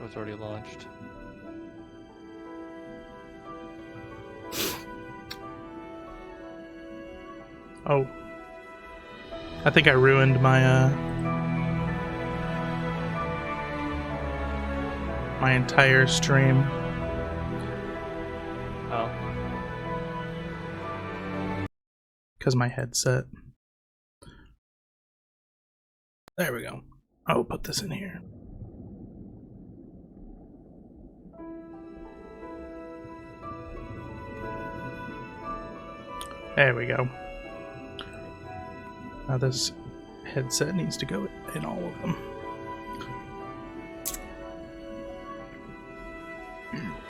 was already launched. Oh. I think I ruined my my entire stream. Oh. Because my headset. There we go. I'll put this in here. There we go. Now this headset needs to go in all of them.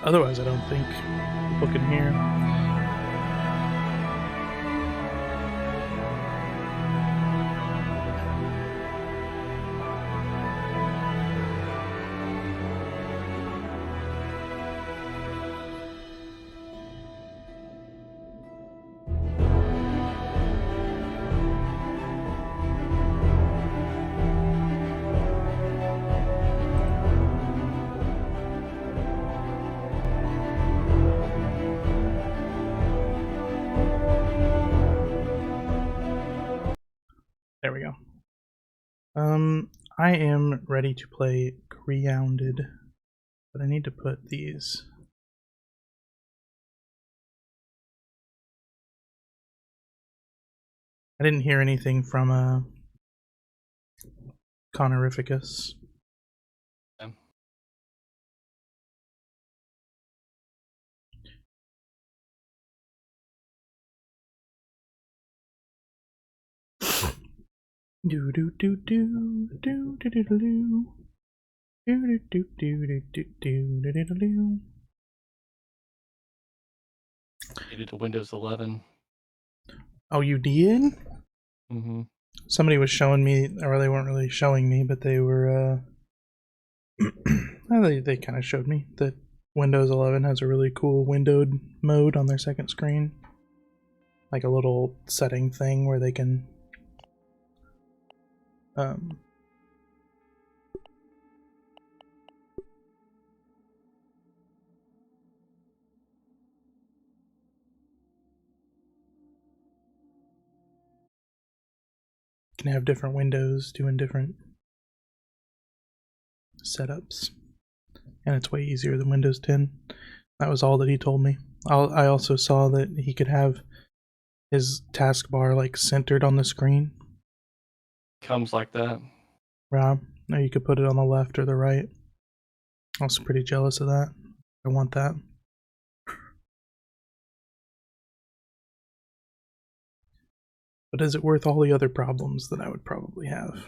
Otherwise, I don't think people can hear. There we go. I am ready to play Grounded, but I need to put these. I didn't hear anything from Conorificus. Yeah. Do do do do do do do do do do do do do do do do do. Needed to Windows 11. Oh, you did? Mm-hmm. Somebody was showing me, or they weren't really showing me, but they were they kind of showed me that Windows 11 has a really cool windowed mode on their second screen, like a little setting thing where they can can have different windows doing different setups, and it's way easier than Windows 10. That was all that he told me. I also saw that he could have his taskbar like centered on the screen. Comes like that. Rob, or you could put it on the left or the right. I was pretty jealous of that. I want that. But is it worth all the other problems that I would probably have?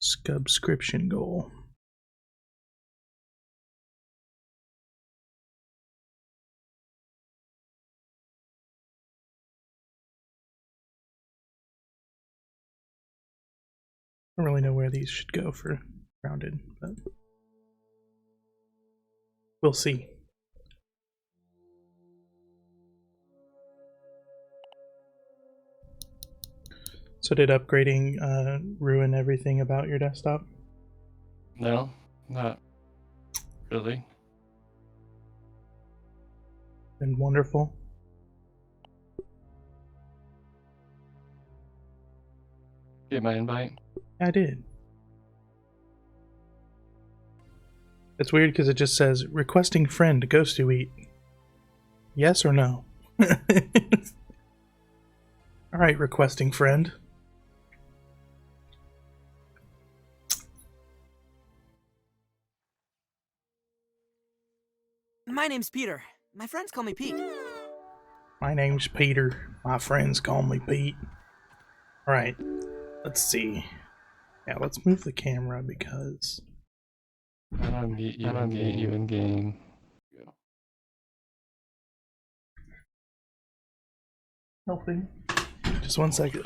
Subscription goal. I don't really know where these should go for Grounded, but we'll see. So did upgrading ruin everything about your desktop? No, not really. Been wonderful. Get my invite. I did. It's weird because it just says requesting friend Ghost to eat. Yes or no? Alright, requesting friend. My name's Peter. My friends call me Pete. My name's Peter. My friends call me Pete. Alright, let's see. Yeah, let's move the camera because I don't meet you in game. helping. Just 1 second.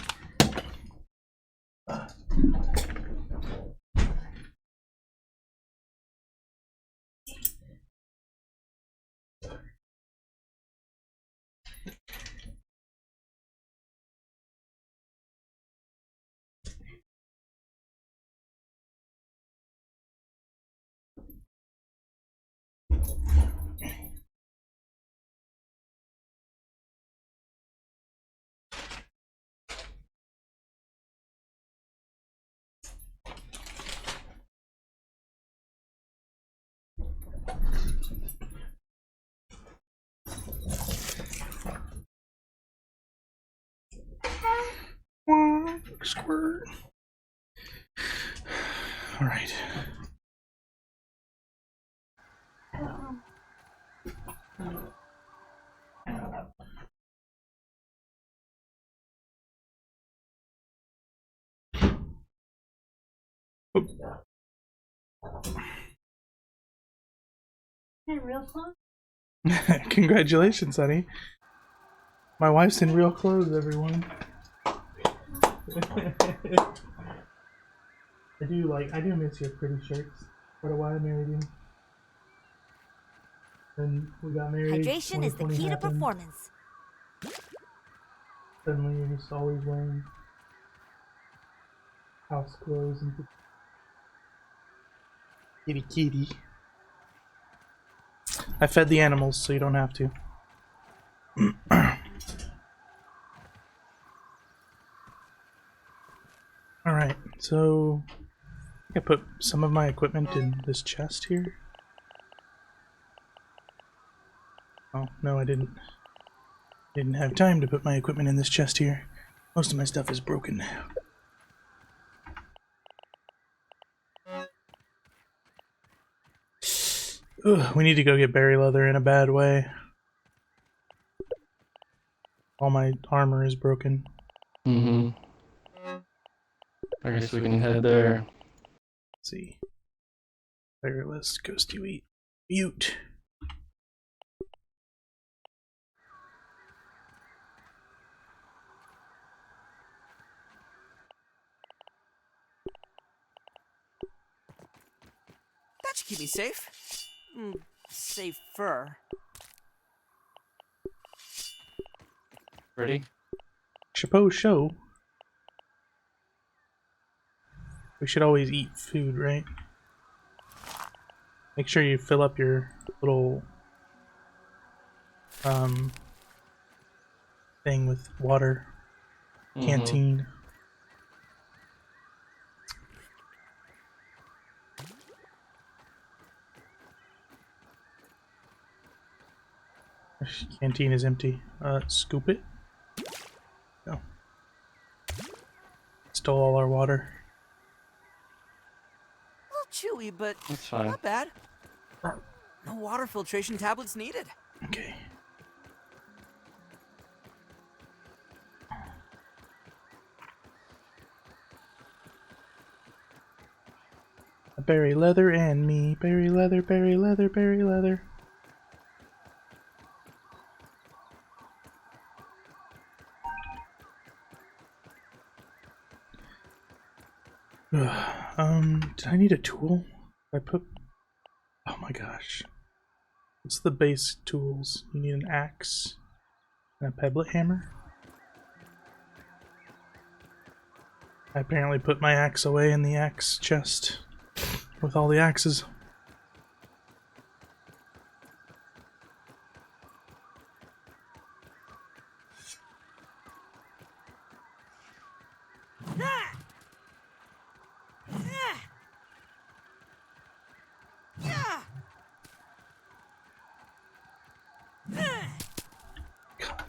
Squirt. All right. Hey, real close? Congratulations, honey. My wife's in real clothes, everyone. I do miss your pretty shirts. What a while I married you. Then we got married. Hydration is the 2020 key to happened. performance. Suddenly you're just always wearing house clothes and kitty. I fed the animals, so you don't have to. Alright, so I put some of my equipment in this chest here. Oh, no, I didn't. Didn't have time to put my equipment in this chest here. Most of my stuff is broken. Ugh, we need to go get berry leather in a bad way. All my armor is broken. Mm-hmm. I guess we can head there. Let's see. Berry list, ghost you eat. Mute. That should keep me safe. Safer. Ready? Chapeau show. We should always eat food, right? Make sure you fill up your little thing with water. Mm-hmm. Canteen. Canteen is empty. Scoop it. No. Stole all our water. A little chewy, but That's fine. not bad. No water filtration tablets needed. Okay. Berry leather and me. Berry leather, berry leather, berry leather. Did I need a tool? Did I put... Oh my gosh. What's the base tools? You need an axe and a pebblet hammer? I apparently put my axe away in the axe chest with all the axes. God.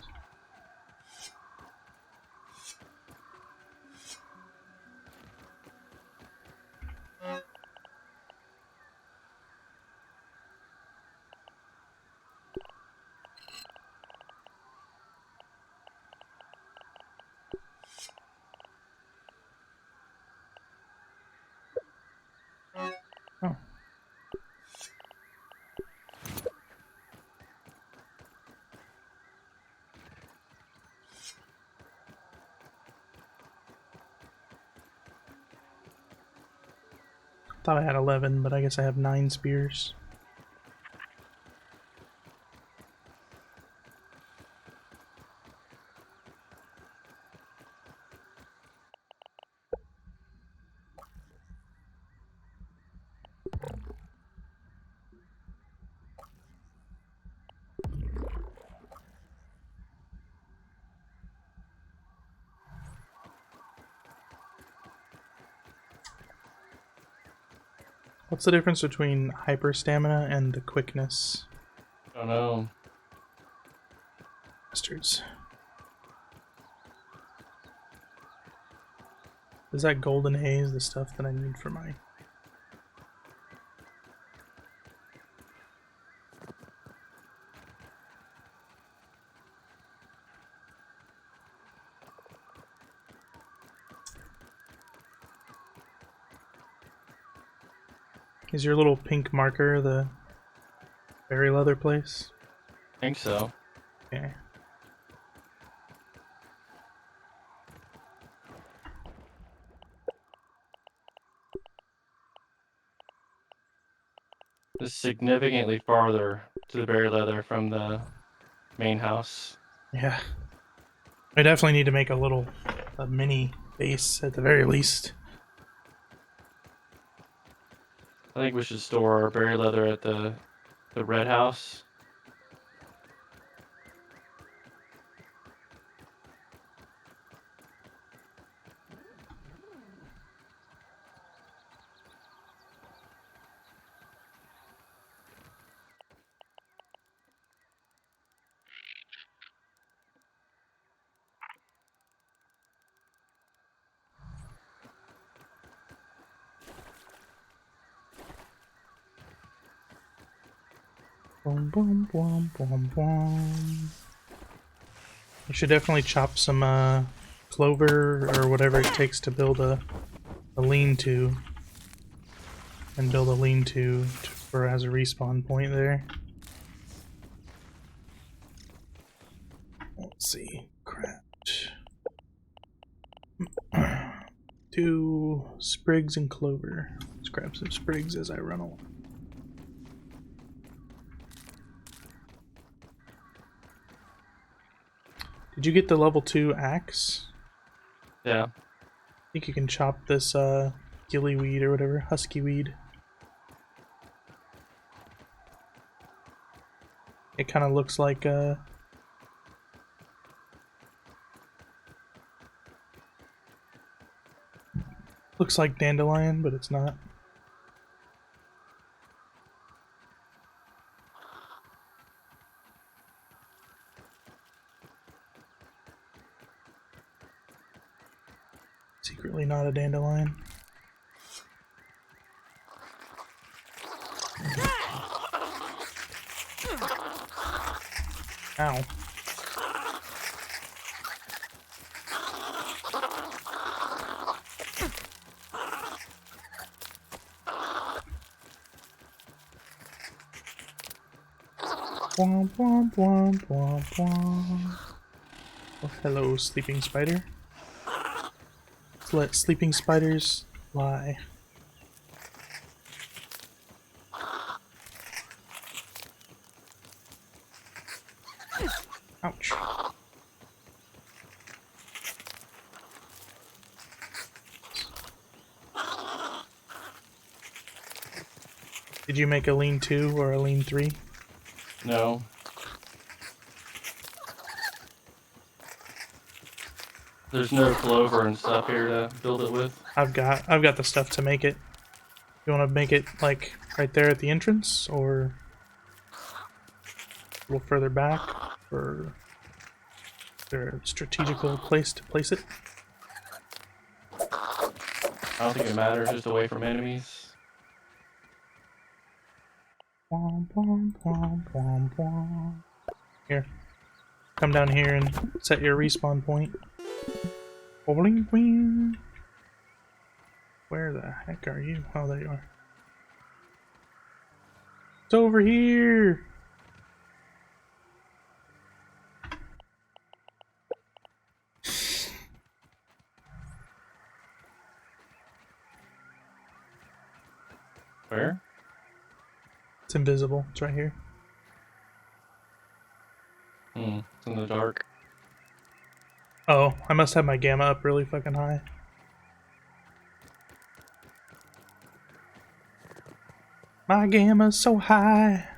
thought I had 11, but I guess I have 9 spears. What's the difference between hyper stamina and the quickness? I don't know. Bastards. Is that golden haze the stuff that I need for my... Is your little pink marker the berry leather place? I think so. Okay. It's significantly farther to the berry leather from the main house. Yeah. I definitely need to make a mini base at the very least. I think we should store our berry leather at the red house. Boom, boom, boom, boom, boom. I should definitely chop some clover or whatever it takes to build a lean-to. And build a lean-to for as a respawn point there. Let's see. Craft. 2 sprigs and clover. Let's grab some sprigs as I run along. Did you get the level 2 axe? Yeah. I think you can chop this gillyweed or whatever, husky weed. It kind of looks like looks like dandelion, but it's not. Secretly not a dandelion. Ow. Womp womp womp womp womp. Oh, hello, sleeping spider. Let's let sleeping spiders lie. Ouch. Did you make a lean-to or a lean-3? No. There's no clover and stuff here to build it with. I've got the stuff to make it. You want to make it like right there at the entrance, or a little further back, or is there a strategical place to place it? I don't think it matters, just away from enemies. Womp, womp, womp, womp, womp. Here, come down here and set your respawn point. Bowling queen. Where the heck are you? Oh, there you are. It's over here. invisible. It's right here. It's in the dark. Oh, I must have my gamma up really fucking high. My gamma's so high.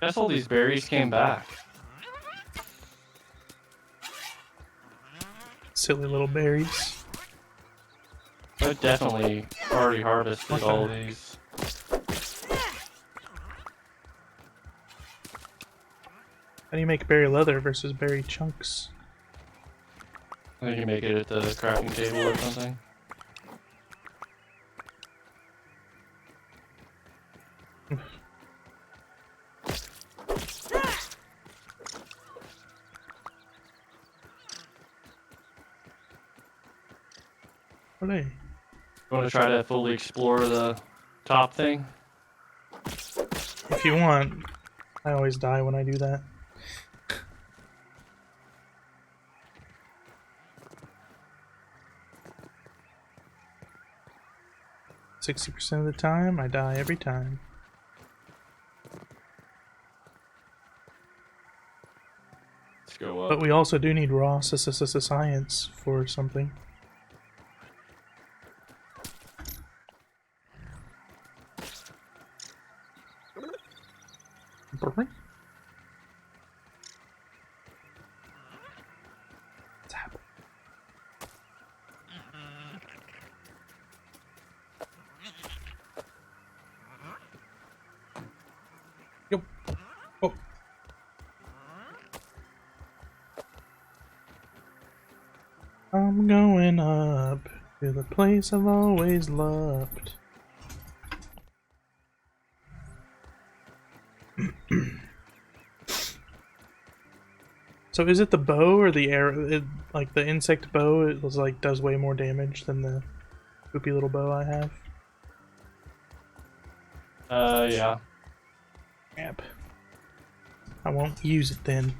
Guess all these berries came back. Silly little berries. I definitely already harvested all these. How do you make berry leather versus berry chunks? I think you make it at the crafting table or something. Olé. You want to try to fully explore the top thing? If you want, I always die when I do that. %60 of the time, I die every time. Let's go up. But we also do need raw science for something. Tap. Yep. Oh. I'm going up to the place I've always loved. So is it the bow or the arrow? Like the insect bow, it was like does way more damage than the poopy little bow I have. Yeah. Crap. I won't use it then.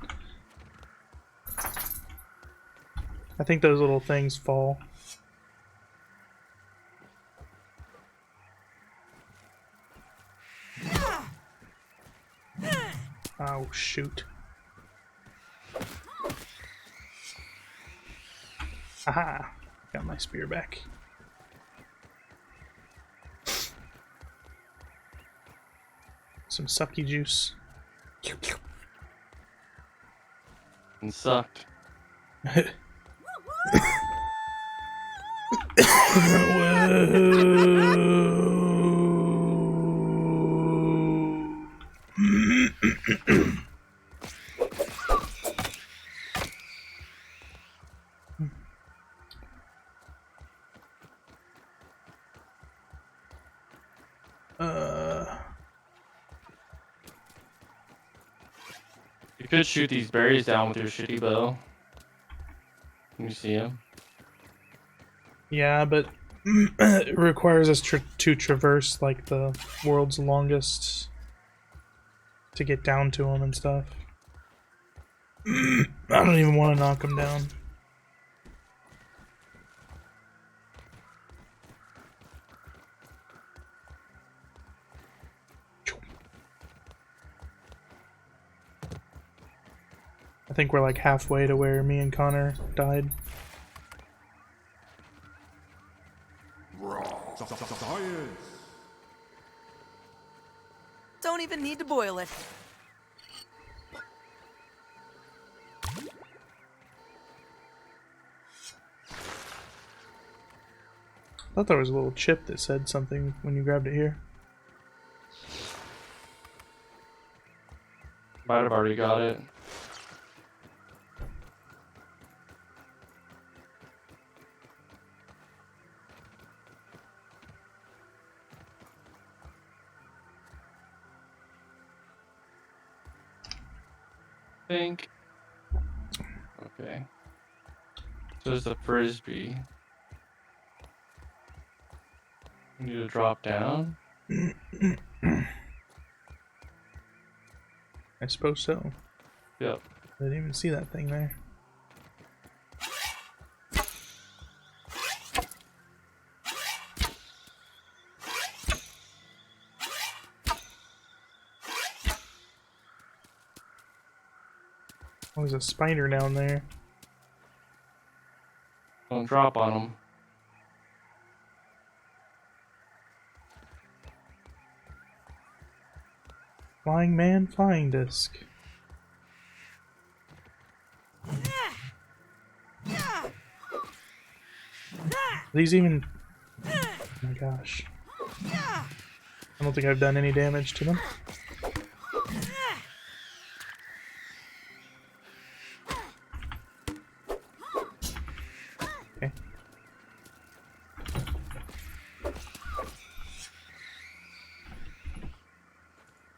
I think those little things fall. Oh shoot. Aha! Got my spear back. Some sucky juice. And sucked. You could shoot these berries down with your shitty bow. Can you see them? Yeah, but it requires us to traverse like the world's longest to get down to them and stuff. I don't even want to knock them down. I think we're like halfway to where me and Connor died. Don't even need to boil it. I thought there was a little chip that said something when you grabbed it here. Might have already got it. Think. Okay. So there's the frisbee. You need to drop down. I suppose so. Yep. I didn't even see that thing there. Oh, there's a spider down there. Don't drop on them. Flying man, flying disc. These even... Oh my gosh. I don't think I've done any damage to them. Okay.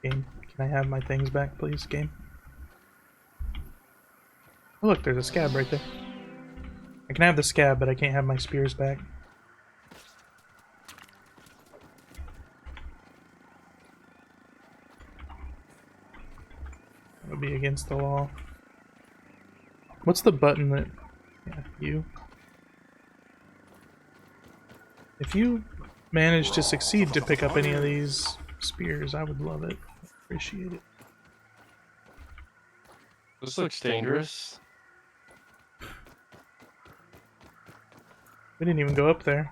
Game, can I have my things back, please, game? Oh look, there's a scab right there. I can have the scab, but I can't have my spears back. That would be against the law. What's the button that... Yeah, you. If you manage to succeed to pick up any of these spears, I would love it. Appreciate it. This looks dangerous. We didn't even go up there.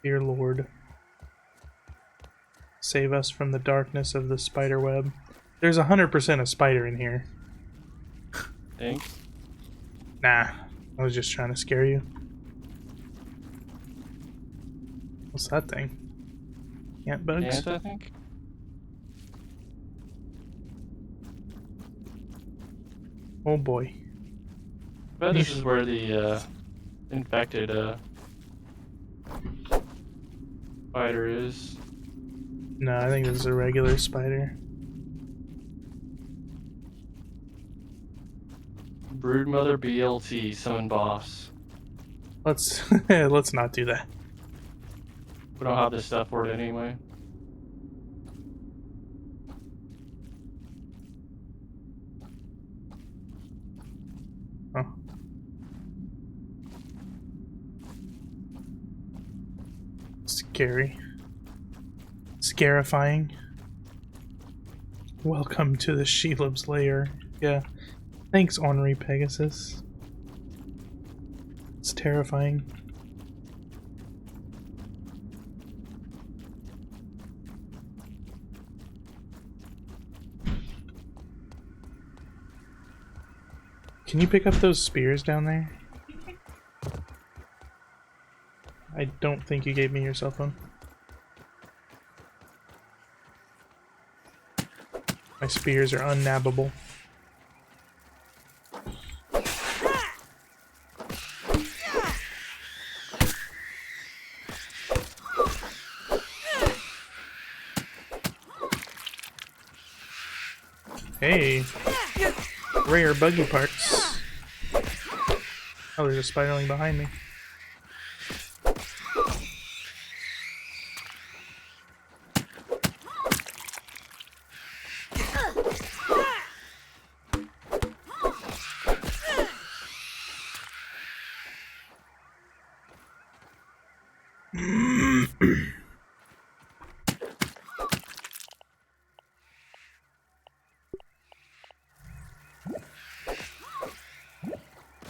Dear Lord. Save us from the darkness of the spider web. There's 100% a spider in here. Thanks. Nah, I was just trying to scare you. What's that thing? Ant bugs? Ant, I think. Oh boy. I bet this is where the infected spider is. No, I think this is a regular spider. Broodmother BLT, summon boss. Let's let's not do that. We don't have the stuff for it anyway. Huh. Scary. Scarifying. Welcome to the Shelob's lair. Yeah. Thanks, Ornery Pegasus. It's terrifying. Can you pick up those spears down there? I don't think you gave me your cell phone. My spears are unnabbable. Hey, rare buggy parts. Oh, there's a spiderling behind me.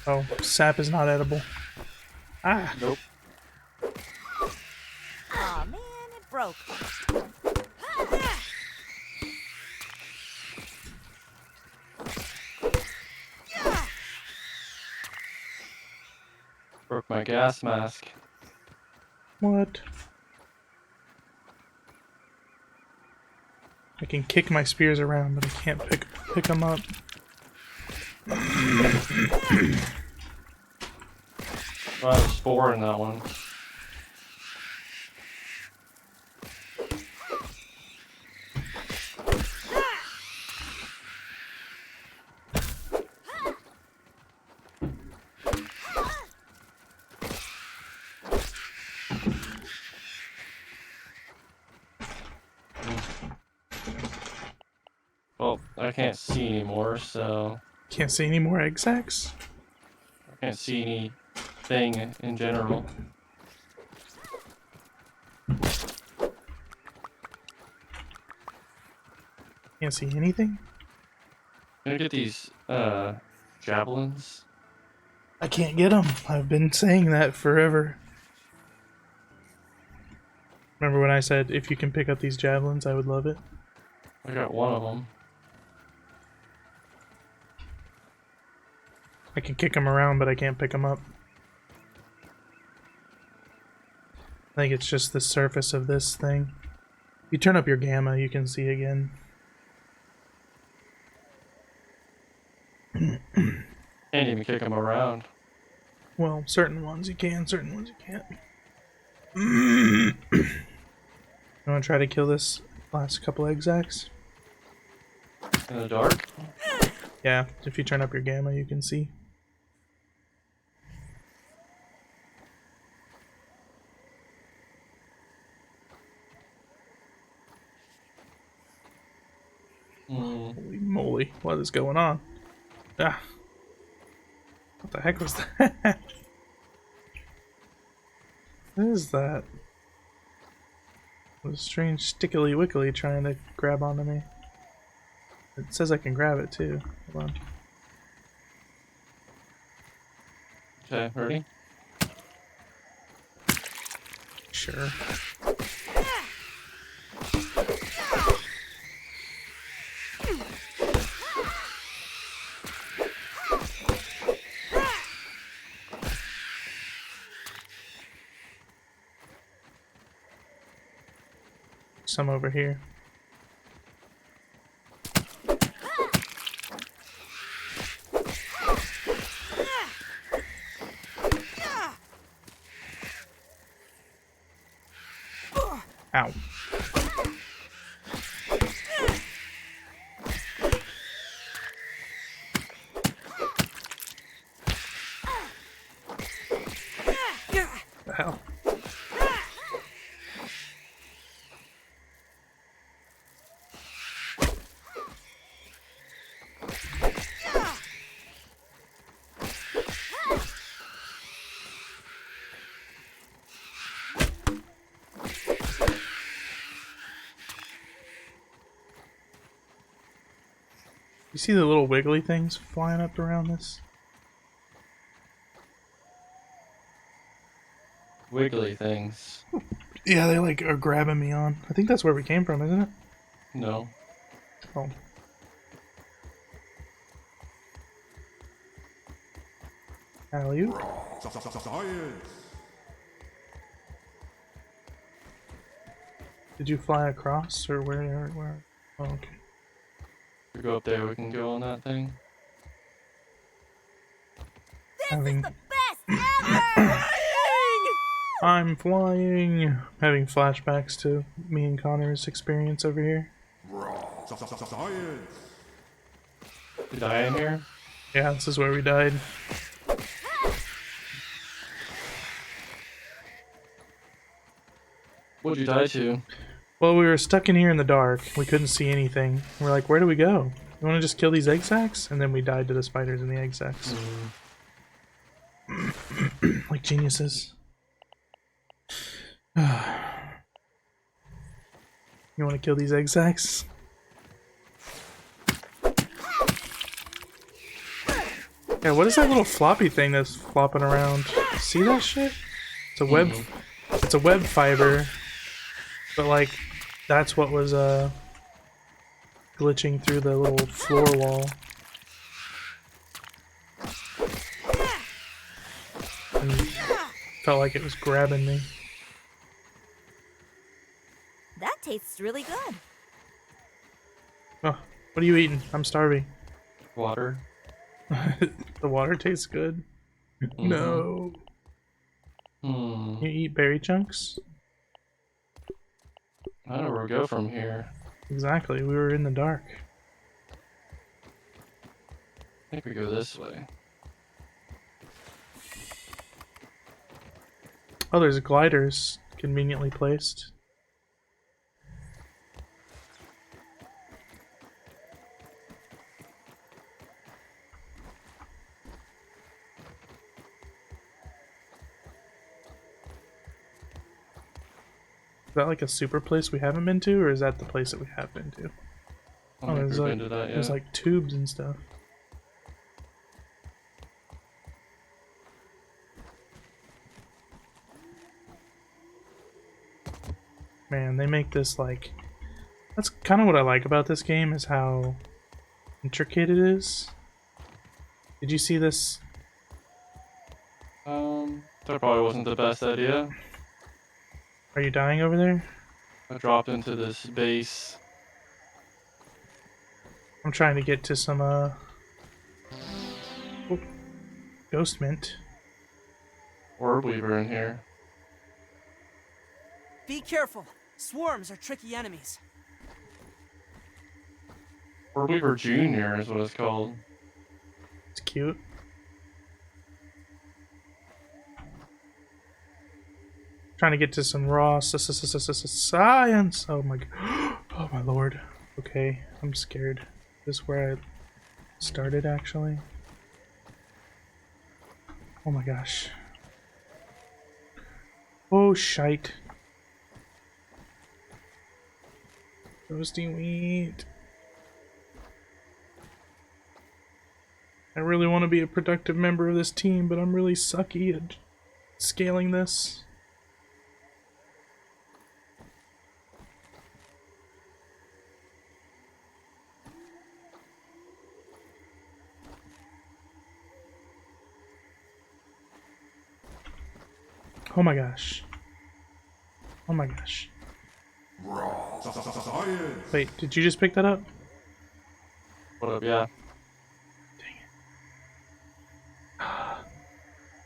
Oh, sap is not edible. Ah! Nope. Aw, man, it broke. Broke my gas mask. What? I can kick my spears around, but I can't pick them up. Oh, I have a spore in that one. Well, I can't see anymore, so Can't see any more egg sacs? I can't see anything in general. Can't see anything? Gonna get these javelins. I can't get them. I've been saying that forever. Remember when I said if you can pick up these javelins, I would love it? I got one of them. I can kick them around, but I can't pick them up. I think it's just the surface of this thing. If you turn up your gamma, you can see again. Can't even kick them around. Well, certain ones you can, certain ones you can't. You want to try to kill this last couple exacs? In the dark? Yeah, if you turn up your gamma, you can see. Hmm. Holy moly, what is going on? Ah. What the heck was that? What is that? It was a strange stickily wickily trying to grab onto me. It says I can grab it too. Hold on. Okay, ready? Sure. Some over here. Ow. The hell? You see the little wiggly things flying up around this? Wiggly things. Yeah, they like are grabbing me on. I think that's where we came from, isn't it? No. Oh. Alley-oop. Science. Did you fly across or where? Oh, okay. We go up there, we can go on that thing. Having The best ever! I'm flying. Having flashbacks to me and Connor's experience over here. Science. You die in here? Yeah, this is where we died. What'd you die to? Well, we were stuck in here in the dark. We couldn't see anything. We're like, where do we go? You want to just kill these egg sacs? And then we died to the spiders and the egg sacs. Like geniuses. You want to kill these egg sacs? Yeah, what is that little floppy thing that's flopping around? See that shit? It's a web. It's a web fiber. But like, that's what was glitching through the little floor wall. And felt like it was grabbing me. That tastes really good. Oh, what are you eating? I'm starving. Water. The water tastes good. No. Hmm. You eat berry chunks? I don't know where we go from here. Exactly, we were in the dark. I think we go this way. Oh, there's gliders conveniently placed. Is that like a super place we haven't been to, or is that the place that we have been to? I Oh, don't there's group like into that there's yet. like tubes and stuff. Man, they make this like that's kind of what I like about this game is how intricate it is. Did you see this? That probably wasn't the best idea. Are you dying over there? I dropped into this base. I'm trying to get to some oh, ghost mint. Orb Weaver in here. Be careful. Swarms are tricky enemies. Orb Weaver Jr. is what it's called. It's cute. Trying to get to some raw science. Oh my god. Oh my lord. Okay, I'm scared. This is where I started actually. Oh my gosh. Oh shite. Roasting wheat. I really want to be a productive member of this team, but I'm really sucky at scaling this. Oh my gosh. Oh my gosh. Science. Wait, did you just pick that up? What up, yeah?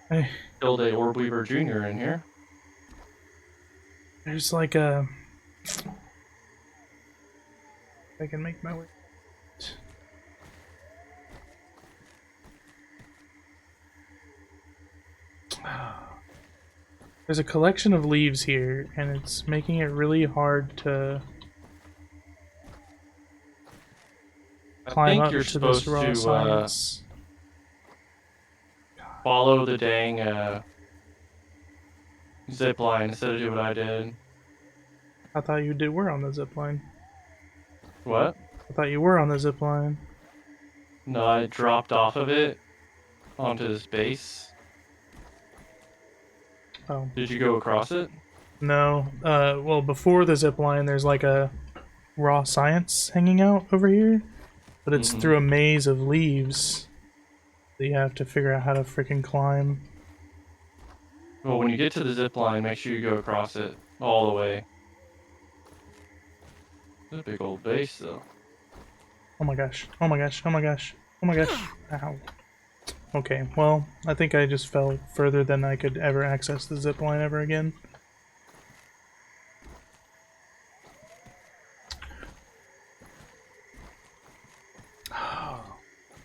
Hey, Killed a Orb Weaver Jr. in here. there's like a... I can make my way. There's a collection of leaves here, and it's making it really hard to I climb think up you're to this supposed raw to science. follow the dang zip line instead of do what I did. I thought you were on the zip line. What? I thought you were on the zip line. No, I dropped off of it onto this base. Oh. Did you go across it? No. Well, before the zip line, there's like a raw science hanging out over here, but it's through a maze of leaves that you have to figure out how to freaking climb. Well, when you get to the zip line, make sure you go across it all the way. It's a big old base, though. Oh my gosh. Oh my gosh. Oh my gosh. Oh my gosh. Ow. Okay, well, I think I just fell further than I could ever access the zip line ever again.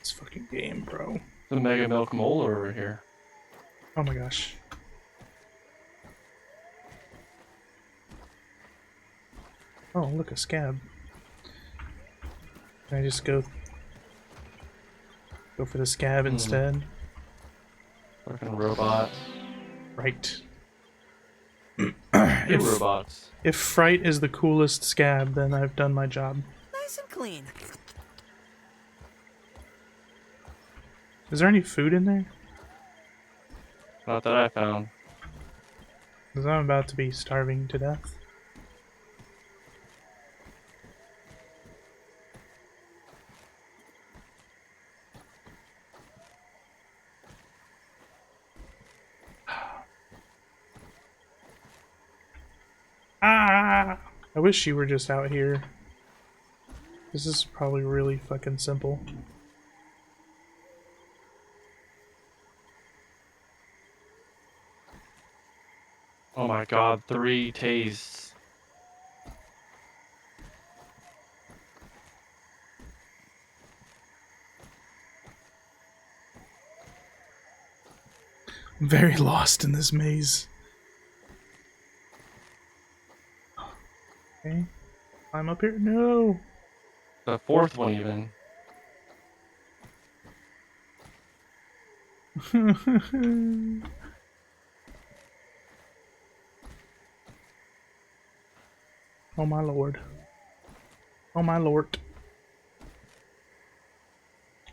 This fucking game, bro. The Mega Milk Molar over here. Oh my gosh. Oh, look, a scab. Can I just go for the scab instead? Fucking robot. Right. Two If, robots. if fright is the coolest scab, then I've done my job. Nice and clean. Is there any food in there? Not that I found. Because I'm about to be starving to death. Ah! I wish you were just out here. This is probably really fucking simple. Oh my god, 3 tastes. I'm very lost in this maze. Okay. I'm up here. No! The 4th one, even. Oh my lord. Oh my lord.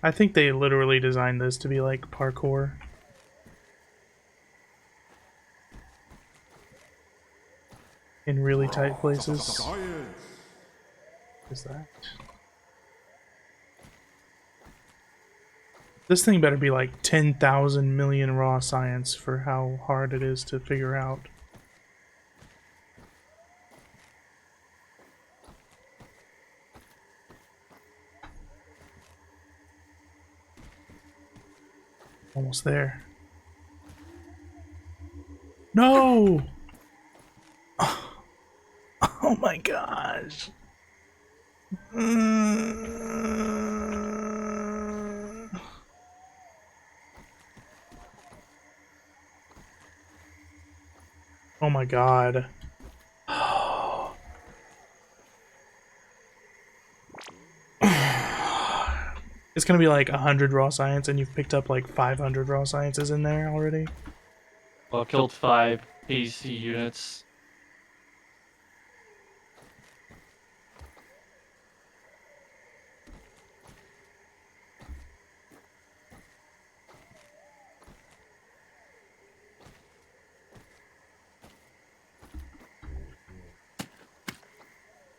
I think they literally designed this to be like parkour. In really tight places. Science. What is that? This thing better be like 10,000 million raw science for how hard it is to figure out. Almost there. No! Oh my gosh. Oh my god. It's gonna be like 100 raw science and you've picked up like 500 raw sciences in there already. Well, I've killed 5 AC units.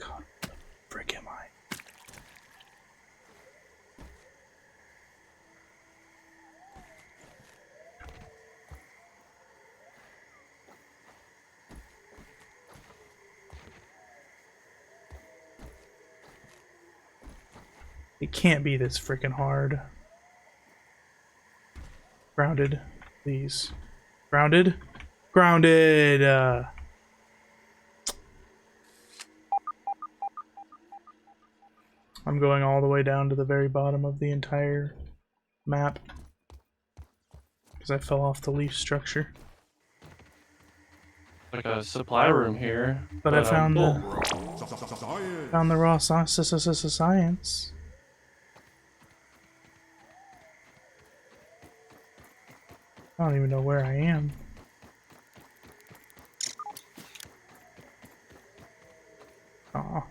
God, the frick am I? It can't be this freaking hard. Grounded, please. Grounded? Grounded! I'm going all the way down to the very bottom of the entire map. Because I fell off the leaf structure. Like a supply room here. But I found the Science. found the raw science. I don't even know where I am. Aw.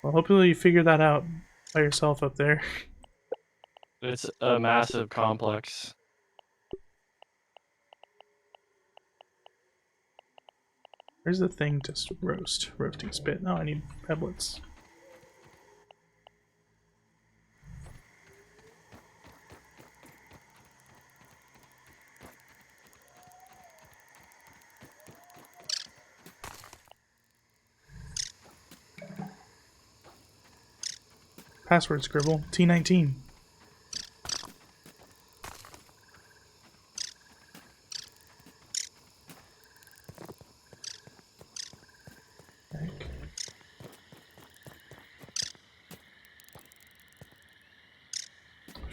Well, hopefully you figure that out by yourself up there. It's a massive complex. Where's the thing to roast? Roasting spit. No, I need pebblets. Password scribble. T19. I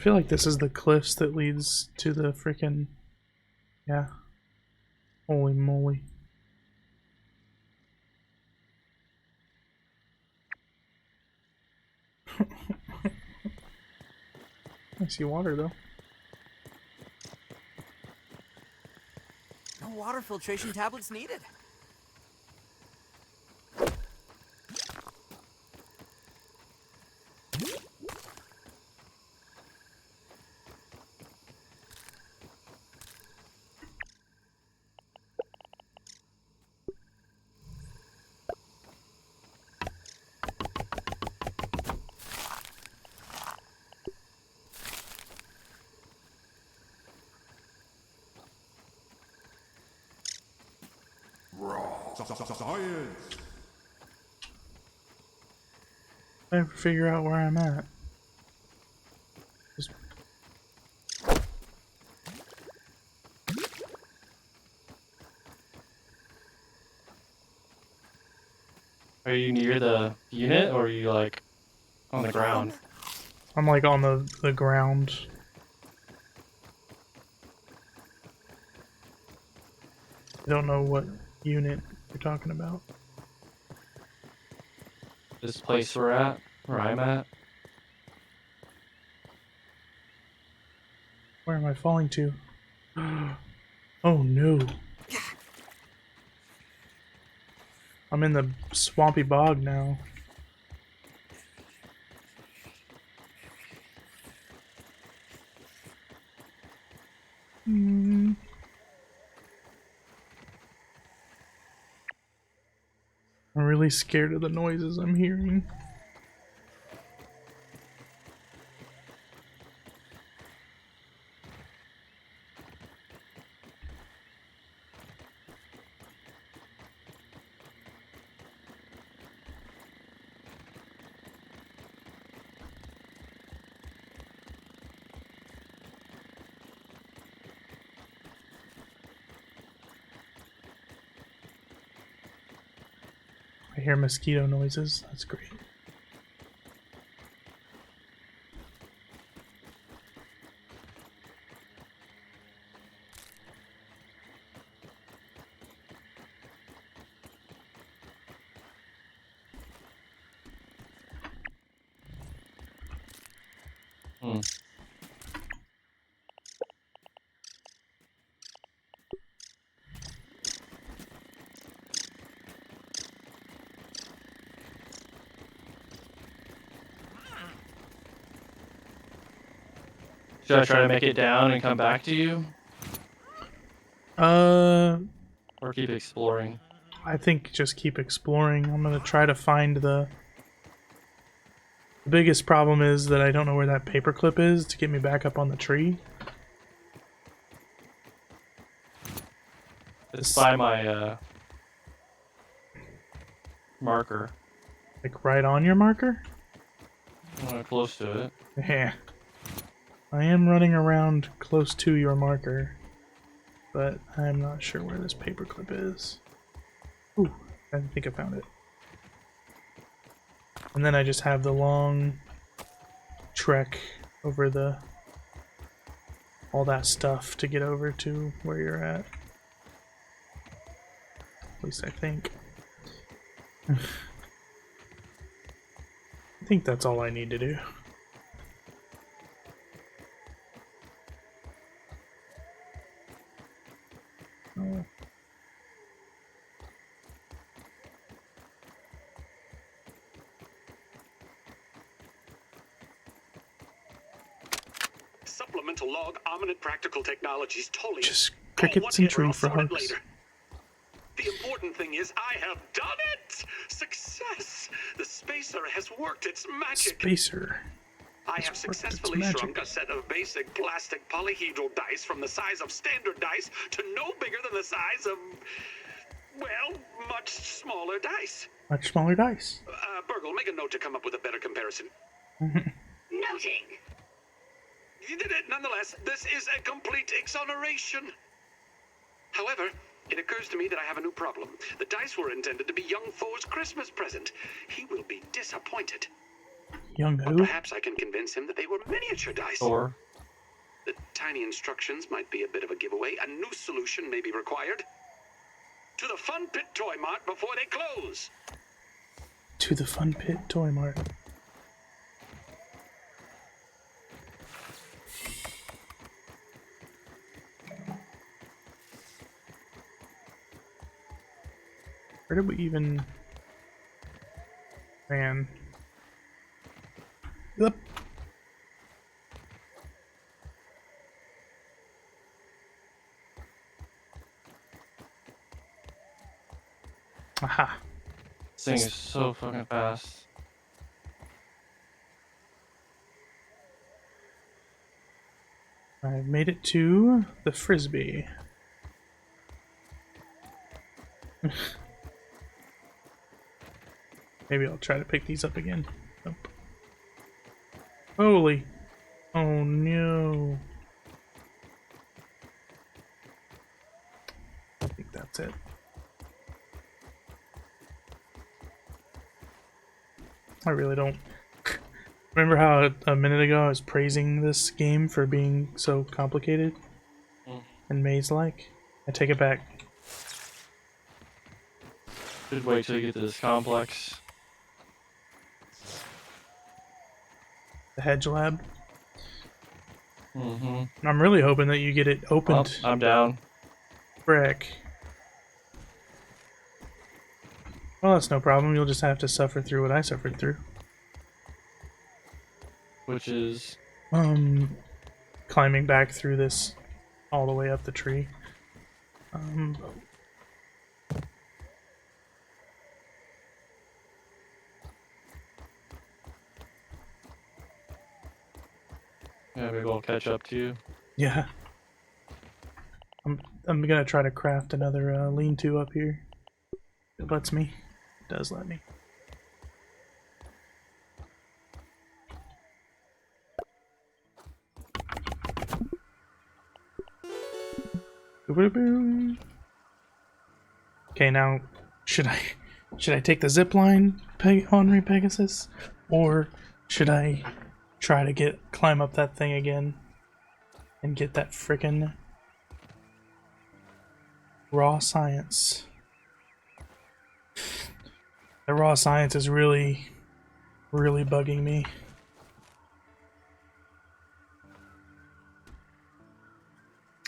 feel like this is the cliffs that leads to the freaking... Yeah. Holy moly. I see water though. No water filtration tablets needed. Science. I never figure out where I'm at. Just... Are you near the unit or are you like on the ground? I'm like on the ground. I don't know what unit you're talking about. This place we're at, where I'm at. Where am I falling to? Oh no. I'm in the swampy bog now. I'm really scared of the noises I'm hearing. I hear mosquito noises. That's great. Hmm. Should I try to make it down and come back to you? Or keep exploring? I think just keep exploring. I'm gonna try to find the biggest problem is that I don't know where that paperclip is to get me back up on the tree. It's by my marker. Like right on your marker? Close to it. Yeah. I am running around close to your marker, but I'm not sure where this paperclip is. Ooh, I think I found it. And then I just have the long trek over all that stuff to get over to where you're at. At least I think. I think that's all I need to do. Oh. Supplemental log, Ominent Practical Technologies, totally. Just crickets and tree frogs. The important thing is I have done it! Success! The spacer has worked its magic. Spacer. I have successfully shrunk a set of basic plastic polyhedral dice from the size of standard dice to no bigger than the size of, well, much smaller dice. Much smaller dice. Burgle, make a note to come up with a better comparison. Noting. You did it nonetheless. This is a complete exoneration. However, it occurs to me that I have a new problem. The dice were intended to be young Thor's Christmas present. He will be disappointed. Young But who? perhaps I can convince him that they were miniature dice. Thor. The tiny instructions might be a bit of a giveaway. A new solution may be required. To the Fun Pit Toy Mart before they close. To the Fun Pit Toy Mart. Where did we even... Man. Yep. Aha. This thing is so fucking fast. I've made it to the Frisbee. Maybe I'll try to pick these up again. Nope. Holy. Oh no. I think that's it. I really don't. Remember how a minute ago I was praising this game for being so complicated and maze-like? I take it back. Should wait till you get to this complex. The Hedge Lab. Mm-hmm. I'm really hoping that you get it opened. I'm down. Frick. Well, that's no problem. You'll just have to suffer through what I suffered through. Which is... Climbing back through this all the way up the tree. Yeah, maybe I'll catch up to you. Yeah. I'm gonna try to craft another lean-to up here. It lets me. It does let me. Okay, now should I take the zip line, Henri Pegasus, or should I try to climb up that thing again and get that frickin' raw science? The raw science is really bugging me.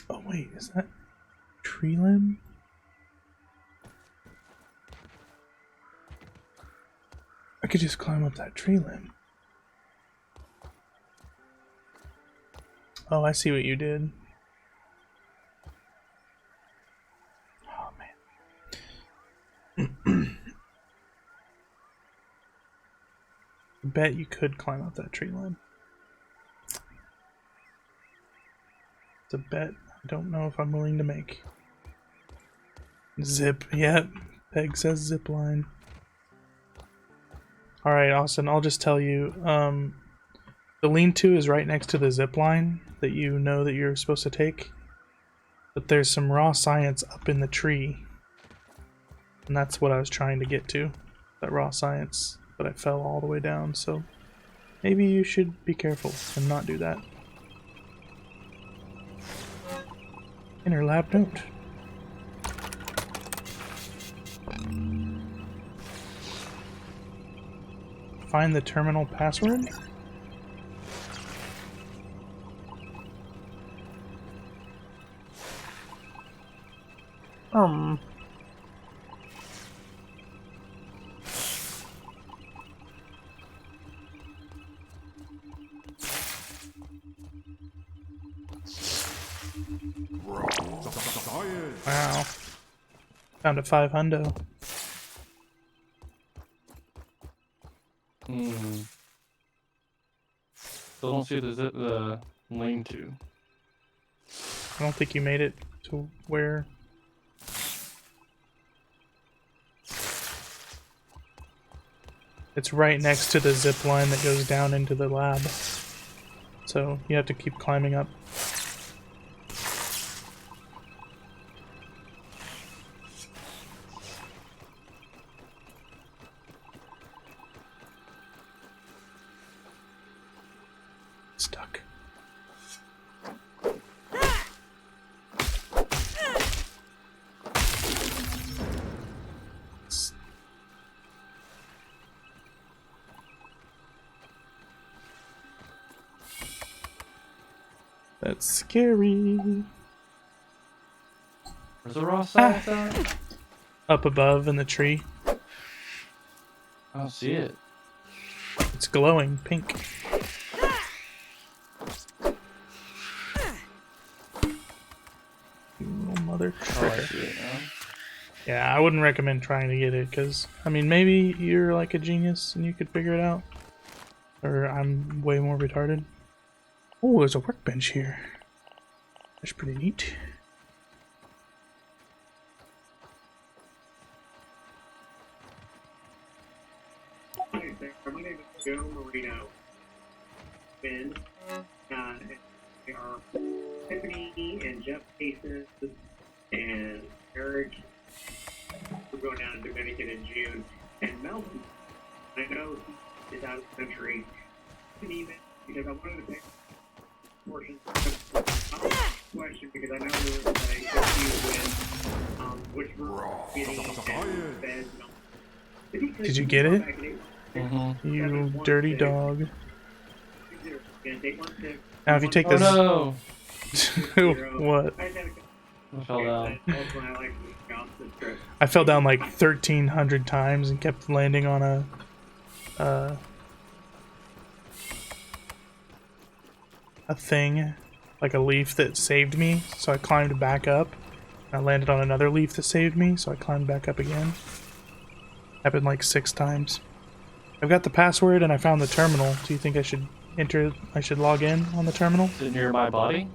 Oh wait, is that tree limb? I could just climb up that tree limb. Oh, I see what you did. Oh man. I bet you could climb up that tree limb. It's a bet I don't know if I'm willing to make. Zip, yep. Peg says zip line. Alright, Austin, I'll just tell you, the lean-to is right next to the zip line that you know that you're supposed to take. But there's some raw science up in the tree. And that's what I was trying to get to. That raw science. But I fell all the way down, so maybe you should be careful and not do that. Inner lab note. Find the terminal password? Science. Wow. Found a 500. Still don't see the lean-to. I don't think you made it to where... It's right next to the zip line that goes down into the lab. So you have to keep climbing up. Stuck. That's scary. Where's the raw science at? Up above in the tree. I don't see it. It's glowing pink. You mother Oh, I trucker. see it now. Yeah, I wouldn't recommend trying to get it, because, I mean, maybe you're like a genius and you could figure it out. Or I'm way more retarded. Oh, there's a workbench here. That's pretty neat. Hi there, my name is Joe Marino. Ben, they are Tiffany and Jeff Paces and Eric. We're going down to Dominican in June. And Melton, I know he is out of the country. An email because I wanted to pick portion of the question because I know there was a issue with which we're getting and beds and all. Did you get it? Mm-hmm. You dirty dog. Now if you take this... Oh no! What? I fell down. I fell down like 1,300 times and kept landing on a thing. like a leaf that saved me, so I climbed back up. I landed on another leaf that saved me, so I climbed back up again. Happened like 6 times. I've got the password and I found the terminal. Do you think I should log in on the terminal? Is it near my body?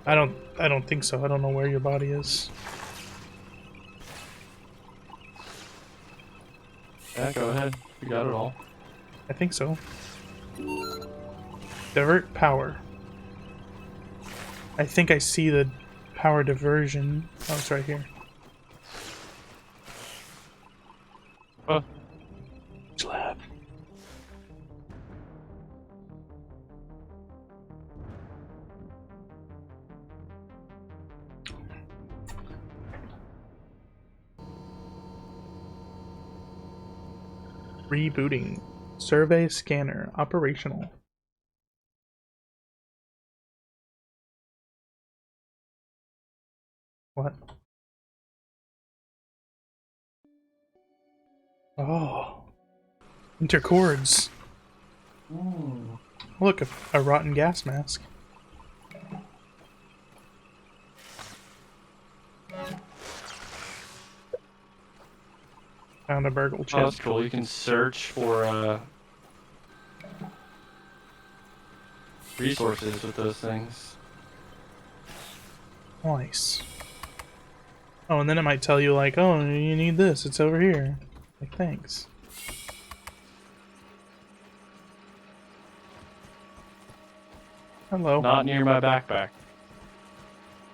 I don't think so. I don't know where your body is. Yeah, go ahead. You got it all. I think so. Divert power. I think I see the power diversion. Oh, it's right here. Oh, Slab. Rebooting. Survey scanner operational. What? Oh. Intercords. Look, a rotten gas mask. Found a burgle oh, chip. that's cool. You can search for resources with those things. Nice. Oh, and then it might tell you like, oh, you need this. It's over here. Like, thanks. Hello. Not near my backpack.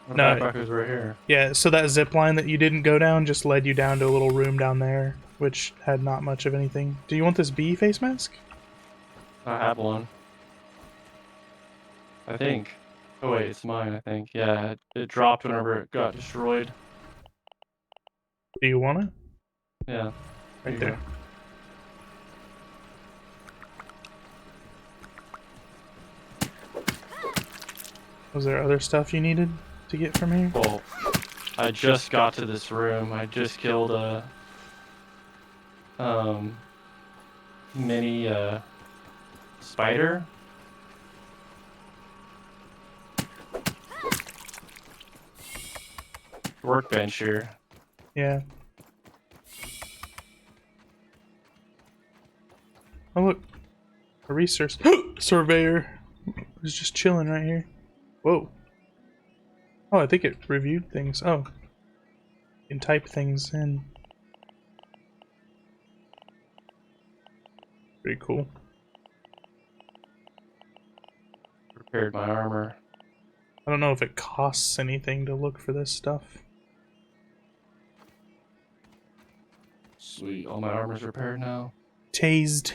My No. backpack is right here. Yeah, so that zip line that you didn't go down just led you down to a little room down there, which had not much of anything. Do you want this bee face mask? I have one. I think. Oh wait, it's mine, I think. Yeah, it dropped whenever it got destroyed. Do you want it? Yeah. Right you there. go. Was there other stuff you needed to get from here? Well, I just got to this room. I just killed a mini spider. Workbench here. Yeah. Oh look, a research surveyor is just chilling right here. Whoa. Oh, I think it reviewed things. Oh, you can type things in. Pretty cool. Repaired my armor. I don't know if it costs anything to look for this stuff. Sweet, all my armor's repaired now. Tased.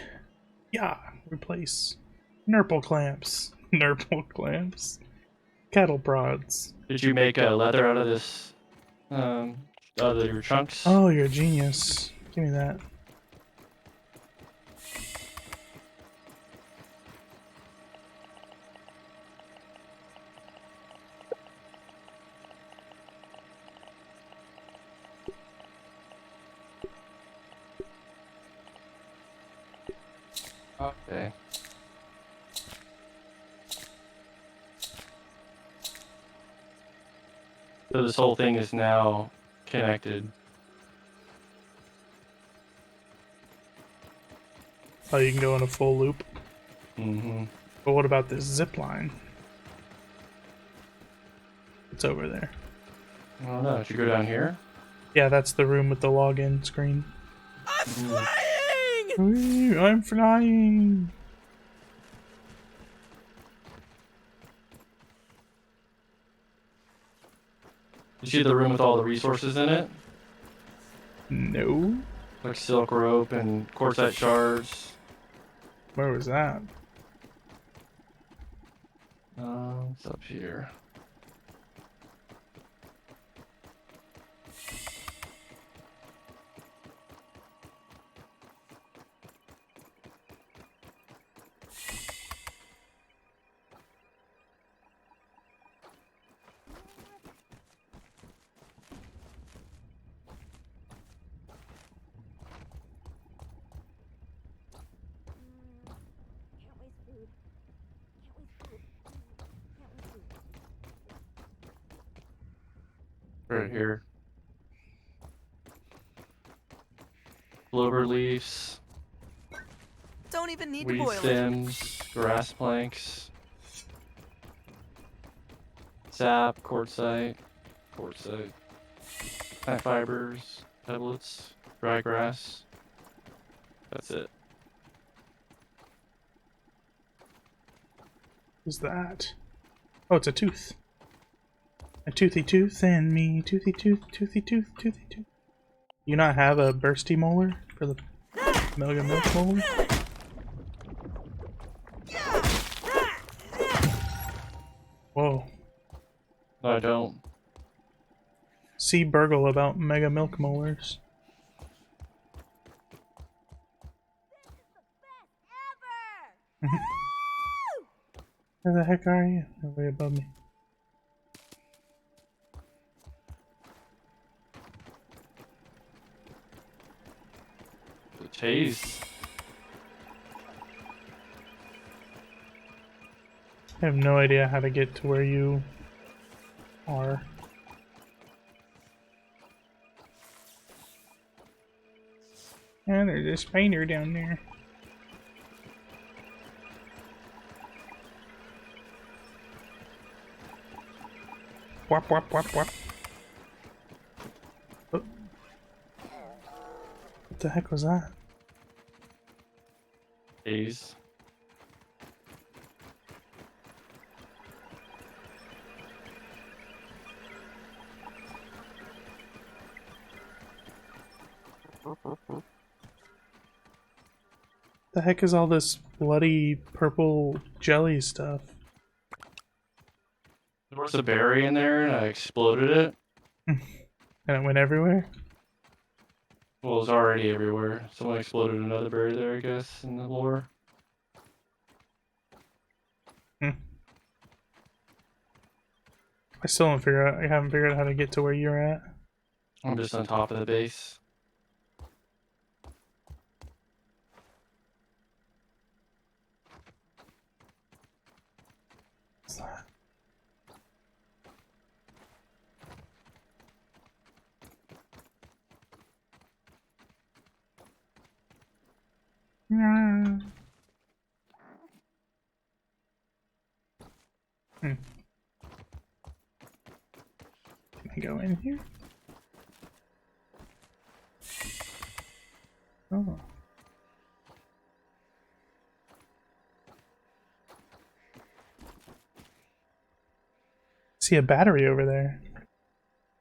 Yeah, replace. Nurple clamps. Nurple clamps. Cattle prods. Did you make leather out of this? Out of your chunks? Oh, you're a genius. Give me that. Okay. So this whole thing is now connected. Oh, you can go in a full loop. Mm-hmm. But what about this zip line? It's over there. I don't know. Should you go down here? Yeah, that's the room with the login screen. I'm flying! Whee, I'm flying! You see the room with all the resources in it? No. Like silk rope and quartzite shards. Where was that? It's up here. Can't waste food. Can't waste food. Can't waste food. Right here. Clover leaves, Don't even need to weed boil it. stems, grass planks, sap, quartzite, plant fibers, pebblets, dry grass. That's it. What's that? Oh, it's a tooth. A toothy tooth and me, toothy tooth, toothy tooth, toothy tooth. You not have a bursty molar for the Mega Milk Molar? Whoa. No, I don't. See Burgle about Mega Milk Molars. Ever! Where the heck are you? You're way above me. The chase. I have no idea how to get to where you are. And there's a spider down there. Wap wap wap wap. Oh. What the heck was that? Chase. The heck is all this bloody purple jelly stuff? There was a berry in there and I exploded it. And it went everywhere? Well, it was already everywhere. Someone exploded another berry there, I guess, in the lore. I still don't figure out. I haven't figured out how to get to where you're at. I'm just on top of the base. What's that? Yeah. Can I go in here? Oh. See a battery over there.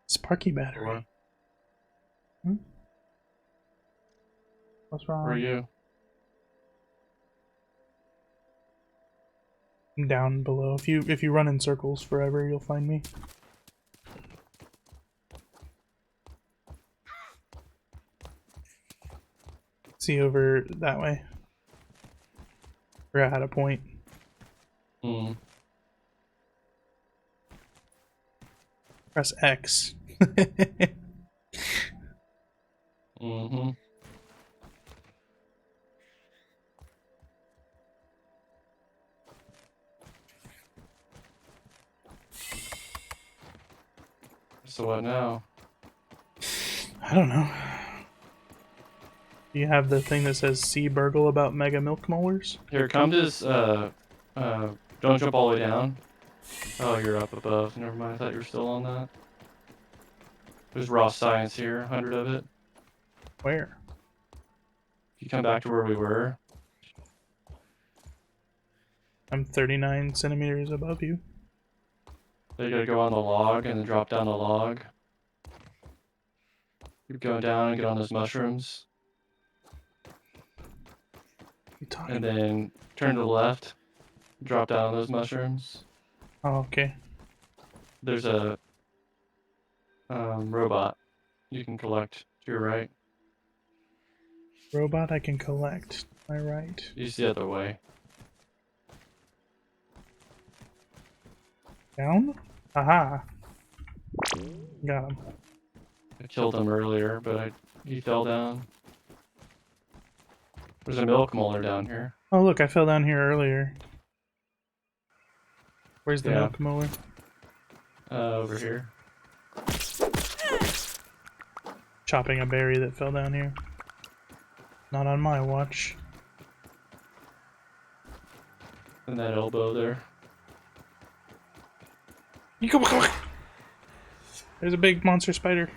Sparky battery. What's wrong? Where are you? I'm down below. If you run in circles forever, you'll find me. See over that way. Forgot how to point. Hmm. Press X. Mm-hmm. So what now? I don't know. Do you have the thing that says "See Burgle about Mega Milk Molars"? Here, come to this, don't jump all the way down. Oh, you're up above. Never mind, I thought you were still on that. There's raw science here, 100 of it. Where? If you come back to where we were, I'm 39 centimeters above you. you gotta go on the log and then drop down the log. Keep going down and get on those mushrooms. You talking? And then turn to the left, drop down those mushrooms. Oh, okay. There's a robot you can collect to your right. Robot I can collect. Am I right? Use the other way. Down? Aha! Got him. I killed him earlier, but he fell down. There's a milk molar down here. Oh look, I fell down here earlier. Where's the Yeah. milk molar? Over here. chopping a berry that fell down here. Not on my watch. And that elbow there. There's a big monster spider.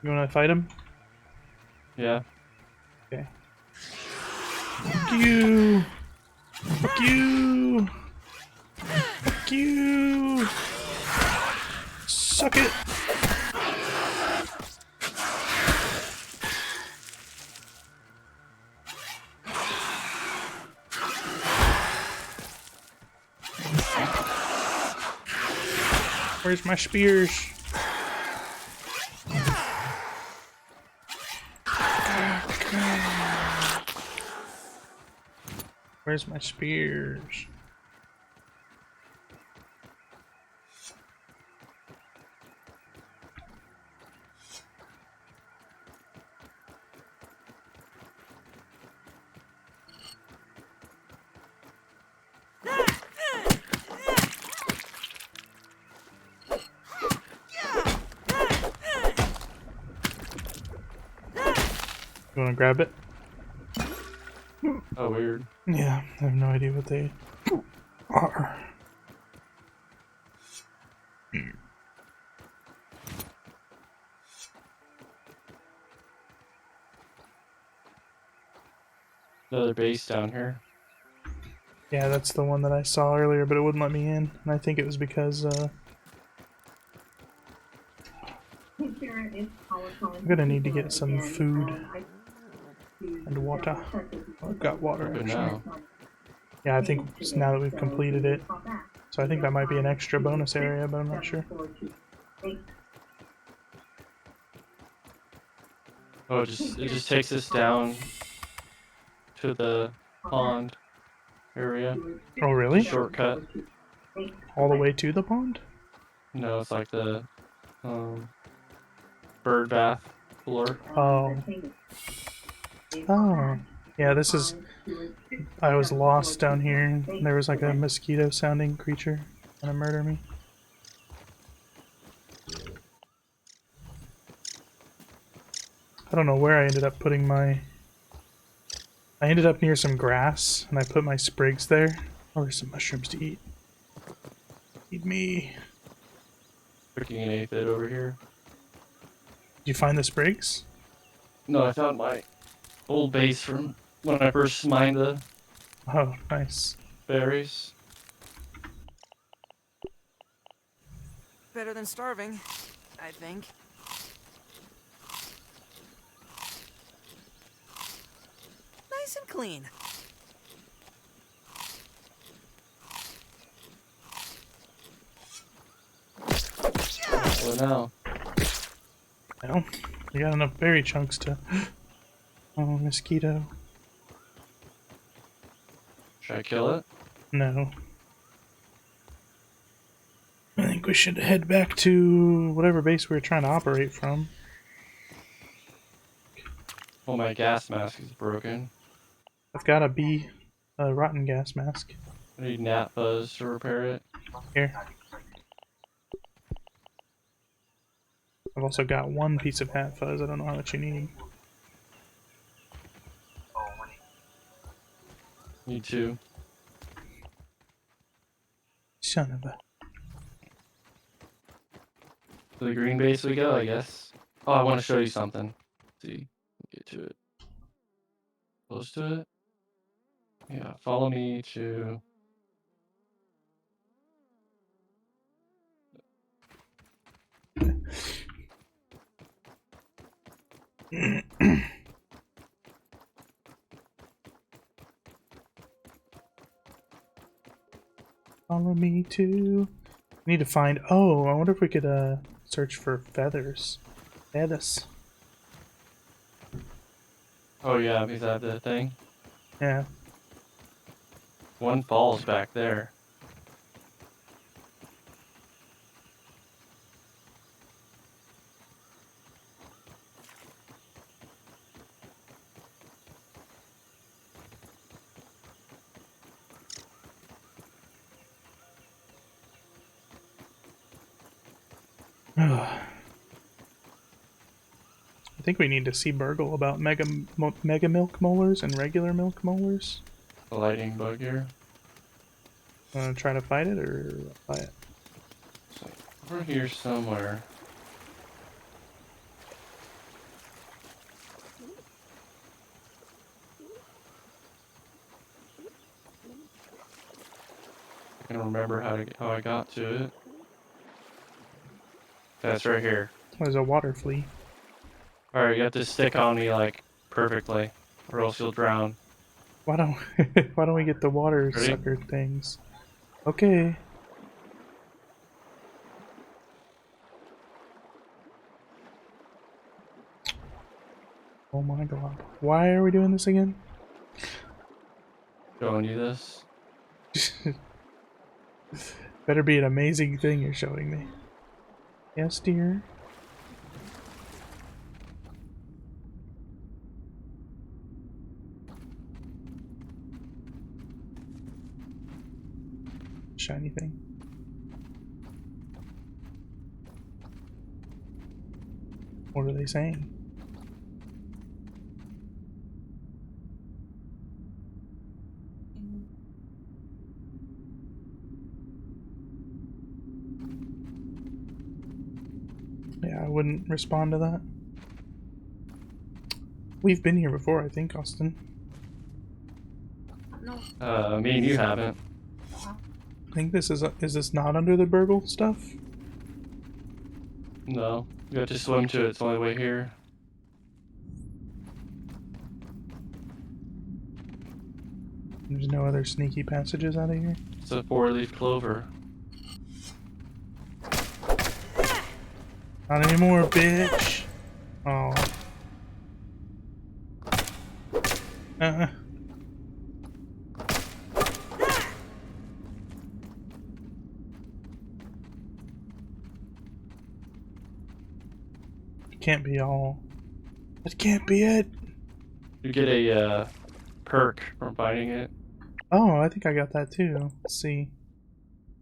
You wanna fight him? Yeah. Okay. Fuck you! Fuck you! Fuck you! Suck it! Where's my spears? Where's my spears? You wanna grab it? Oh, weird. Yeah, I have no idea what they are. Another base down here. Yeah, that's the one that I saw earlier, but it wouldn't let me in. And I think it was because, I'm gonna need to get some food and water. I've got water, Good actually. now. Yeah, I think it's now that we've completed it. So I think that might be an extra bonus area, but I'm not sure. Oh, it just takes us down to the pond area. Oh, really? Shortcut. All the way to the pond? No, it's like the bird bath floor. Oh. Oh. Yeah, this is... I was lost down here. There was like a mosquito-sounding creature gonna murder me. I don't know where I ended up putting my... I ended up near some grass, and I put my sprigs there. Oh, there's some mushrooms to eat. Eat me. Freaking an aphid over here. Did you find the sprigs? No, I found my old base from when I first mined the Oh, nice. berries. Better than starving, I think. Nice and clean. What now? Well, we got enough berry chunks to... Oh, mosquito. Should I kill it? No. I think we should head back to whatever base we were trying to operate from. Well, my gas mask is broken. I've got a rotten gas mask. I need Nat Fuzz to repair it. Here. I've also got one piece of hat fuzz. I don't know how much you need. Need two. Son of a... To the green base we go, I guess. Oh, I want to show you something. Let's see, get to it. Close to it. Yeah, follow me to. Follow me to... Need to find... Oh, I wonder if we could search for feathers. Feathers. Oh yeah, is that the thing? Yeah. One falls back there. think we need to see Burgle about mega milk molars and regular milk molars. A lightning bug here. Want to try to fight it or fight it? It's like over here somewhere. I can remember how I got to it. That's right here. There's a water flea. Alright, you have to stick on me like perfectly, or else you'll drown. Why don't why don't we get the water Ready? sucker things? Okay. Oh my god. Why are we doing this again? Showing you this. Better be an amazing thing you're showing me. Yes, dear. Shiny thing. What are they saying? Yeah, I wouldn't respond to that. We've been here before, I think, Austin. Me and you haven't. I think this is this not under the Burgle stuff? No. You have to swim to it, it's the only way here. There's no other sneaky passages out of here? It's a 4-leaf clover. Not anymore, bitch! Oh. It can't be all. That can't be it! You get a perk from finding it. Oh, I think I got that too. Let's see.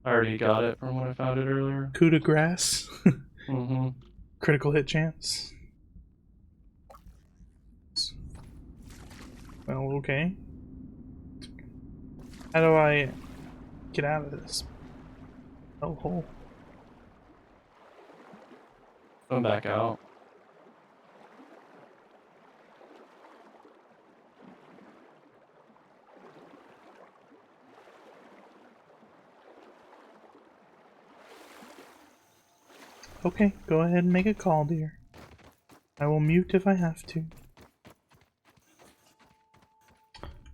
I already got it from when I found it earlier. Coup de grace. Mm-hmm. Critical hit chance. Well, okay. How do I get out of this hole? Come back out. Okay, go ahead and make a call, dear. I will mute if I have to.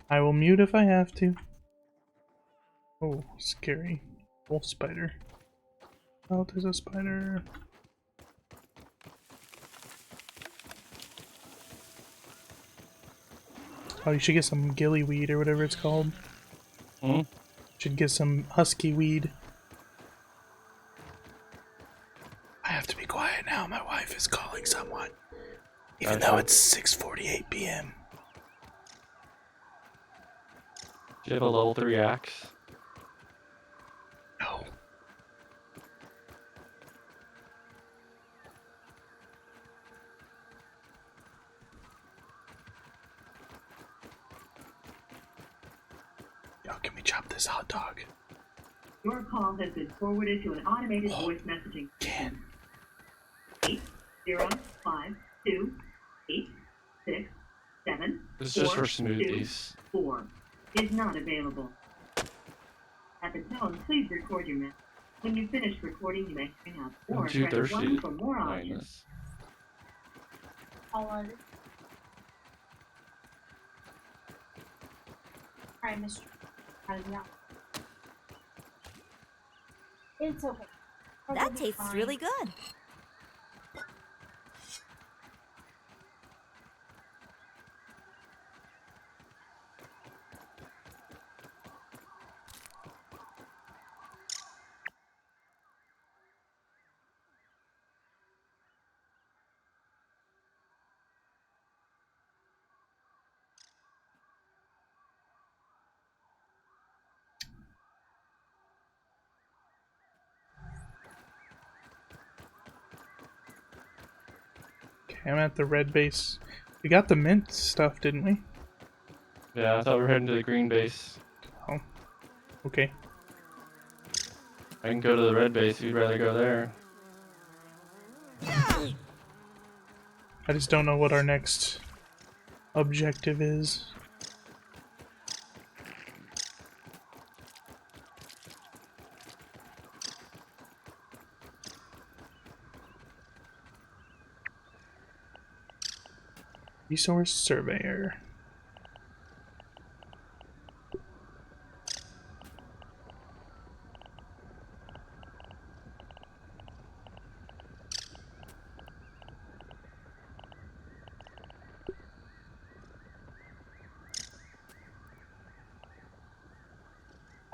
I will mute if I have to. Oh, scary. Wolf spider. Oh, there's a spider. Oh, you should get some gillyweed or whatever it's called. Hmm? Should get some husky weed. I have to be quiet now. My wife is calling someone. Even though it's 6:48 p.m. Do you have a level 3 axe? No. Yo, can we chop this hot dog? Your call has been forwarded to an automated voice messaging system. 8052867. This is just for smoothies. 4 is not available. At the tone, please record your message. When you finish recording, you may hang up I'm or too press thirsty 1 to for more find options. this. Alright, Mr. How does that? It's okay. That tastes really good. Okay, I'm at the red base. We got the mint stuff, didn't we? Yeah, I thought we were heading to the green base. Oh. Okay. I can go to the red base if you'd rather go there. I just don't know what our next objective is. Resource surveyor.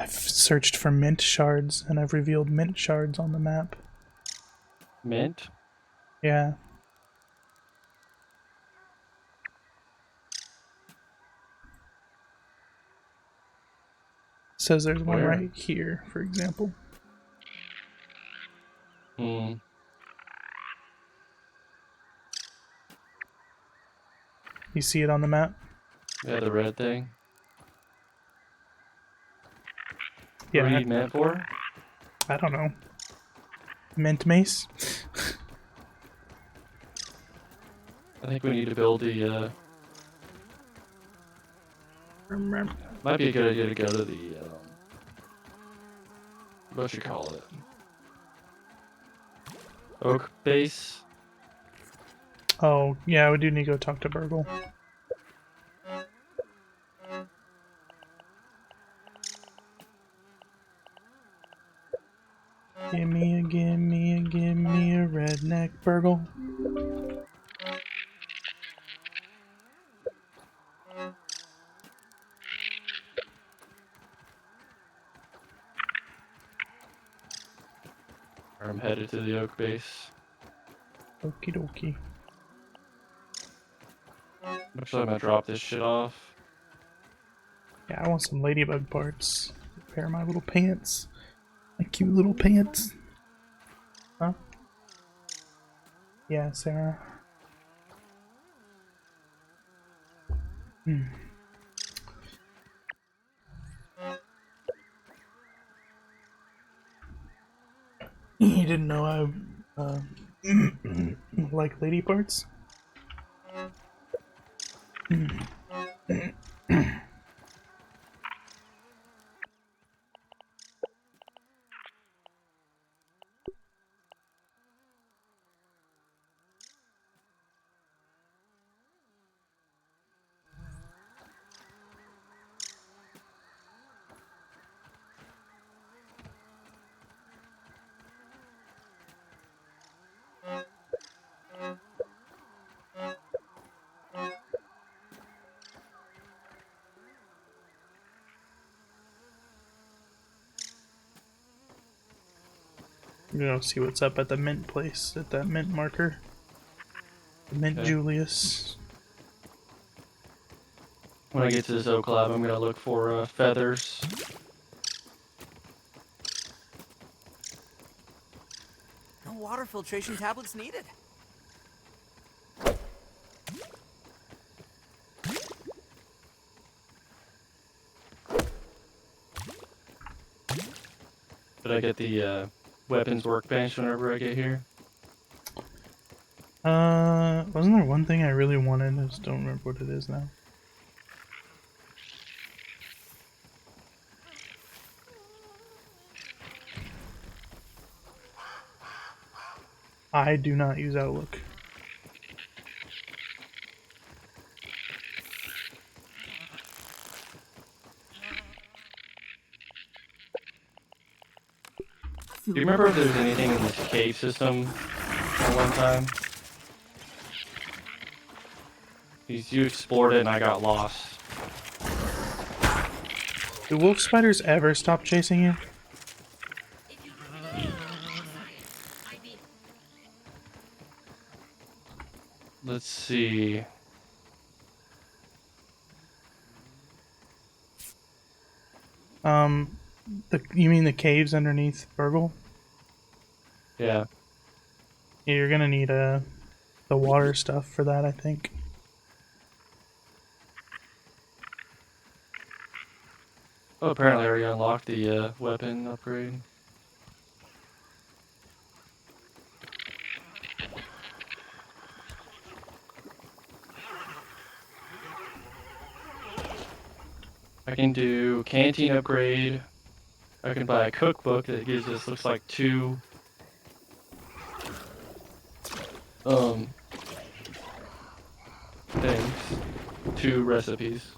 I've searched for mint shards and I've revealed mint shards on the map. Mint? Yeah. It says there's one Where? right here, for example. Hmm. You see it on the map? Yeah, the red thing. What do Yeah. you need mint for? I don't know. Mint mace? I think we need to build the, might be a good idea to go to the, what you call it? Oak base? Oh, yeah, we do need to go talk to Burgle. Give me a redneck Burgle. I'm headed to the oak base. Okie dokie. Actually, I'm gonna drop this shit off. Yeah, I want some ladybug parts. Repair my little pants. My cute little pants. Huh? Yeah, Sarah. You didn't know I like lady parts? I'm gonna see what's up at the mint place, at that mint marker. The Mint Okay. Julius. When I get to this oak lab, I'm gonna look for feathers. No water filtration tablets needed. Did I get the weapons workbench whenever I get here? Wasn't there one thing I really wanted? I just don't remember what it is now. I do not use Outlook. Do you remember if there was anything in this cave system at one time? You explored it and I got lost. Do wolf spiders ever stop chasing you? Let's see. You mean the caves underneath Burgle? Yeah. Yeah, you're gonna need a the water stuff for that, I think. Oh, apparently I already unlocked the weapon upgrade. I can do canteen upgrade. I can buy a cookbook that gives us, looks like 2 things, 2 recipes.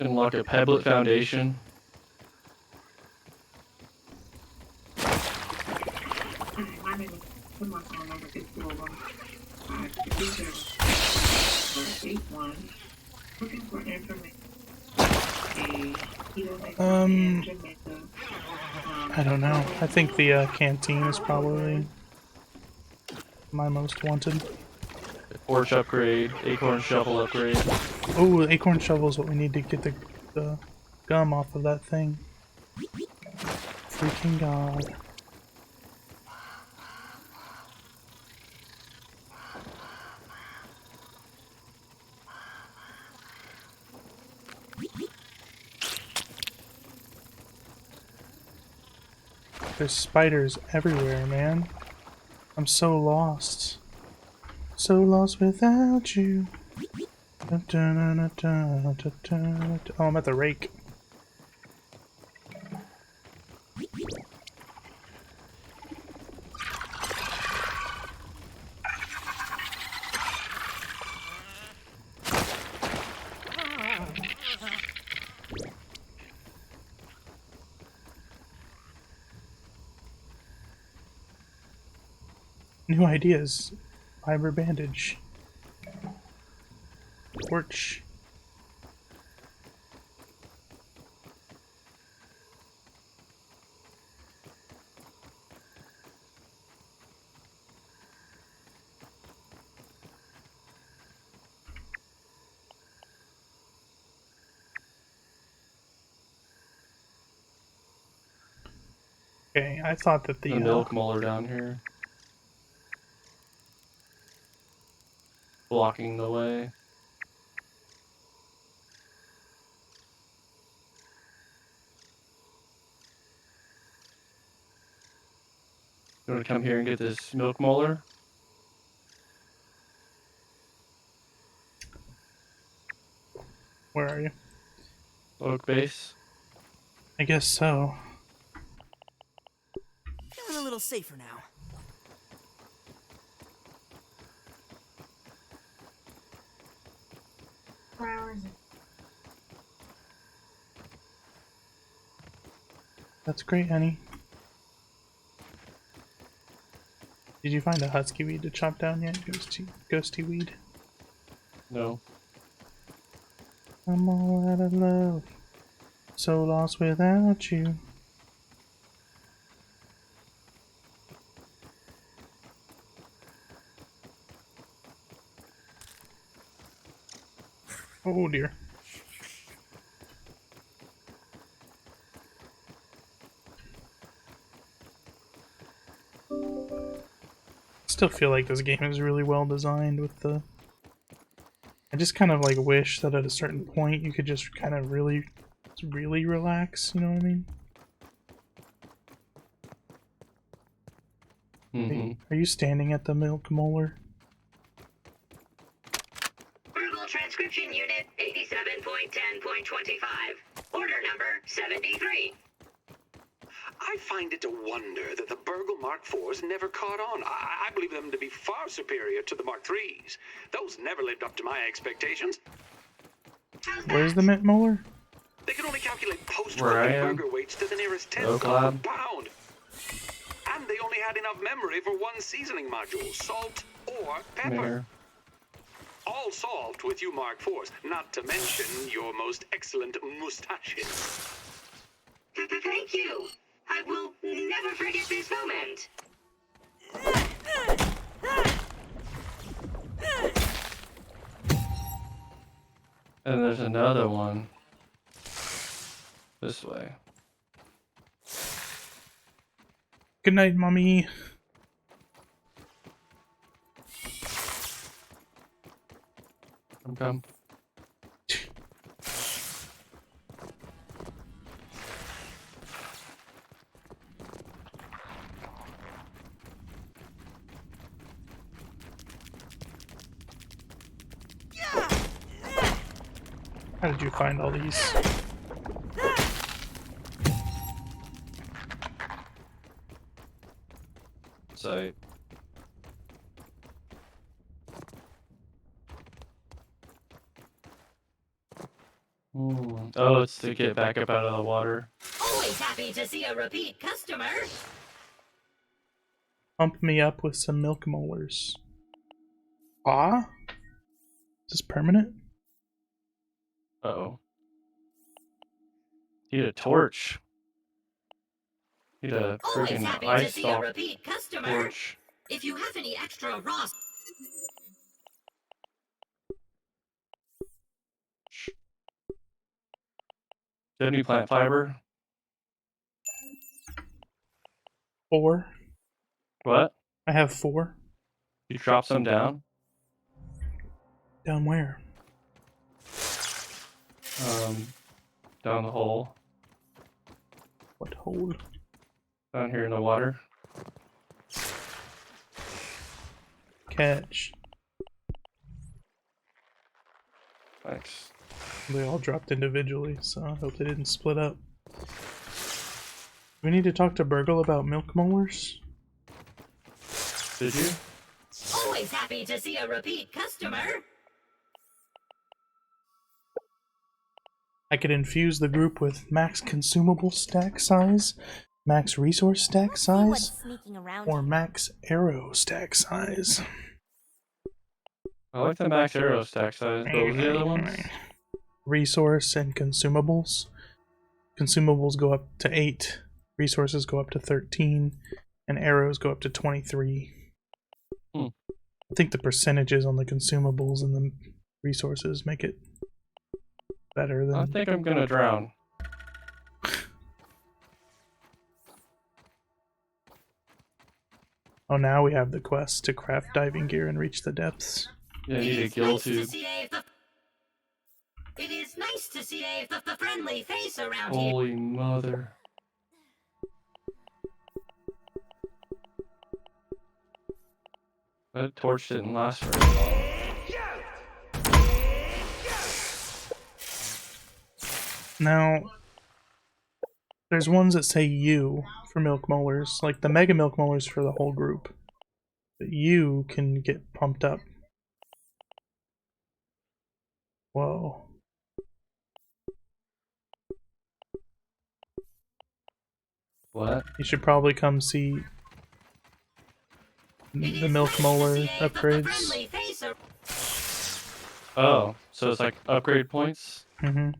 Unlock a Pebblet Foundation. My name is someone phone number is 81. Looking for information. I don't know. I think the canteen is probably my most wanted. Torch upgrade, acorn shovel upgrade. Oh, the acorn shovel is what we need to get the gum off of that thing. Freaking god. There's spiders everywhere, man. I'm so lost. So lost without you. Oh, I'm at the rake. New ideas. Fiber bandage. Torch. Okay, I thought that the milk molar down here. Blocking the way. You want to come here and get this milk molar? Where are you? Oak base. I guess so. Feeling a little safer now. Flowers. That's great, honey. Did you find a husky weed to chop down yet? Ghosty weed? No. I'm all out of love. So lost without you. Oh dear. Still feel like this game is really well designed with the... I just kind of like wish that at a certain point you could just kind of really relax, you know what I mean? Are you standing at the milk molar? Verbal transcription unit 87.10.25. Order number 73. I find it a wonder that the Burgle Mark IVs never caught on. I believe them to be far superior to the Mark IIIs. Those never lived up to my expectations. Where's the mint molar? They can only calculate Where I post-cooking am? burger weights to the nearest Oak 10th lab. of a pound. And they only had enough memory for one seasoning module, salt or Come pepper. here. All solved with you Mark IVs, not to mention your most excellent mustaches. Thank you. I will never forget this moment. And there's another one. This way. Good night, mommy. come. How did you find all these? So. Oh, it's to get back up out of the water. Always happy to see a repeat customer. Pump me up with some milk molars. Ah? Is this permanent? Uh-oh. Need a torch. Need a Always freaking happy to ice see a stalk repeat customer. torch. If you have any extra raw. Do you have any plant fiber? 4. What? I have 4. You drop some down? Down where? Down the hole. What hole? Down here in the water. Catch. Thanks. They all dropped individually, so I hope they didn't split up. We need to talk to Burgle about milk molars. Did you? Always happy to see a repeat customer. I could infuse the group with max consumable stack size, max resource stack See what's size, sneaking around. or max arrow stack size. I like the max arrow stack size. What was the other ones? Resource and consumables. Consumables go up to 8, resources go up to 13, and arrows go up to 23. Hmm. I think the percentages on the consumables and the resources make it better than... I think I'm gonna drown. Oh, now we have the quest to craft diving gear and reach the depths. Yeah, I need a gill tube. It is nice to see the friendly face around here. Holy mother. That torch didn't last very long. Now, there's ones that say U for milk molars, like the mega milk molars for the whole group. But U can get pumped up. Whoa. What? You should probably come see the milk molar upgrades. Oh, so it's like upgrade points? Mm-hmm.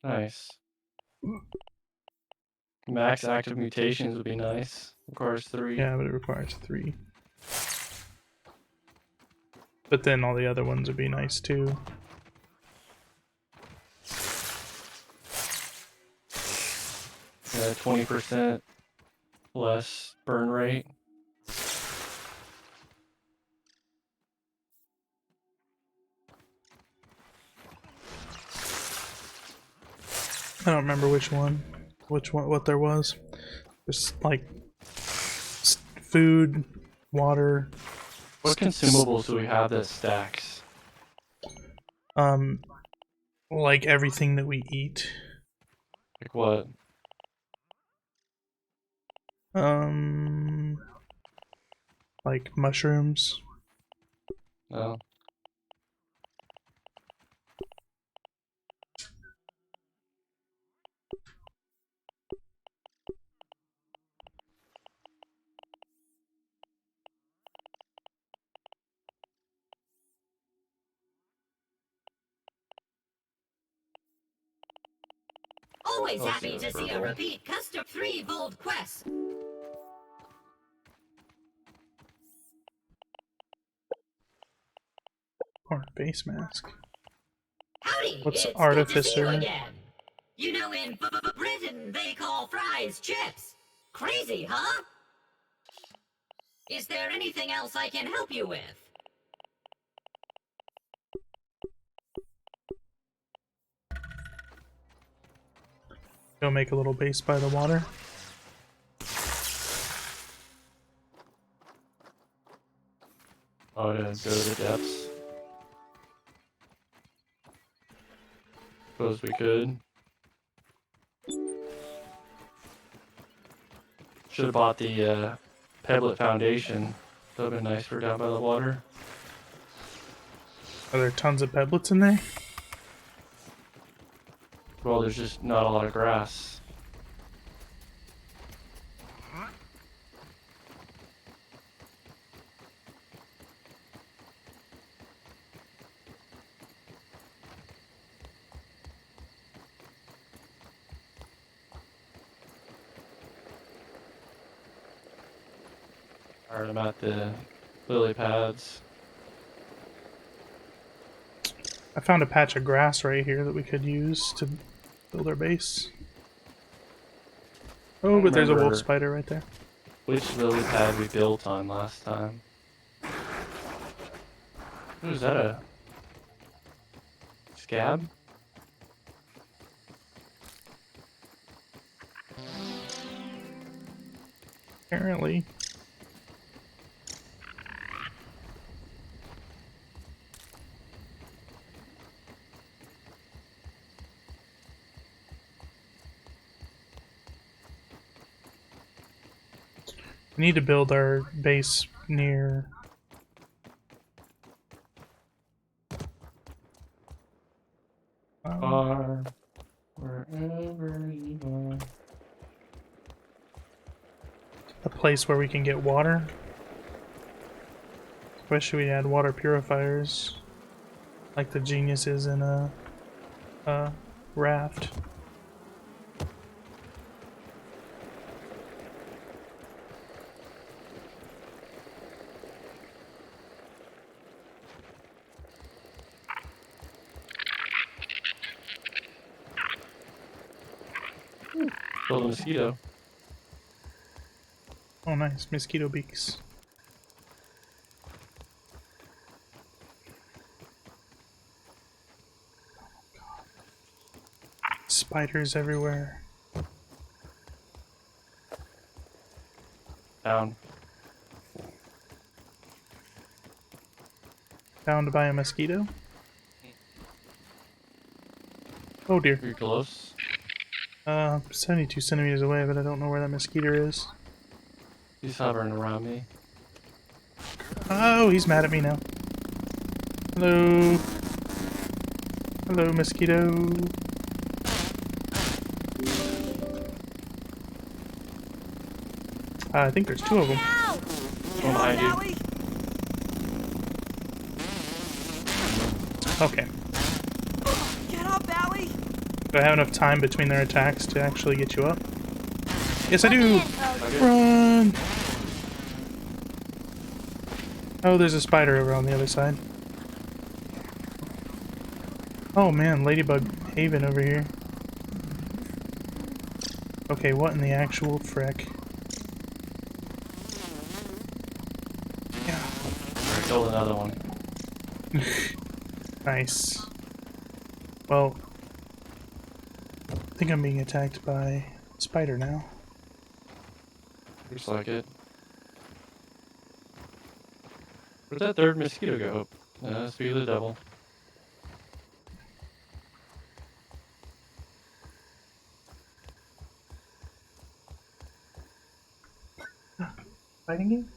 Nice. Max active mutations would be nice. Requires 3. Yeah, but it requires 3. But then all the other ones would be nice too. Yeah, 20% less burn rate. I don't remember which one, what there was. There's like food, water. What consumables do we have that stacks? Like everything that we eat. Like what? Like mushrooms. No. Always Oh, happy so to see a purple. repeat custom 3 bold quest. Or face mask. Howdy, What's it's artificer? good to see you again. You know, in Britain they call fries chips. Crazy, huh? Is there anything else I can help you with? Go make a little base by the water. Oh, to go to the depths. Suppose we could. Should have bought the Pebblet Foundation. That would have been nice for down by the water. Are there tons of pebblets in there? Well, there's just not a lot of grass. Alright, I'm at the lily pads. I found a patch of grass right here that we could use to build our base. Oh, but there's a wolf Remember spider right there. which lily pad we built on last time. Ooh, is that a scab? Apparently. We need to build our base near Are wherever you are. a place where we can get water. Especially we add water purifiers, like the geniuses in a raft. Kill the mosquito. Oh, nice mosquito beaks. Spiders everywhere. Down. Found by a mosquito. Oh dear. Pretty close. 72 centimeters away, but I don't know where that mosquito is. He's hovering around me. Oh, he's mad at me now. Hello. Hello, mosquito. I think there's two of them. One behind you. Okay. Get up, Allie! Do I have enough time between their attacks to actually get you up? Yes, I do! Okay. Run! Oh, there's a spider over on the other side. Oh man, Ladybug Haven over here. Okay, what in the actual frick? Yeah. I killed another one. Nice. Well, I think I'm being attacked by a spider now. Looks like it. Where'd that third mosquito go? That's be the devil. Fighting game?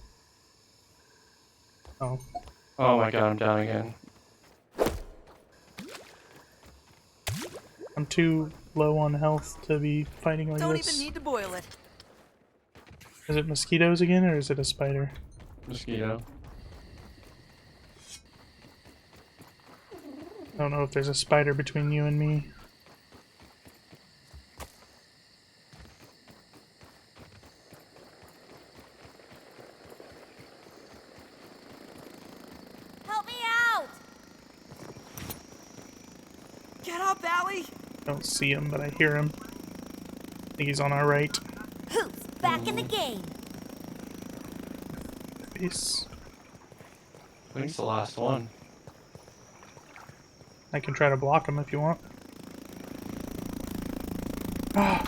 Oh. Oh my god, I'm down again. I'm too low on health to be fighting like Don't this. even need to boil it. Is it mosquitoes again, or is it a spider? Mosquito. I don't know if there's a spider between you and me. Help me out! Get up, Allie! I don't see him, but I hear him. I think he's on our right. Who's back in the game? Base. I think it's the last one. I can try to block him if you want. Ah.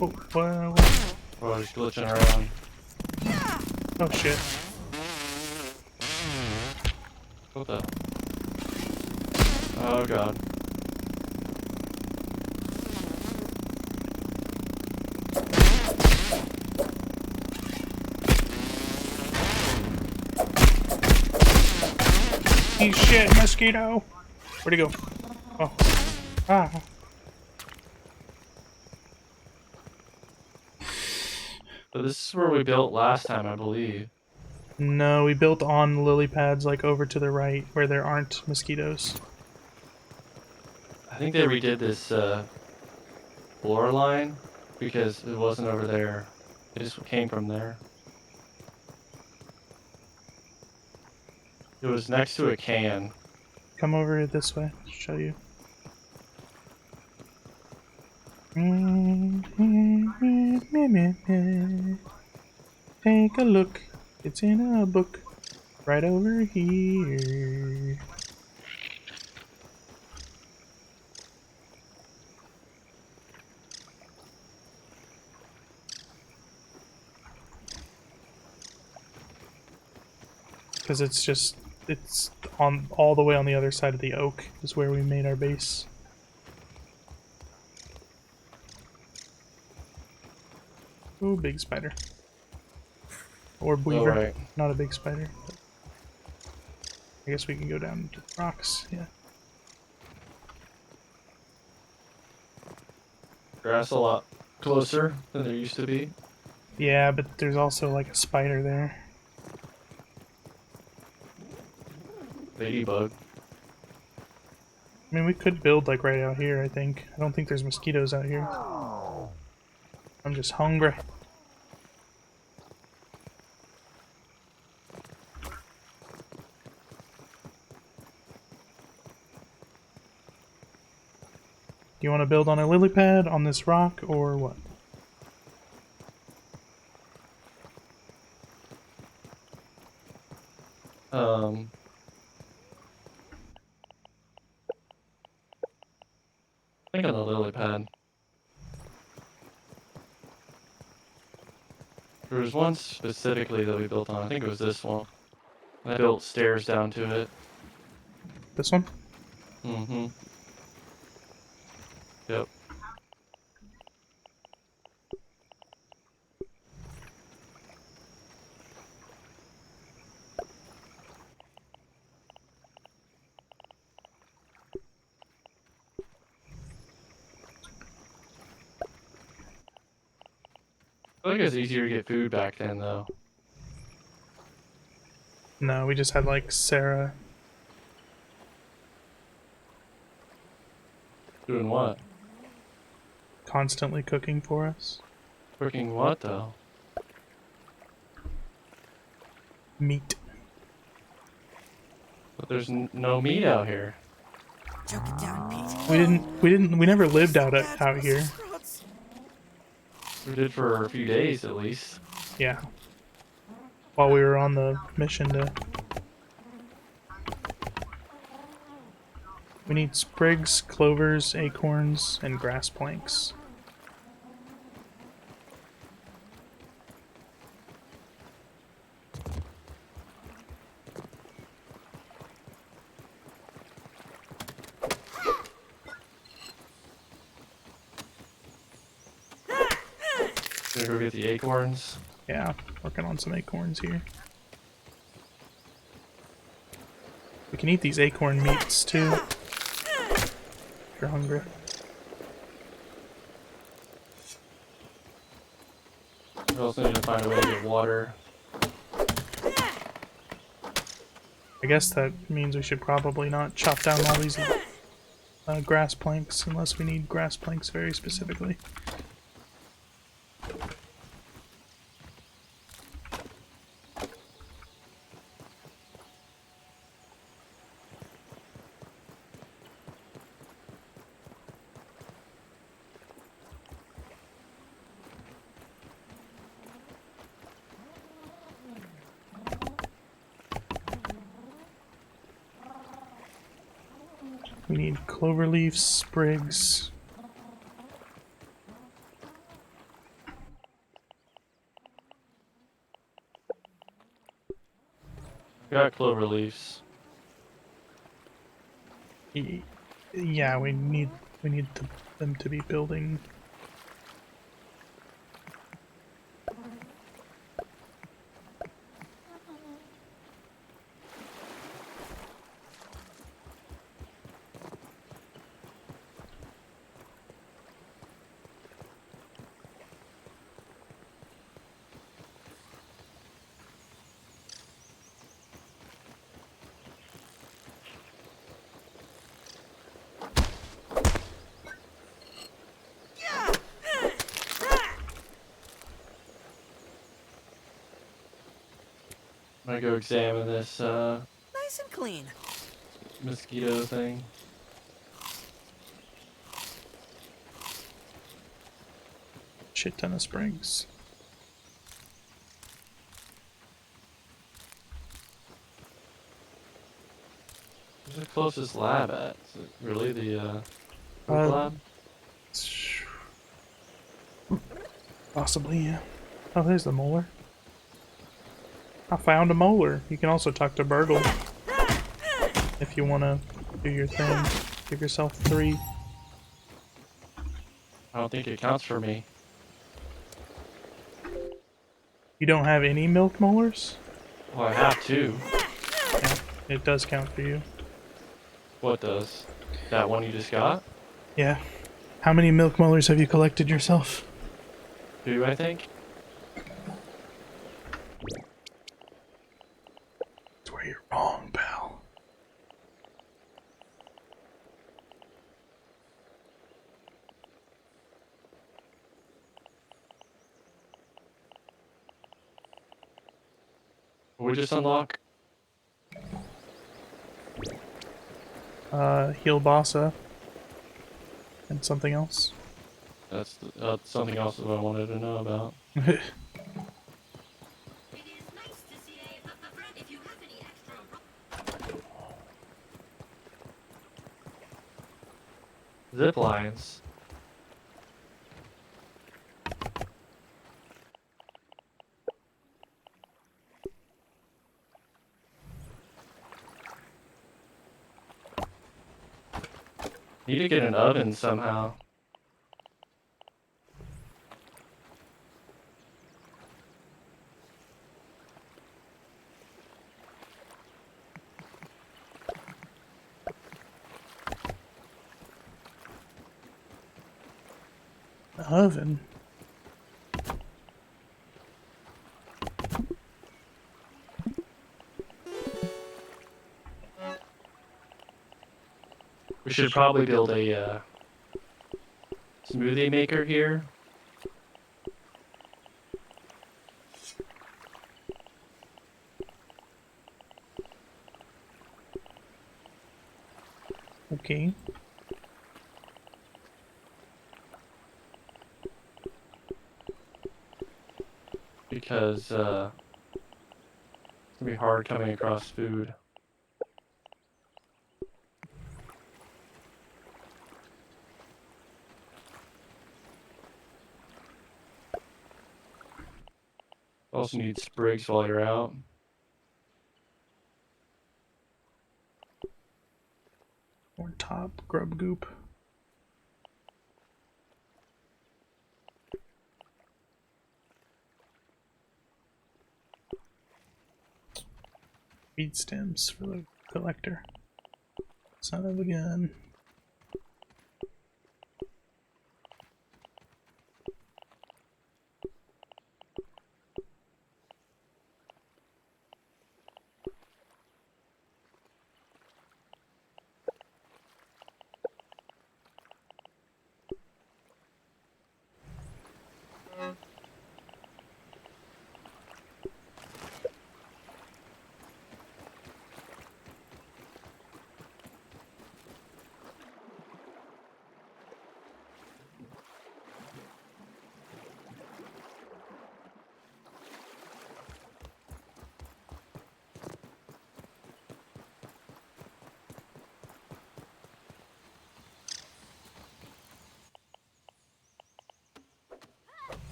Oh, well. Oh, he's glitching around. Oh shit. What the? Oh god. Eat shit, mosquito! Where'd he go? Oh. Ah. So this is where we built last time, I believe. No, we built on lily pads like over to the right where there aren't mosquitoes. I think they redid this floor line because it wasn't over there. It just came from there. It was next to a can. Come over this way, I'll show you. Take a look, it's in a book right over here. Because it's on all the way on the other side of the oak is where we made our base. Oh, big spider. Or weaver. right. Not a big spider. But I guess we can go down to the rocks, yeah. Grass a lot closer than there used to be. Yeah, but there's also like a spider there. Ladybug. I mean, we could build like right out here, I think. I don't think there's mosquitoes out here. I'm just hungry. Do you want to build on a lily pad, on this rock, or what? I think on the lily pad. There was one specifically that we built on. I think it was this one. I built stairs down to it. This one? Mm-hmm. Yep. I think it was easier to get food back then, though. No, we just had like Sarah. Doing what? Constantly cooking for us. Cooking what, though? Meat. But there's no meat out here. Choke it down, Pete. We never lived out here. We did for a few days, at least. Yeah. While we were on the mission to... We need sprigs, clovers, acorns, and grass planks. Gonna go get the acorns. Yeah, working on some acorns here. We can eat these acorn meats too. If you're hungry. We also need to find a way to get water. I guess that means we should probably not chop down all these grass planks unless we need grass planks very specifically. We need clover leaf sprigs. Got clover leaves. Yeah, we need them to be building. I'm gonna go examine this Nice and clean. mosquito thing. Shit ton of sprigs. Where's the closest lab at? Is it really the Uh, lab? Possibly, yeah. Oh, there's the molar. I found a molar. You can also talk to Burgle if you want to do your thing. Give yourself 3. I don't think it counts for me. You don't have any milk molars? Well, I have 2. Yeah, it does count for you. What does? That one you just got? Yeah. How many milk molars have you collected yourself? 2, I think. That's where you're wrong, pal. What we just unlock? Healbasa. And something else. That's something else that I wanted to know about. It is nice to see a friend if you have any extra. Zip lines. Need to get an oven somehow. Oven. We should probably build a smoothie maker here. Okay. Because it's gonna be hard coming across food. Also need sprigs while you're out. Or top grub goop. Feed stems for the collector. Son of a gun.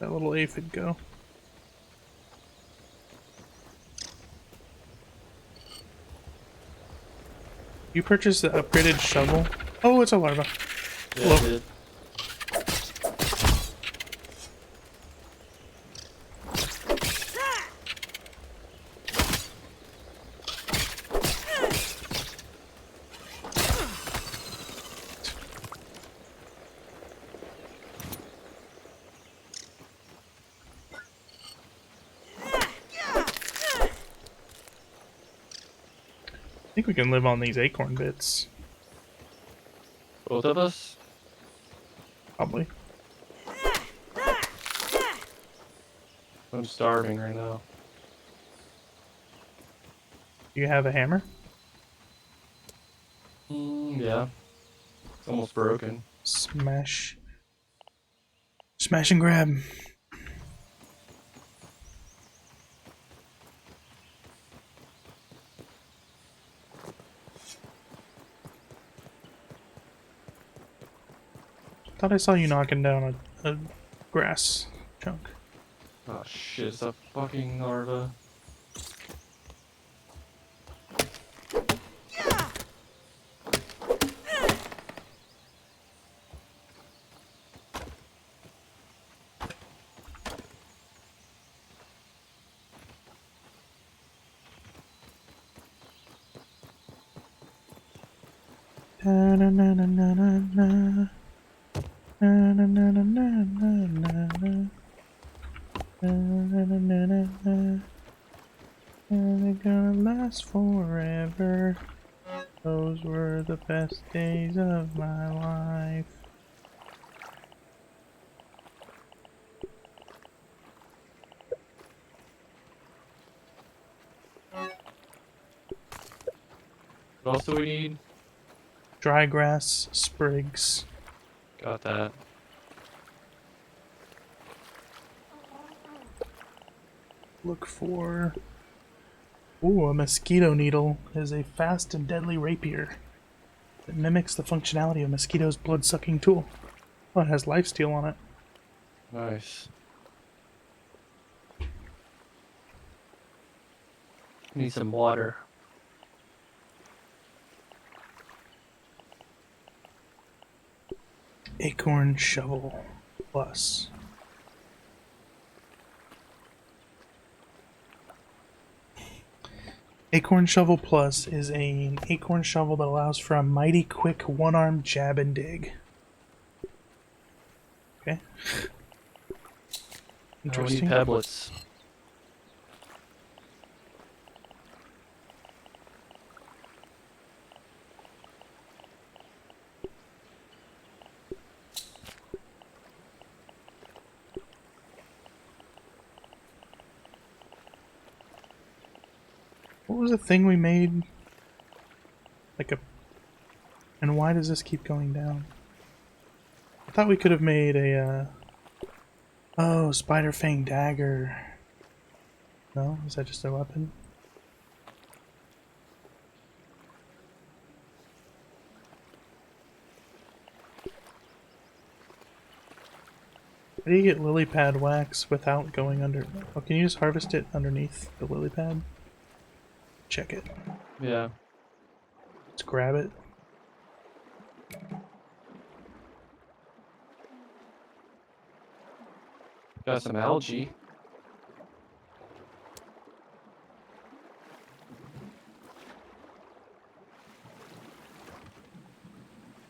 that little aphid go? You purchased the upgraded shovel? Oh, it's a larva. Yeah, Hello. I did. I think we can live on these acorn bits. Both of us? Probably. I'm starving right now. Do you have a hammer? Yeah. It's almost broken. Smash. Smash and grab. Thought I saw you knocking down a grass chunk. Oh shit, it's a fucking larva. Na na na na na na na. Na na na na na na na na. Na na na na na na. And they're gonna last forever. Those were the best days of my life. What else do we need? Dry grass sprigs. Got that. Look for... Ooh, a mosquito needle is a fast and deadly rapier that mimics the functionality of a mosquito's blood-sucking tool. Oh, it has lifesteal on it. Nice. Need some water. Acorn shovel plus. Acorn shovel plus is an acorn shovel that allows for a mighty quick one-arm jab and dig. Okay. We need Interesting. pebblets. What was the thing we made? Like a... And why does this keep going down? I thought we could have made a, Oh, Spider Fang Dagger. No? Is that just a weapon? How do you get lily pad wax without going under... Oh, can you just harvest it underneath the lily pad? Check it. Yeah. Let's grab it. Got some algae.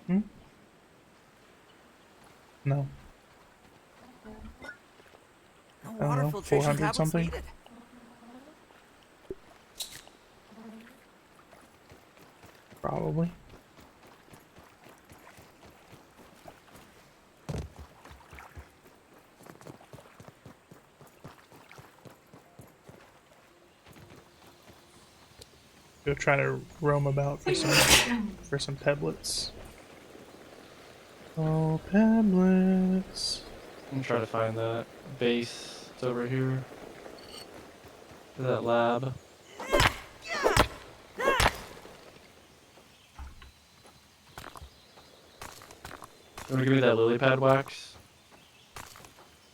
Hmm? No. No I don't water know, filtration 400 tablets something? needed. Probably. Go try to roam about for some peblets. Oh, peblets. I'm trying to find that base. It's over here. That lab. You wanna give me that lily pad wax?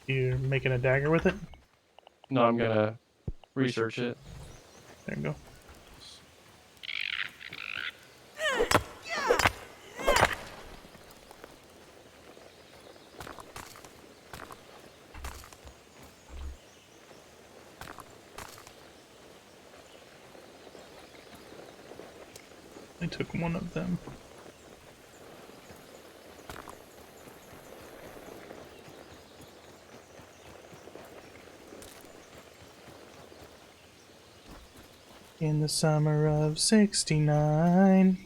You're making a dagger with it? No, I'm gonna research it. There you go. I took one of them. In the summer of '69.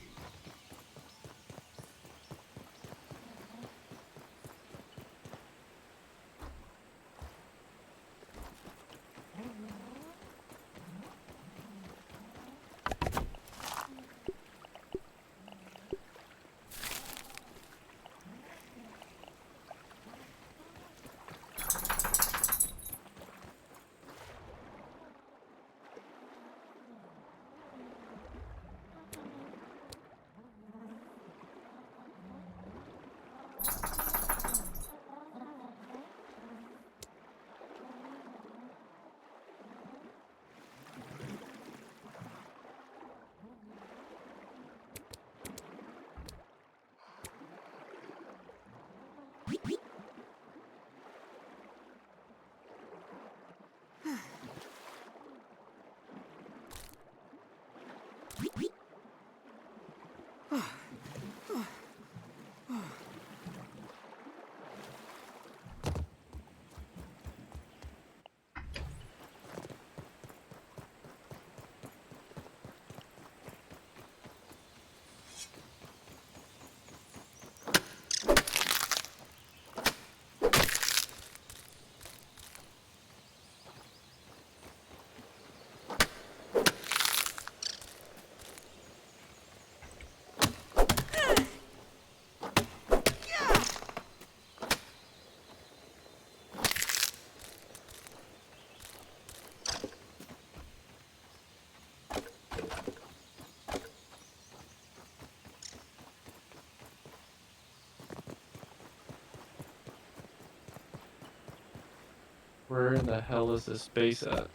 Where in the hell is this base at?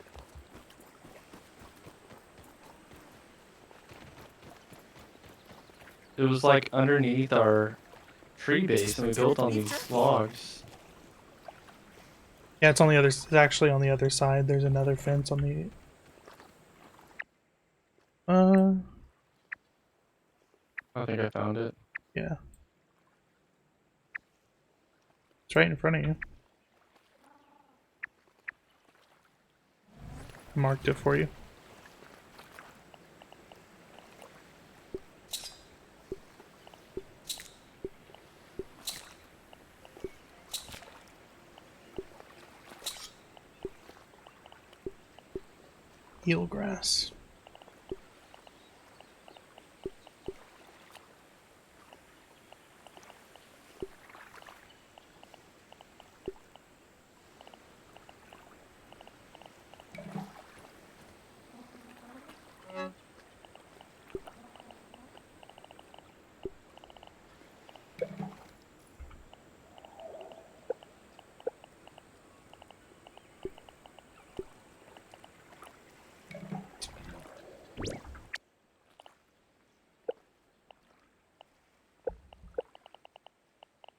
It was like underneath our tree base, and we built on these logs. Yeah, it's on the other. It's actually on the other side. There's another fence on the. I think I found it. Yeah. It's right in front of you. I marked it for you. Eelgrass.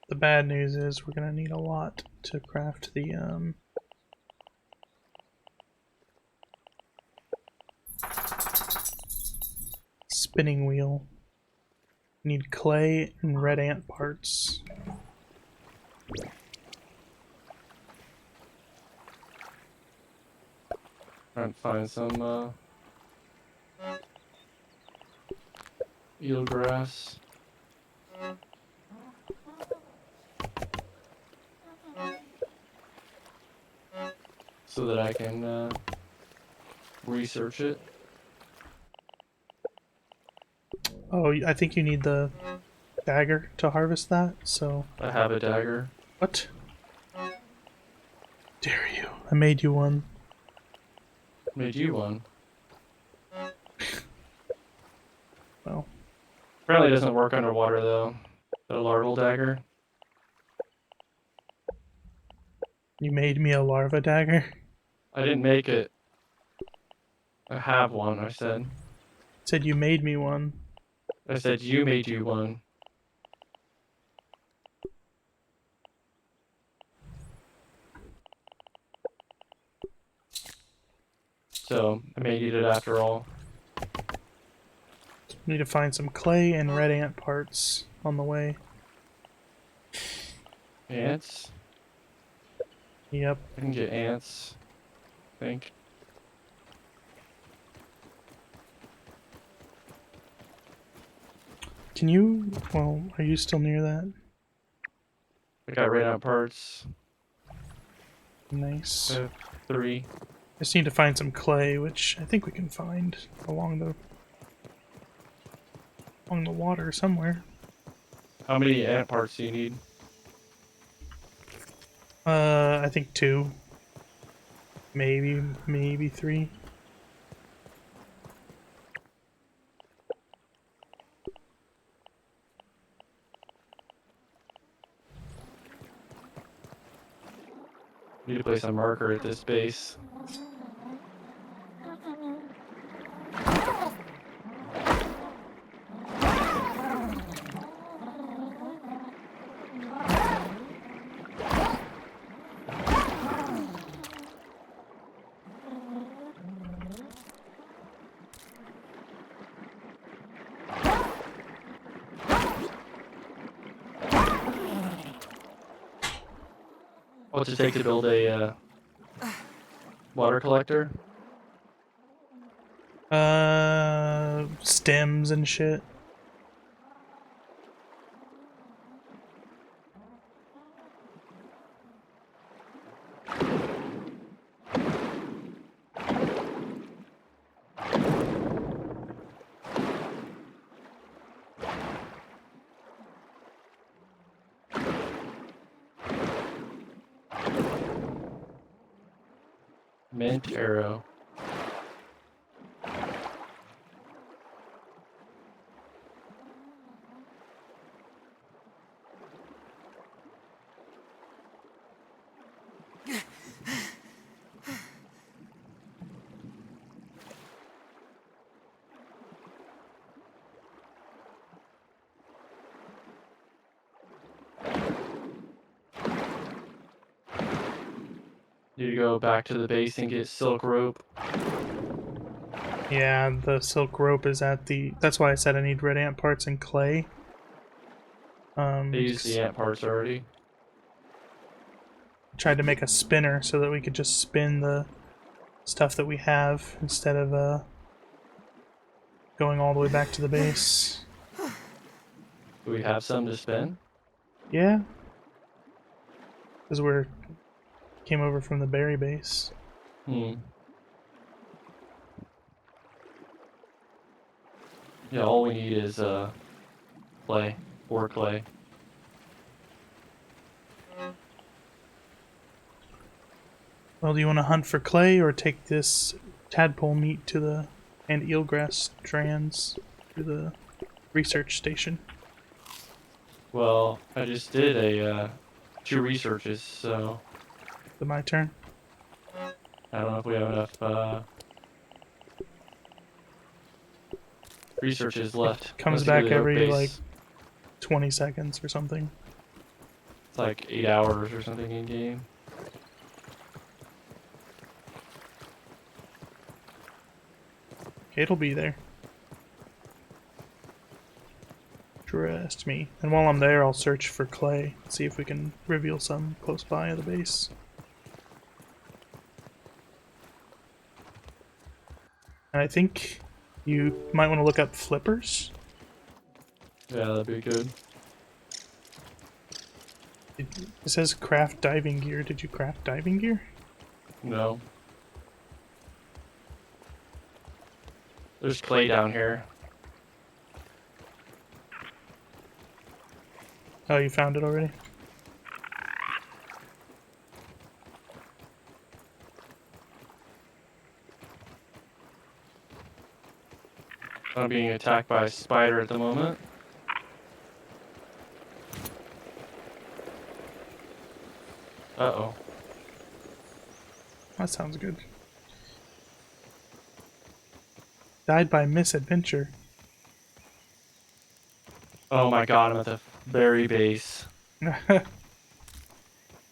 The bad news is we're gonna need a lot to craft the spinning wheel. Need clay and red ant parts. Trying to find some eelgrass. So that I can research it. Oh, I think you need the dagger to harvest that, so... I have a dagger. What? Dare you? I made you one. Made you one. Well. Apparently it doesn't work underwater though. The larval dagger. You made me a larva dagger? I didn't make it. I have one, I said. Said you made me one. I said you made you one. So, I made it after all. Need to find some clay and red ant parts on the way. Ants? Yep. I can get ants, I think. Can you... Well, are you still near that? I got red out parts. Nice. I have 3. Just need to find some clay, which I think we can find along the water somewhere. How many ant parts do you need? I think 2. Maybe 3. Need to place a marker at this base. What's it take to build a water collector? Stems and shit. Mint arrow. Need to go back to the base and get silk rope. Yeah, the silk rope is at the... That's why I said I need red ant parts and clay. They used the ant parts already. Tried to make a spinner so that we could just spin the stuff that we have instead of going all the way back to the base. Do we have some to spin? Yeah. Because we're... came over from the berry base. Yeah, all we need is clay. 4 clay. Well, do you want to hunt for clay or take this tadpole meat to the... and eelgrass strands to the research station? Well, I just did a 2 researches, so Is it my turn? I don't know if we have enough researches left. Comes Let's go to back the oak every, base. like, 20 seconds or something. It's like 8 hours or something in game. It'll be there. Trust me. And while I'm there, I'll search for clay. See if we can reveal some close by the base. And I think you might want to look up flippers. Yeah, that'd be good. It says craft diving gear. Did you craft diving gear? No. There's clay down here. Oh, you found it already? I'm being attacked by a spider at the moment. Uh-oh. That sounds good. Died by misadventure. Oh my god, I'm at the berry base.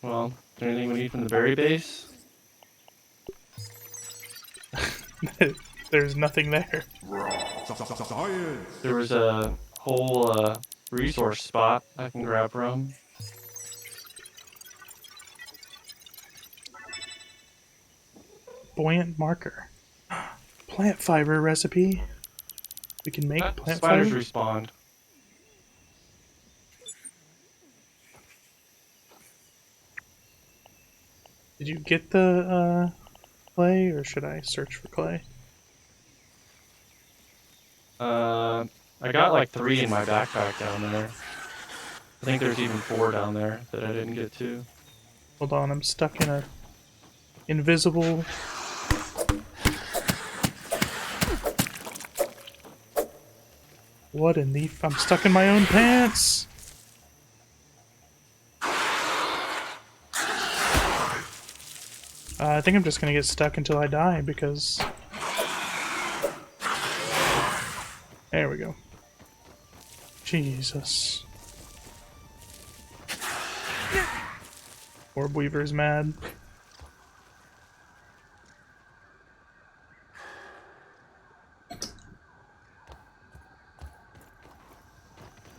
Well, is there anything we need from the berry base? There's nothing there. Science. There was a whole resource spot I can grab from. Buoyant marker. Plant fiber recipe. We can make plant Spiders fiber. respawned. Did you get the clay, or should I search for clay? I got like 3 in my backpack down there. I think there's even 4 down there that I didn't get to. Hold on, I'm stuck in a invisible. What in the I'm stuck in my own pants. I think I'm just gonna get stuck until I die because. There we go. Jesus. Orb Weaver's mad.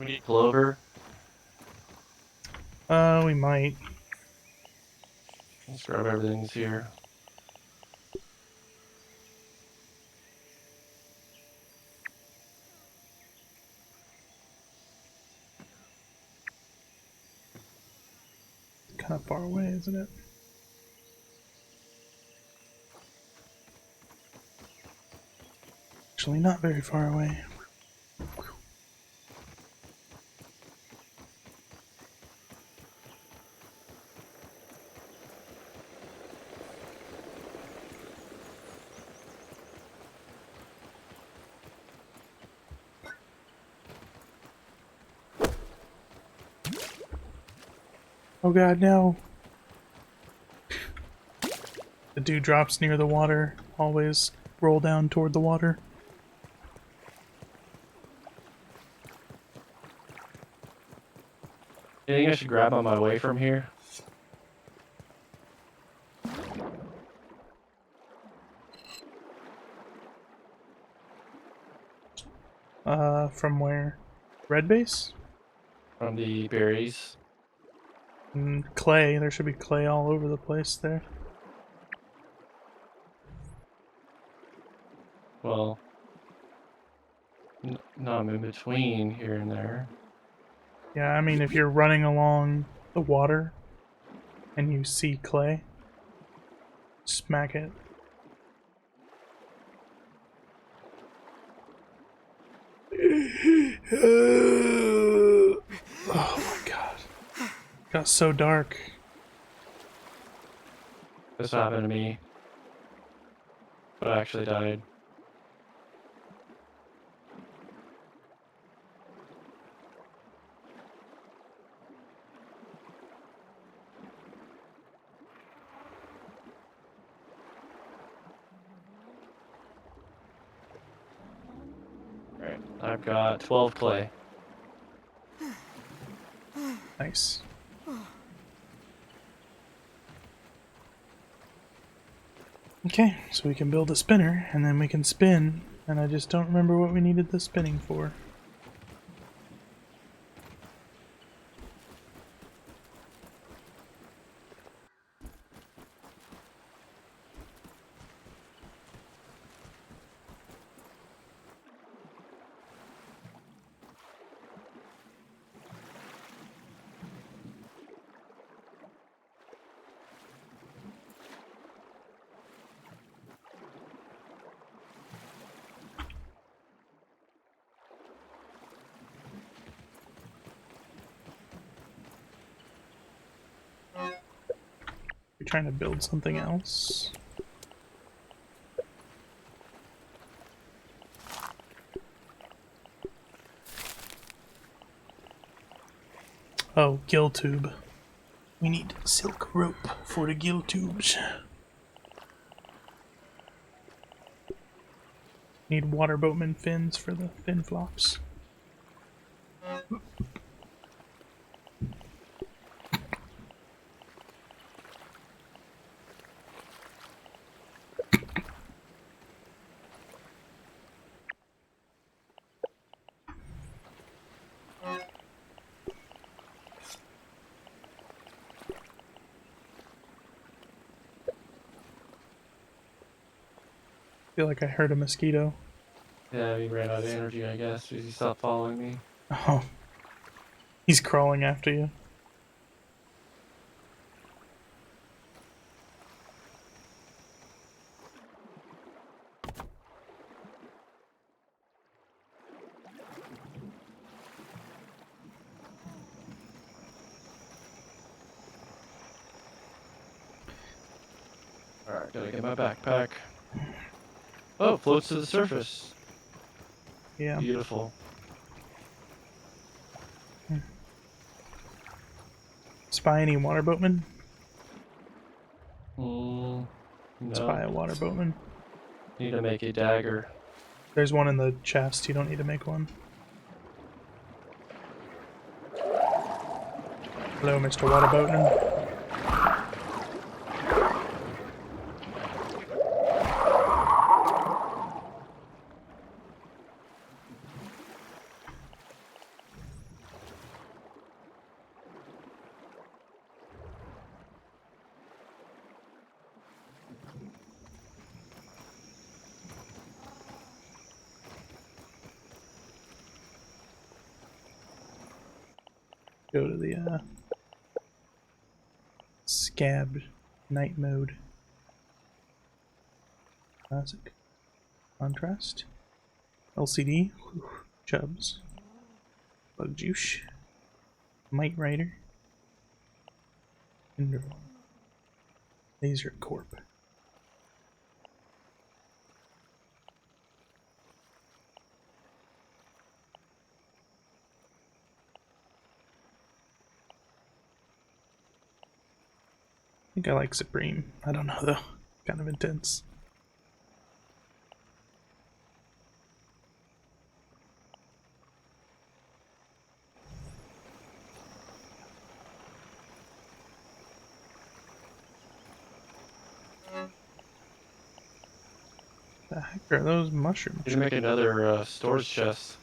We need clover. We might. Let's grab everything's here. Kind of far away, isn't it? Actually, not very far away. Oh god, no. The dewdrops near the water always roll down toward the water. Anything I should grab on my way from here? From where? Red base? From the berries. Clay. There should be clay all over the place there. Well, no, I'm in between here and there. Yeah, I mean, if you're running along the water and you see clay, smack it. Oh my god. Got so dark. This happened to me. But I actually died. Alright, I've got 12 clay. Nice. Okay, so we can build a spinner, and then we can spin, and I just don't remember what we needed the spinning for. You're trying to build something else? Oh, gill tube. We need silk rope for the gill tubes. Need water boatman fins for the fin flops. Feel like I heard a mosquito. Yeah, he ran out of energy, I guess, because he stopped following me. Oh, he's crawling after you. Alright, gotta get my backpack. Oh, floats to the surface. Yeah. Beautiful. Spy any water boatman? No. Spy a water boatman. Need to make a dagger. There's one in the chest. You don't need to make one. Hello, Mr. Water Boatman. Go to the scab night mode. Classic. Contrast. LCD. Whew. Chubs. Bug juice. Might Rider. Interval. Laser Corp. I think I like Supreme. I don't know though. Kind of intense. The heck are those mushrooms? You should make another storage chest.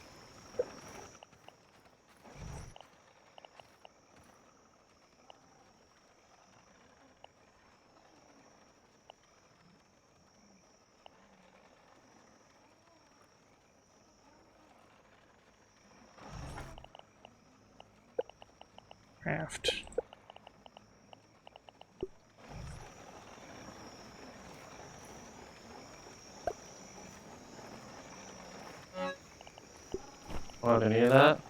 Craft. Want any of that?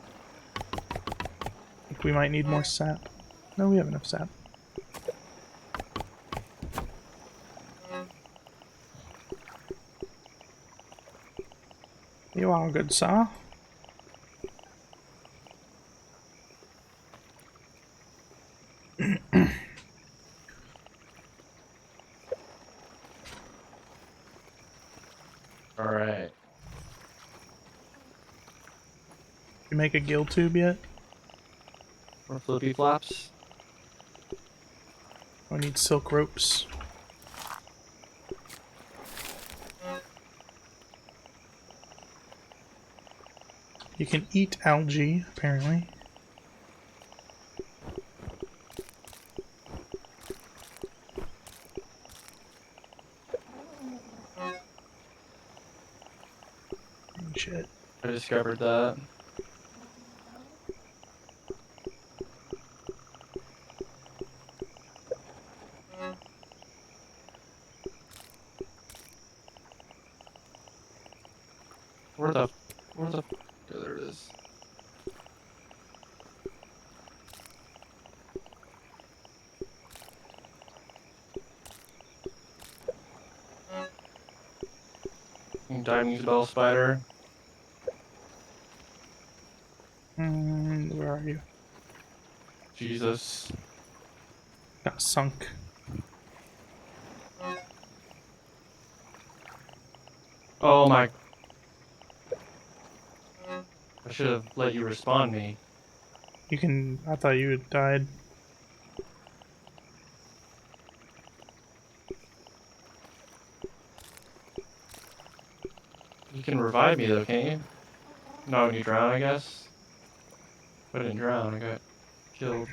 I think we might need more sap. No, we have enough sap. You are good, sir. Alright. You make a gill tube yet? More flippy flaps? I need silk ropes. You can eat algae, apparently. Shit. I discovered that. Where the... Oh, there it is. Diamond bell spider. Where are you? Jesus. Got sunk. Oh my... I should have let you respawn me. You can. I thought you had died. You can revive me though, can't you? Not when you drown, I guess. If I didn't drown, I got killed.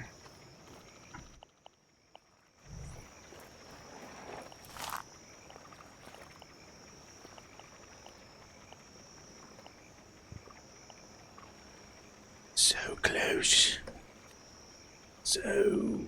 So close. So.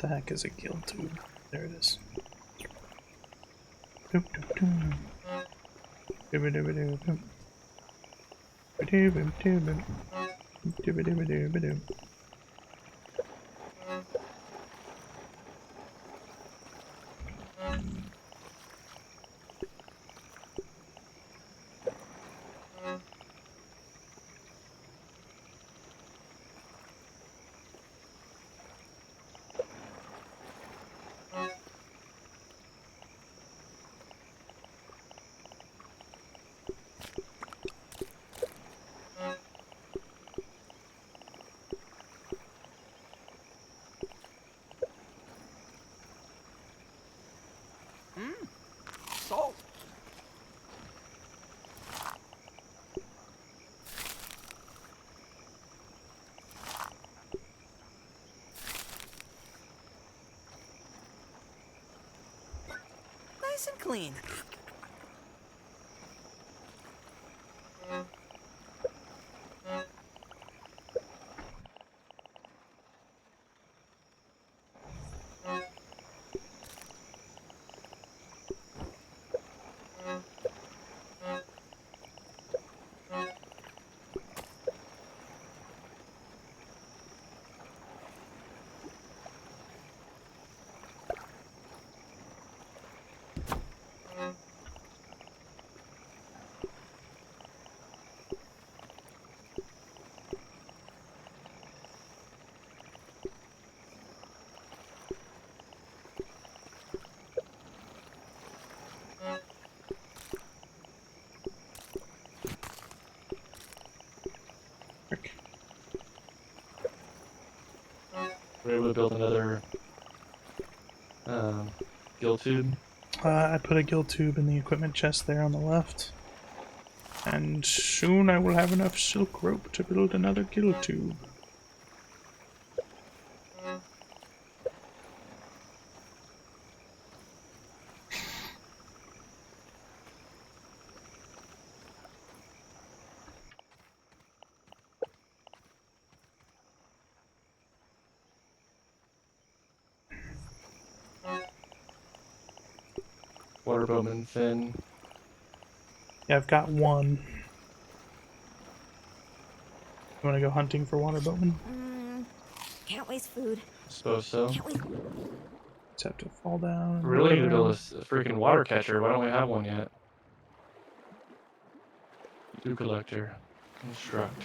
What the heck is a gill tube? There it is. Doop, doop, doop. Dooba, dooba, dooba, doop. Ba-dooba, dooba. Dooba, dooba, dooba, doop. Salt. Nice and clean. We're able to build another gill tube. I put a gill tube in the equipment chest there on the left. And soon I will have enough silk rope to build another gill tube. Water boatman fin. Yeah, I've got one. You want to go hunting for water boatman? Can't waste food. Suppose so. Can't waste. Just have to fall down. And Really need to build around. a freaking water catcher. Why don't we have one yet? Dew collector. Construct.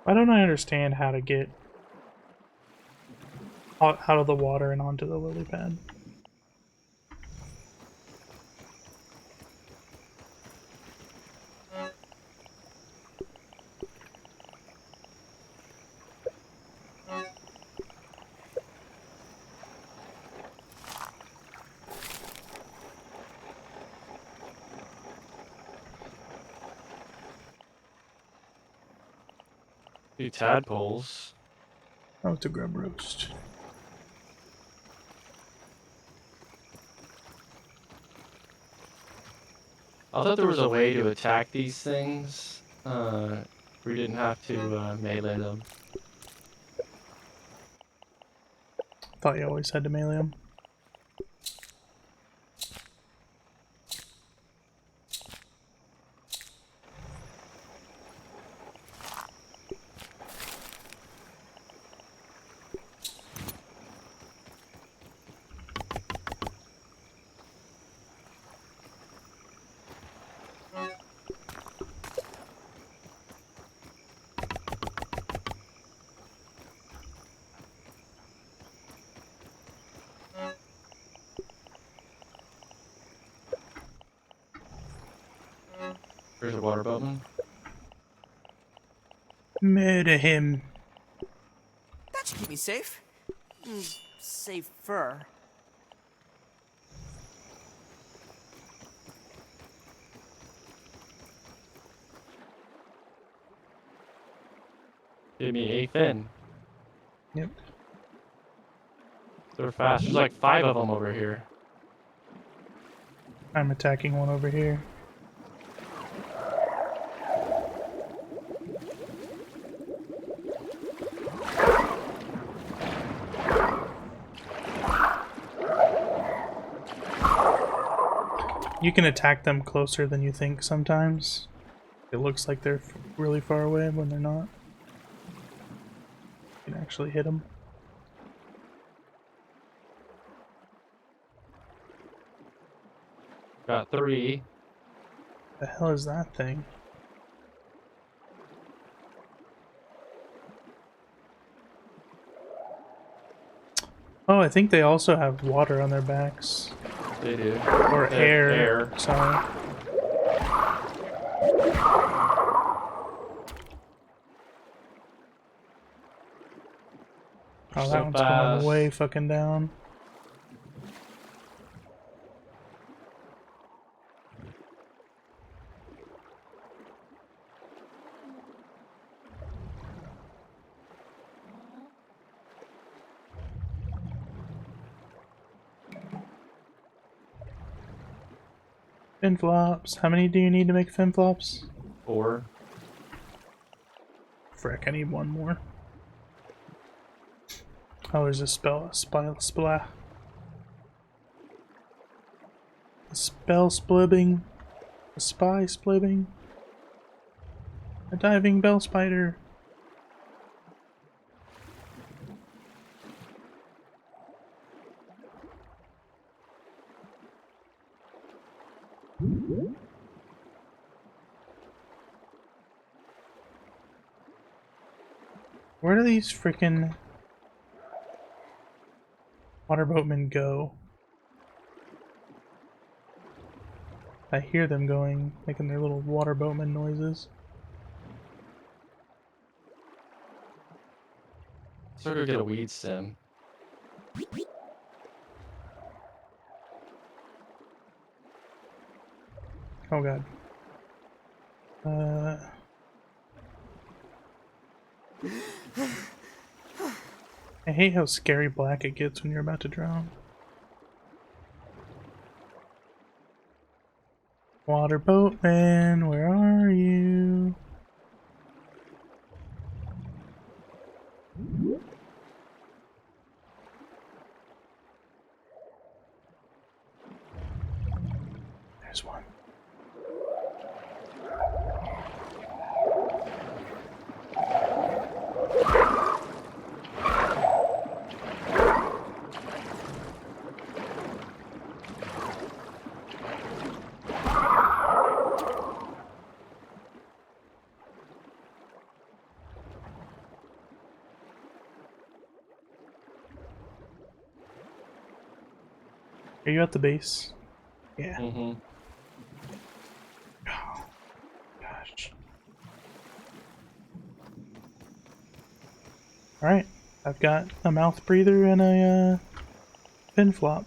Why don't I understand how to get out of the water and onto the lily pad? The tadpoles. Oh, it's a grub roast. I thought there was a way to attack these things. We didn't have to melee them. Thought you always had to melee them. There's a water boatman. Murder him. That should keep me safe. Safer. Give me a fin. Yep. They're fast. There's like 5 of them over here. I'm attacking one over here. You can attack them closer than you think sometimes. It looks like they're really far away when they're not. You can actually hit them. Got 3. The hell is that thing? Oh, I think they also have water on their backs. They do. Or They have air. Sorry. Oh, So that one's fast. going way fucking down. Fin flops. How many do you need to make fin flops? 4. Frick, I need one more. Oh, there's a spell splibbing. A spell splibbing. A spy splibbing. A diving bell spider. Where do these freaking water boatmen go? I hear them going, making their little water boatman noises. So go get a weed stem. Oh god. I hate how scary black it gets when you're about to drown. Water boatman, where are you? There's one. Are you at the base? Yeah. Mm-hmm. Oh, gosh. Alright, I've got a mouth breather and a fin flop.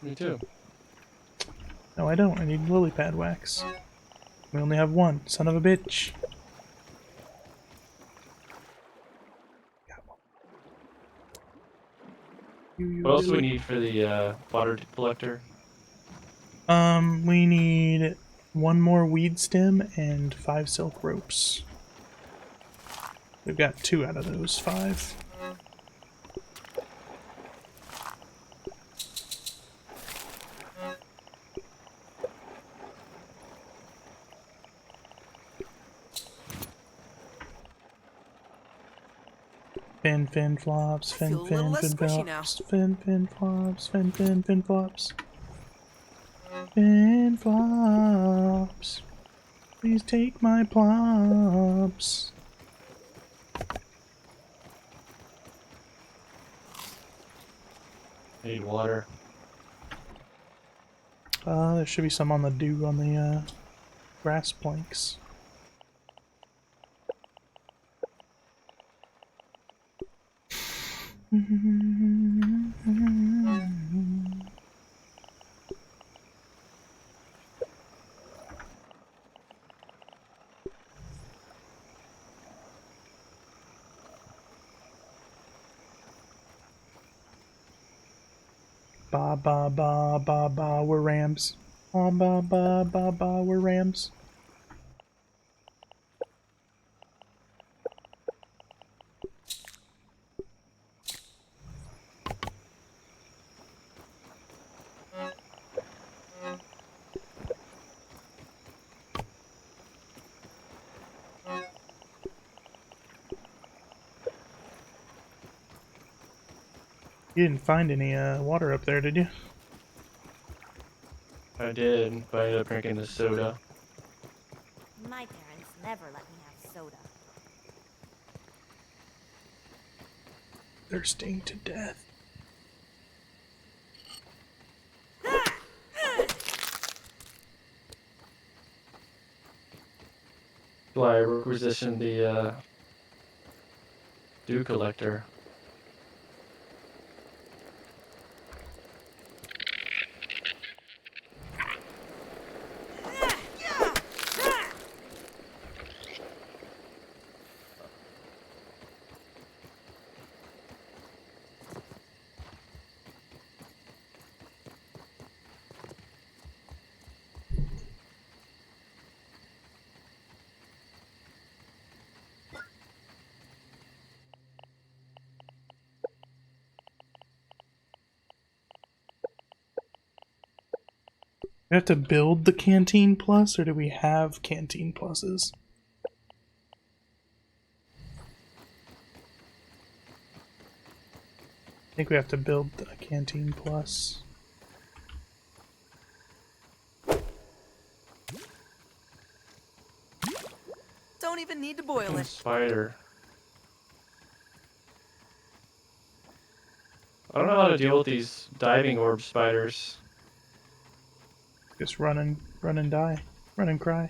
Me too. No, I don't. I need lily pad wax. We only have one. Son of a bitch. What else do we need for the water collector? We need 1 more weed stem and 5 silk ropes. We've got 2 out of those 5. Fin flops, I feel a little less squishy now. flops, fin flops, fin flops. Fin flops. Please take my plops. I need water. There should be some on the dew on the grass planks. Ba ba ba ba ba, we're rams. Ba ba ba ba ba, we're rams. You didn't find any water up there, did you? I did, but I ended up drinking the soda. My parents never let me have soda. Thirsting to death. That's why I requisitioned the dew collector. We have to build the Canteen Plus, or do we have Canteen Pluses? I think we have to build a Canteen Plus. Don't even need to boil it. Spider. I don't know how to deal with these diving orb spiders. Just run and die. Run and cry.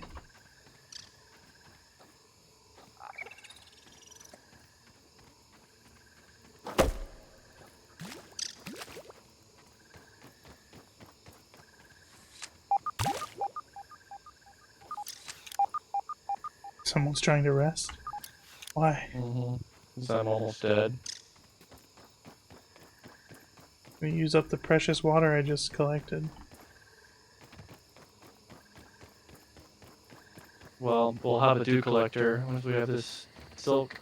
Someone's trying to rest. Why? Because I'm almost dead. We use up the precious water I just collected. Well, we'll have a dew collector once we have this silk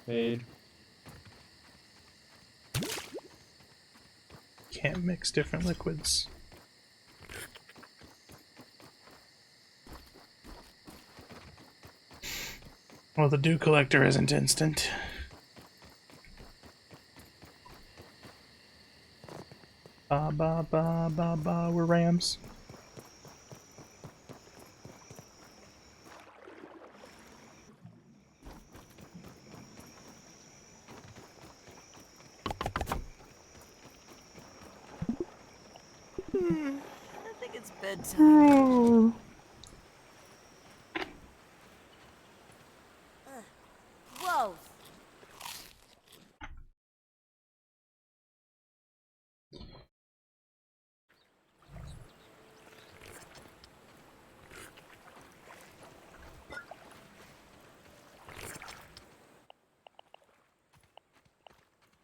made. Can't mix different liquids. Well, the dew collector isn't instant. Ba ba ba ba ba, we're rams. I think it's bedtime. Whoa!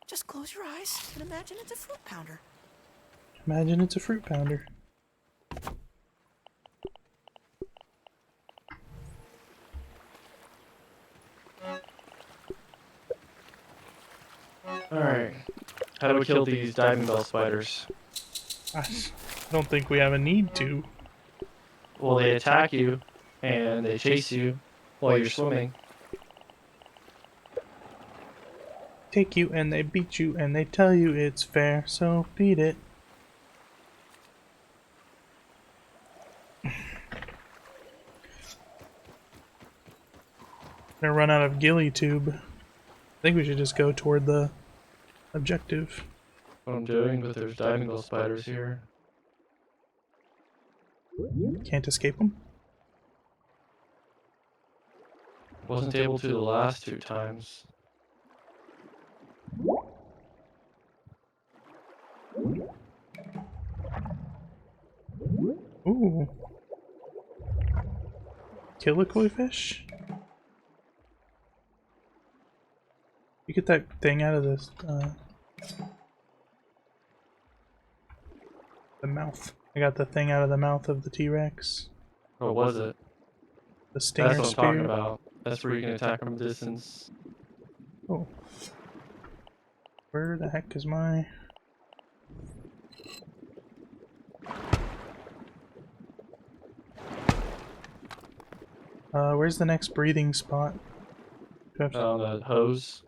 Just close your eyes and imagine it's a fruit pounder. Imagine it's a fruit pounder. Alright. How do we kill these diving bell spiders? I don't think we have a need to. Well, they attack you, and they chase you while you're swimming. Take you and they beat you and they tell you it's fair, so beat it. Gonna run out of ghillie tube. I think we should just go toward the objective. What I'm doing, but there's diving bell spiders here. Can't escape them. Wasn't able to the last 2 times. Ooh. Kill a koi fish? You get that thing out of this, the mouth. I got the thing out of the mouth of the T-Rex. What was it? The stinger That's what I'm talking spear. about. That's where you can attack from a distance. Oh. Where the heck is my... where's the next breathing spot? Do I have to- The hose.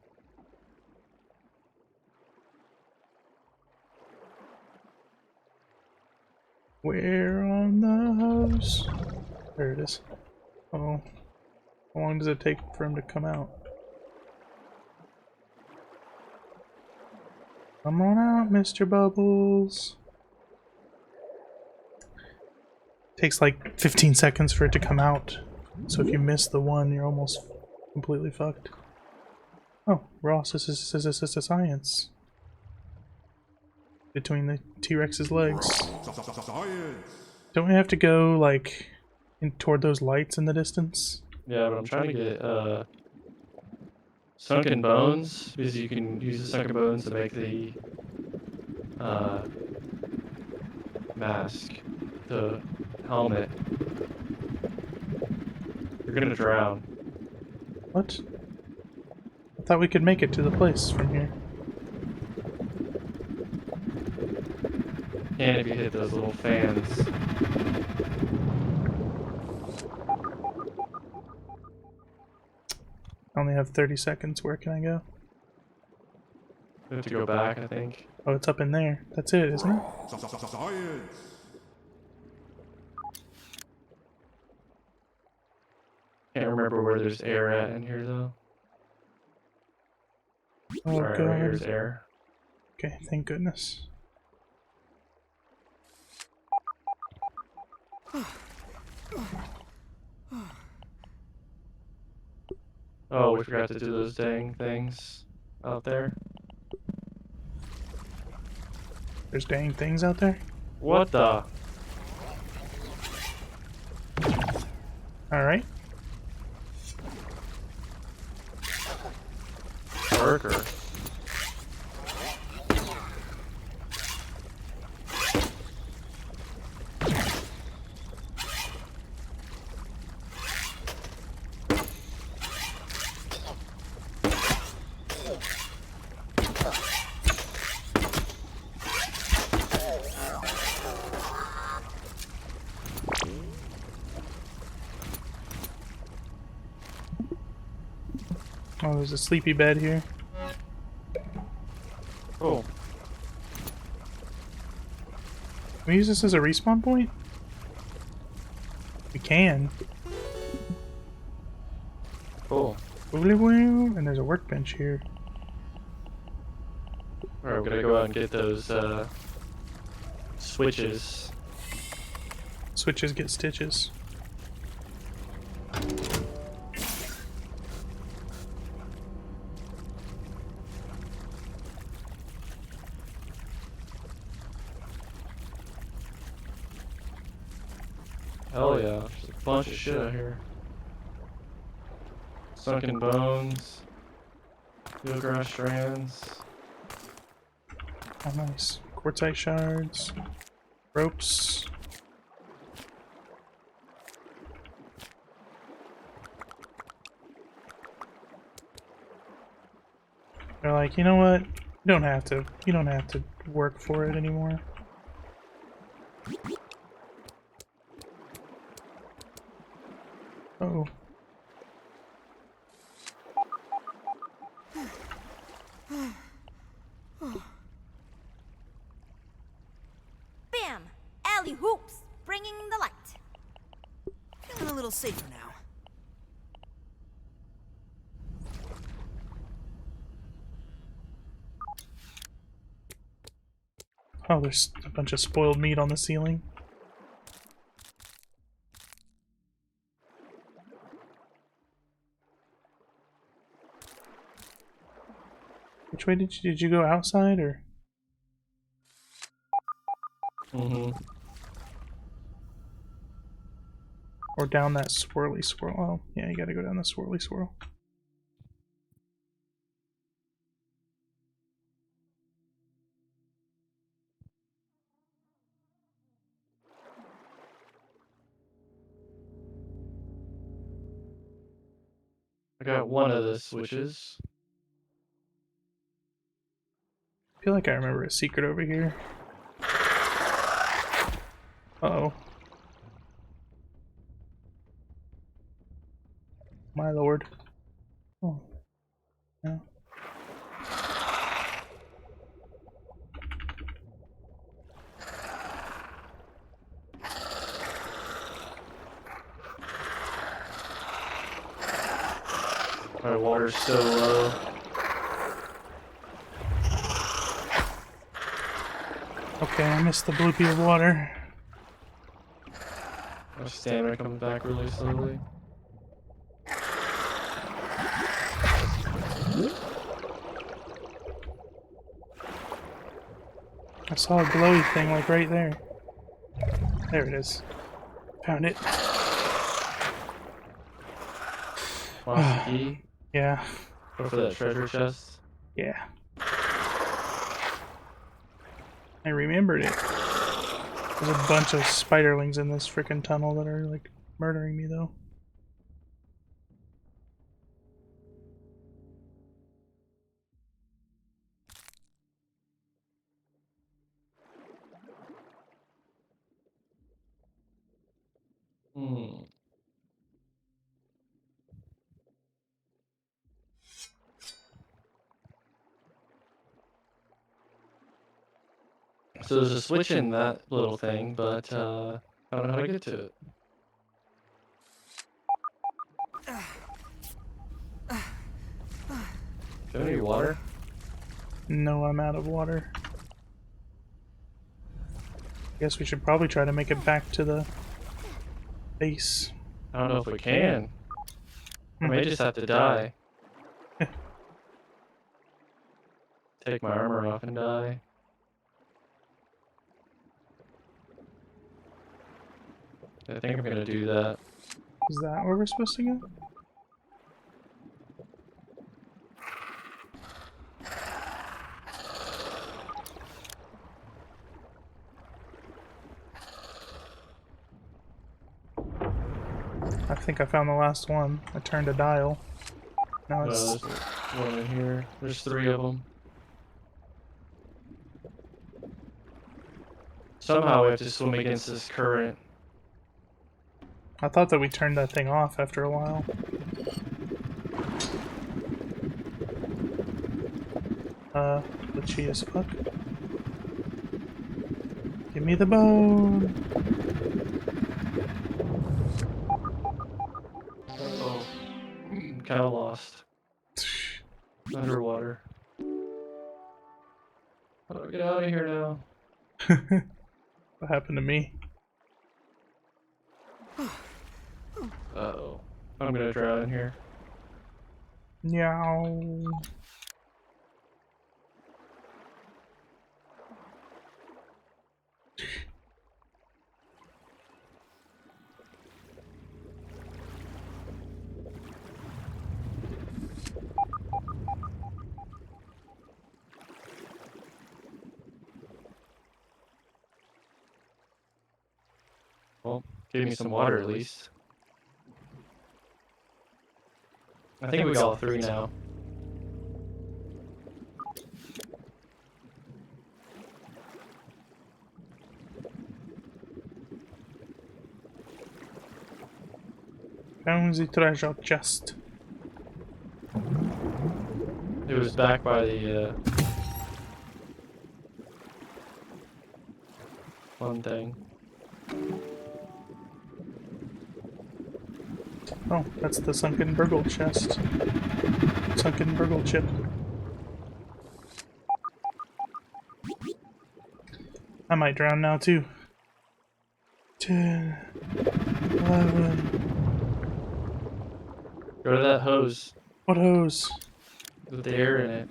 Where on the hose? There it is. Oh. How long does it take for him to come out? Come on out, Mr. Bubbles. Takes like 15 seconds for it to come out. So if you miss the one, you're almost completely fucked. Oh, Ross, this is a science. Between the T-Rex's legs. Science. Don't we have to go, like, in toward those lights in the distance? Yeah, but I'm trying to get sunken bones, because you can use the sunken bones to make the mask, the helmet. You're gonna drown. What? I thought we could make it to the place from here. And if you hit those little fans. I only have 30 seconds. Where can I go? You have to go back, I think. Oh, it's up in there. That's it, isn't it? Science. Can't remember where there's air at in here, though. Oh, Alright, God. right here's air. Okay, thank goodness. Oh, we forgot to do those dang things out there. There's dang things out there? What the? Alright. Burger. Oh, there's a sleepy bed here. Oh, Can we use this as a respawn point? We can. cool. And there's a workbench here. Alright, we're gonna go out and get those switches. Switches get stitches. Hell yeah, there's a bunch of shit out here. Sunken bones. Eelgrass strands. Oh, nice. Quartzite shards. Ropes. They're like, you know what? You don't have to. You don't have to work for it anymore. Oh. Bam! Alley hoops, bringing the light. Feeling a little safer now. Oh, there's a bunch of spoiled meat on the ceiling. Which way did you go outside or? Mm-hmm. Or down that swirly swirl? Oh, yeah, you gotta go down the swirly swirl. I got one of the switches. I feel like I remember a secret over here. Uh-oh. My lord. Oh. No. My water's so low. Okay, I missed the bloopy of water. My stamina comes back really slowly. I saw a glowy thing like right there. There it is. Found it. Lost the key. Yeah. Go for that treasure chest. Yeah. I remembered it. There's a bunch of spiderlings in this freaking tunnel that are like murdering me though. Hmm. So there's a switch in that little thing, but I don't know how to get to it. Do you have any water? No, I'm out of water. Guess we should probably try to make it back to the base. I don't know if we can. I may just have to die. Take my armor off and die. I think I'm gonna do that. Is that where we're supposed to go? I think I found the last one. I turned a dial. Now No, it's... there's one in here. There's 3 of them. Somehow we have to swim against this current. I thought that we turned that thing off after a while. Glitchy as fuck. Give me the bone! Oh, kind of lost. Underwater. Oh, get out of here now. What happened to me? Uh-oh. I'm gonna drown in here. Meow. Well, give me some water at least. I think we got all 3 now. Found the treasure chest. It was back by the one thing. Oh, that's the sunken Burgle chest. Sunken Burgle chip. I might drown now too. 10, 11. Go to that hose What hose? with the air in it.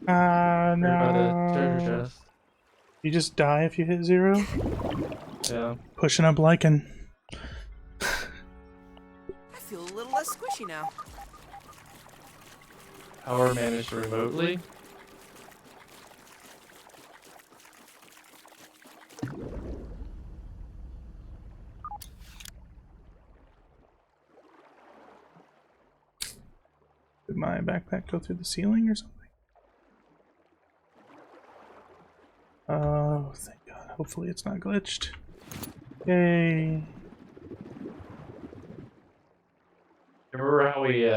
Ah, Right by the no. treasure chest. You just die if you hit 0? Yeah. Pushing up lichen. I feel a little less squishy now. Power managed remotely. Did my backpack go through the ceiling or something? Oh, thank God. Hopefully it's not glitched. Yay. Remember how we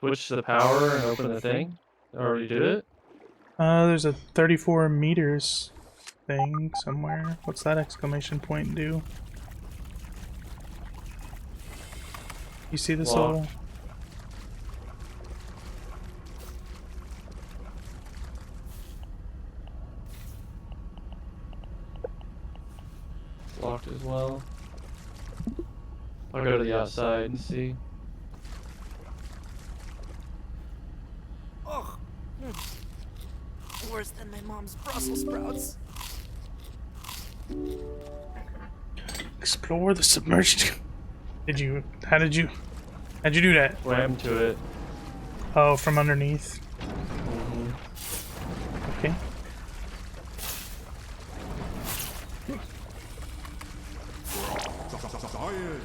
switched the power and opened the thing? Already did it? There's a 34 meters thing somewhere. What's that exclamation point do? You see this Lock. little... Locked as well. I'll go to the outside and see. Ugh. Worse than my mom's Brussels sprouts. Explore the submerged... How'd you do that? Swam to it. Oh, from underneath. Okay. Science.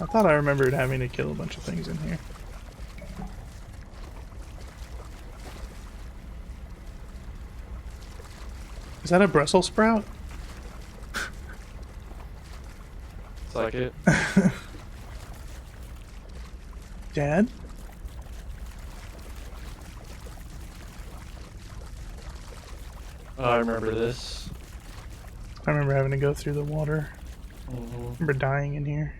I thought I remembered having to kill a bunch of things in here. Is that a Brussels sprout? It's like it. Dad? Oh, I remember this. I remember having to go through the water. Mm-hmm. I remember dying in here.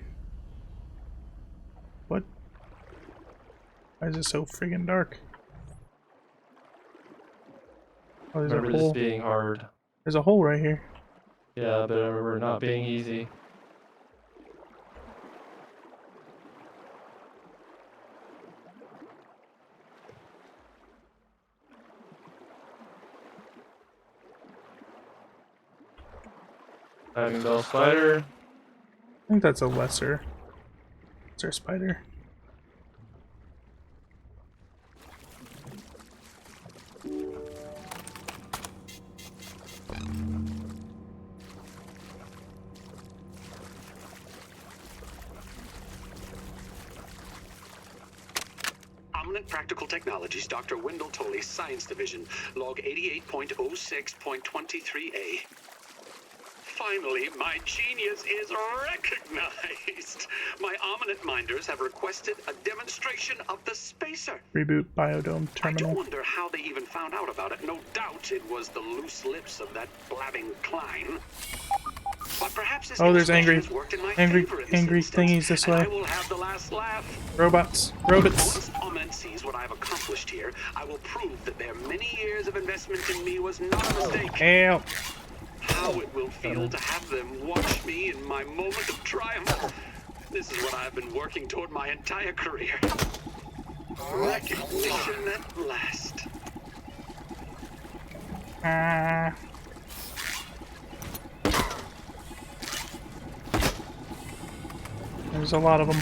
What? Why is it so friggin' dark? Oh, there's Remember a hole. this being hard. There's a hole right here. Yeah, but I remember it not being easy. Diving bell spider. I think that's a lesser spider. Omnit Practical Technologies, Dr. Wendell Tolley, Science Division, log 88.06.23a. Finally, my genius is recognized. My Omnit minders have requested a demonstration of the spacer. Reboot biodome I do terminal. wonder how they even found out about it. No doubt it was the loose lips of that blabbing Klein. But perhaps this Oh, there's demonstration angry- has worked in my angry- favor in this angry instance, thingies this and way. I will have the last laugh. Robots. Once Omnit sees what I've accomplished here, I will prove that their many years of investment in me was not a mistake. Help. How it will feel to have them watch me in my moment of triumph. This is what I've been working toward my entire career. Recognition at last. There's a lot of them.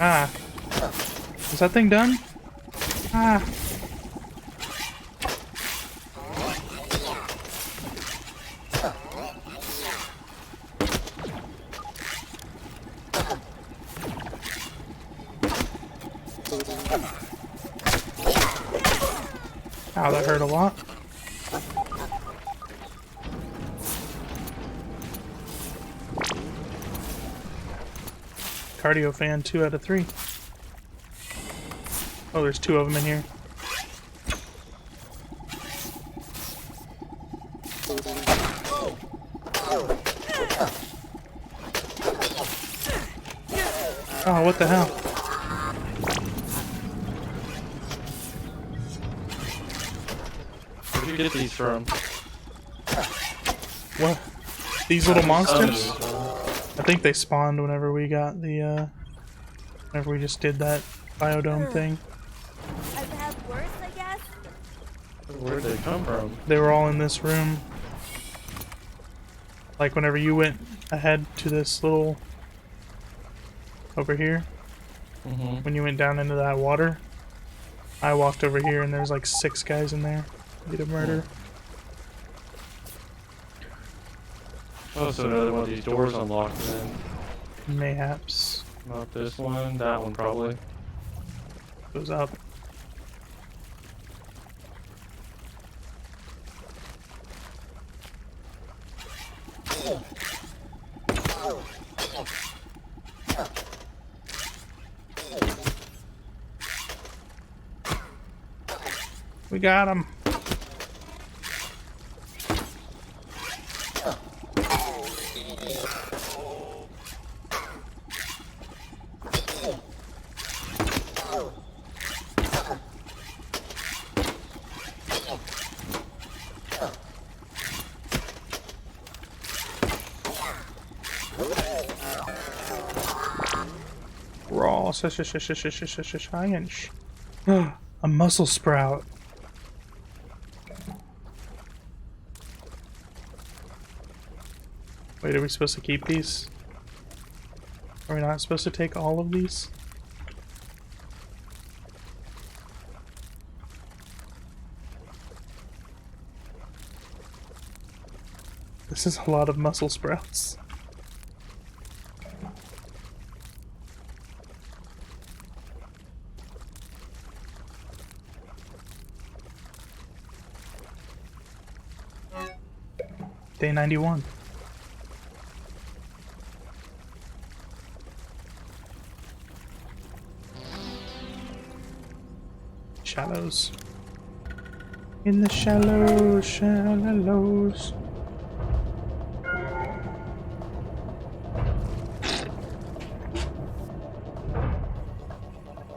Ah. Is that thing done? Ah. Ow, that hurt a lot. Cardio fan, 2 out of 3. Oh, there's 2 of them in here. Oh, what the hell? Where'd you get these from? What? These little monsters? I think they spawned whenever we got the, whenever we just did that biodome thing. I've had worse, I guess. Where'd they come from? They were all in this room. Like whenever you went ahead to this little... over here. When you went down into that water. I walked over here and there's like 6 guys in there. Ready to murder. Oh, so another one of these doors unlocked then. Mayhaps. Not this one, that one probably. Goes up. We got him. Raw science. A muscle sprout. Wait, are we supposed to keep these? Are we not supposed to take all of these? This is a lot of muscle sprouts. Day 91. Shallows. In the shallows, shallows.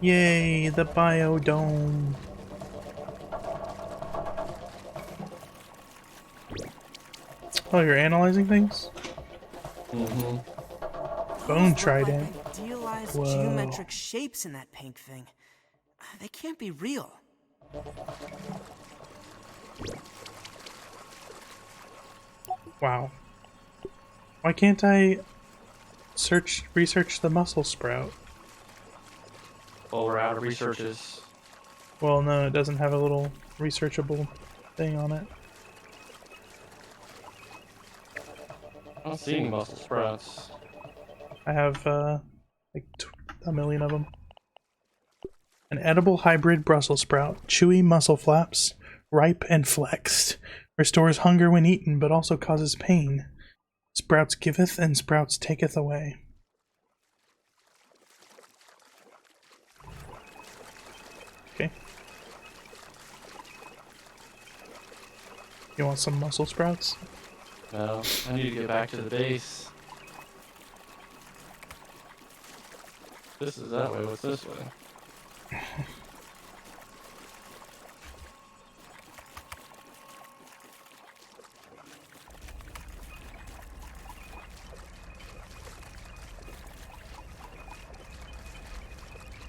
Yay, the biodome. Oh, you're analyzing things? Bone trident. Idealized Whoa. geometric shapes in that pink thing. They can't be real. Wow. Why can't I research the muscle sprout? Well, we're out of researches. Well, no, it doesn't have a little researchable thing on it. I don't see any muscle sprouts. I have, like, a million of them. An edible hybrid Brussels sprout. Chewy muscle flaps. Ripe and flexed. Restores hunger when eaten, but also causes pain. Sprouts giveth and sprouts taketh away. Okay. You want some muscle sprouts? No, I need to get back to the base. This is that way, what's this way?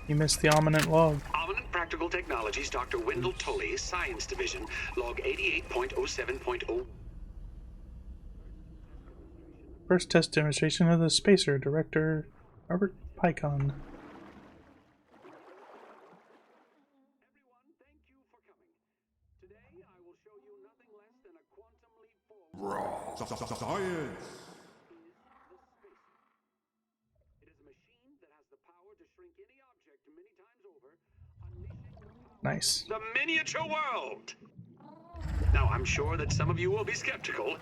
You missed the ominent log. Ominent Practical Technologies, Dr. Wendell Tully, Science Division, log 88.07.0. First test demonstration of the spacer, Director Robert Picon. Science. Nice. the miniature world. Now, I'm sure that some of you will be skeptical,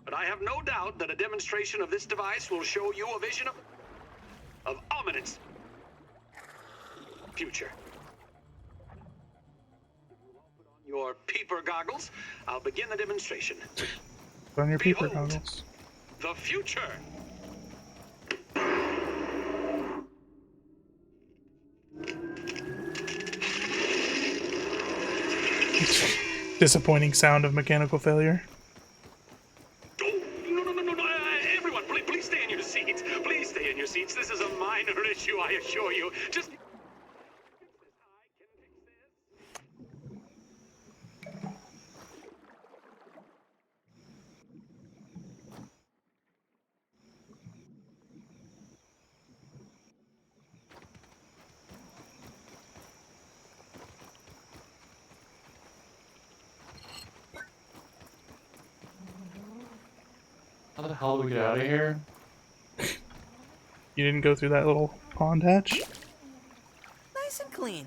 but I have no doubt that a demonstration of this device will show you a vision of ominous future. Put on your peeper goggles. I'll begin the demonstration. Put on your peeper Behold. goggles. The future. Disappointing sound of mechanical failure. Oh, no. Everyone, please stay in your seats. Please stay in your seats. This is a minor issue, I assure you. Just... How the hell do we get out of here? You didn't go through that little pond hatch? Nice and clean.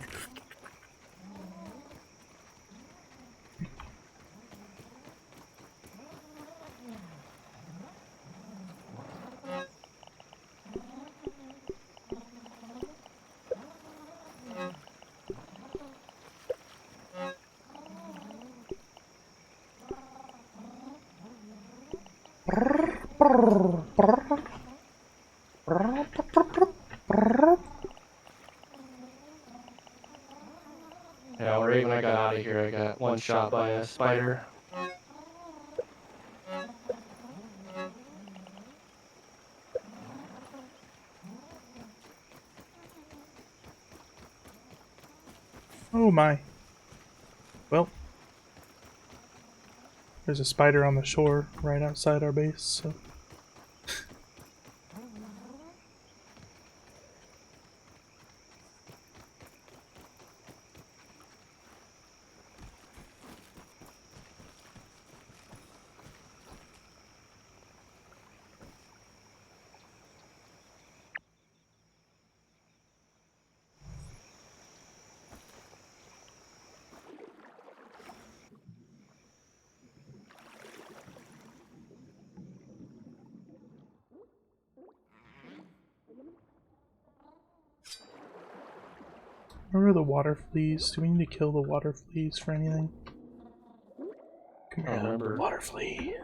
Yeah, right when I got out of here, I got one shot by a spider. Oh my. Well, there's a spider on the shore right outside our base, so. Where are the water fleas? Do we need to kill the water fleas for anything? Come I here, don't remember. water flea.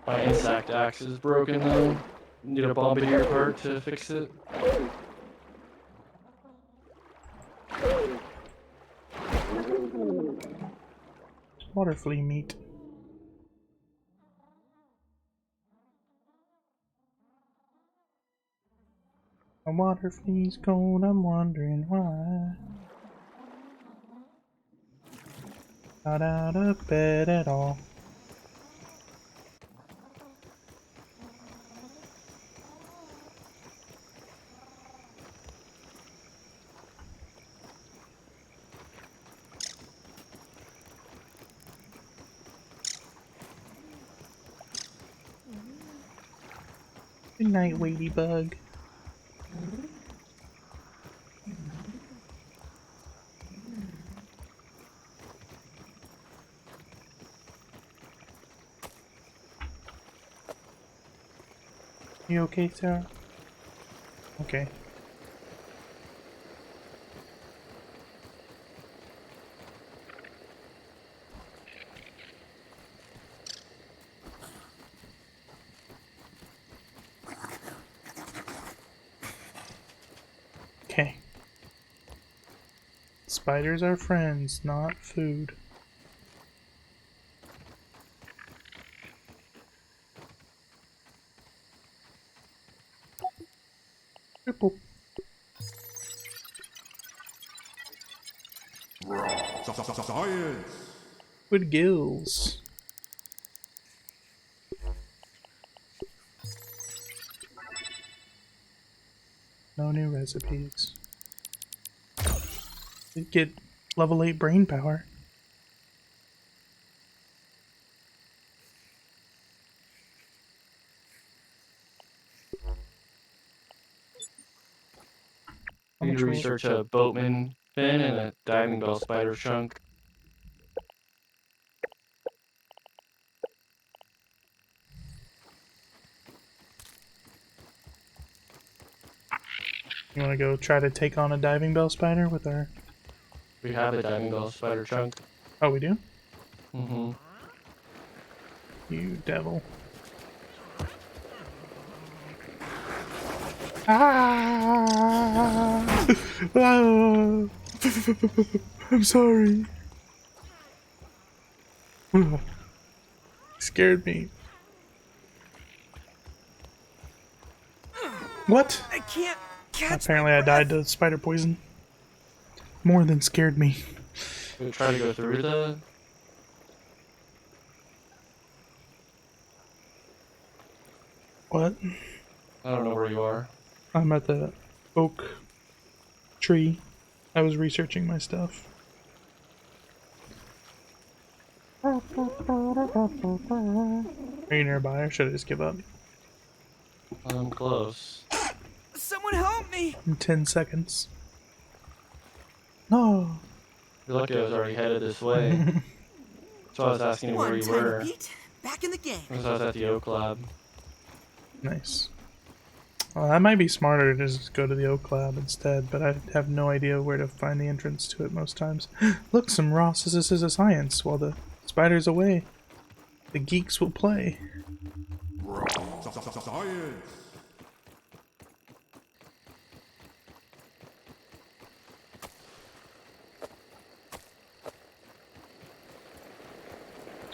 My insect axe is broken though. Need a bombardier part to fix it. Water flea meat. A water flea's cold, I'm wondering why. Not out of bed at all. Good night, ladybug. You okay, Sarah? Okay. Okay. Spiders are friends, not food. Boop. Science. With gills. No new recipes. Did get level 8 brain power. How You need much to will- research a boatman fin and a diving bell spider chunk. You want to go try to take on a diving bell spider with our... We have a diving bell spider chunk. Oh, we do? Mm-hmm. You devil. Ah! Ah! I'm sorry. Scared me. What? I can't catch. Apparently I died to spider poison. More than scared me. We try to go through the. What? I don't know where you are. I'm at the oak tree. I was researching my stuff. Are you nearby or should I just give up? I'm close. Someone help me! In 10 seconds. No! You're lucky I was already headed this way. That's why I was asking you where One you tiny were. beat, back in the game. Because I was at the Oak Lab. Nice. Well, that might be smarter to just go to the Oak Lab instead, but I have no idea where to find the entrance to it most times. Look, some raw science while the spider's away. The geeks will play. Science.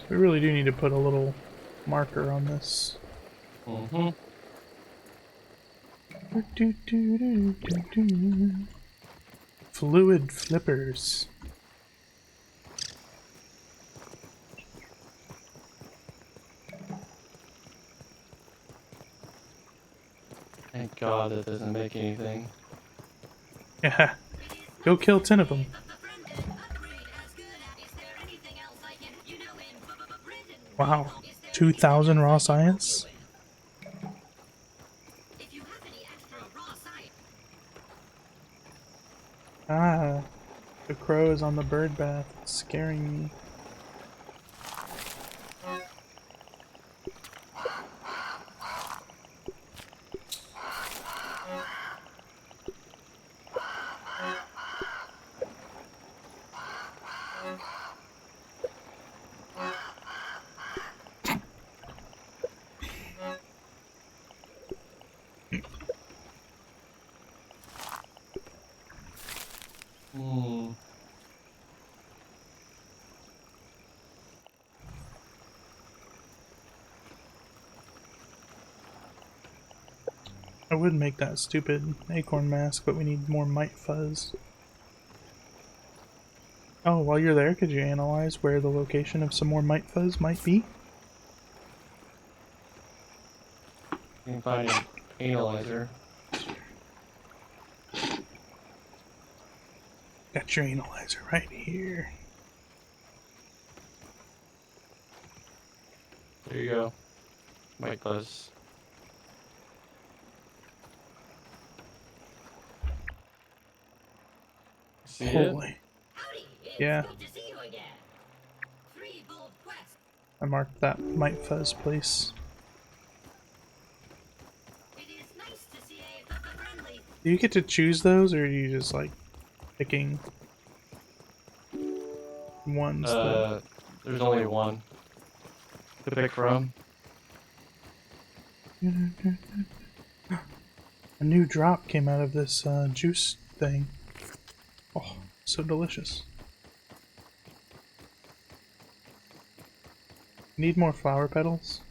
We really do need to put a little marker on this. Mm-hmm. Fluid flippers. Thank God that doesn't make anything. Yeah. Go kill 10 of them. Wow. 2,000 raw science? Ah. The crow is on the bird bath. It's scaring me. Hmm. I would make that stupid acorn mask, but we need more mite fuzz. Oh, while you're there, could you analyze where the location of some more mite fuzz might be? You can find an analyzer. Got your analyzer right here. There you go. Mike Buzz. See it? Holy. Yeah. I marked that mite fuzz place. Do you get to choose those, or are you just like picking ones that... There's only one to pick from. A new drop came out of this juice thing. Oh, so delicious. Need more flower petals?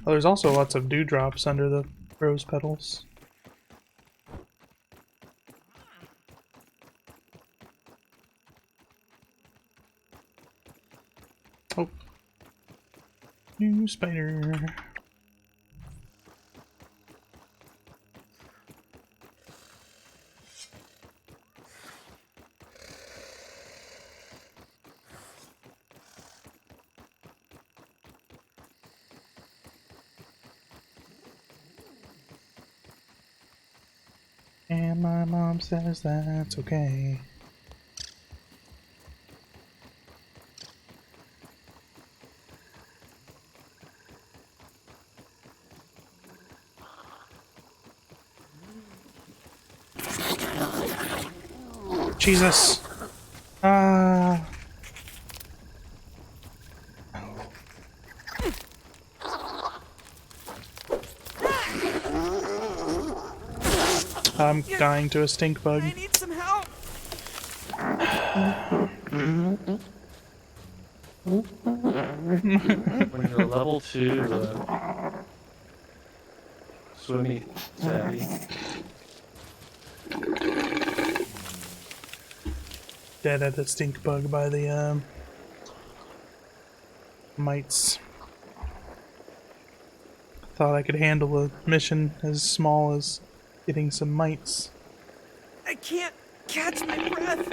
Oh, there's also lots of dewdrops under the rose petals. Oh. New spider. And my mom says that's okay. Jesus. Ah. I'm dying to a stink bug. I need some help. When you're level 2, swimming savvy. Dead at a stink bug by the mites. Thought I could handle a mission as small as getting some mites. I can't catch my breath.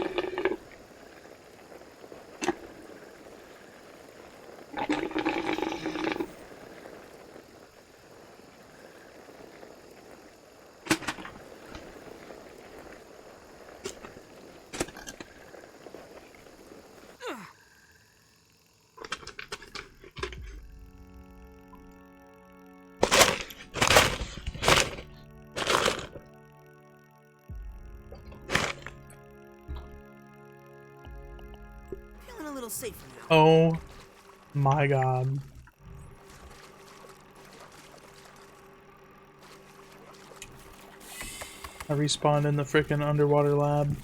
Feeling a little safer now. Oh my god. I respawned in the frickin' underwater lab.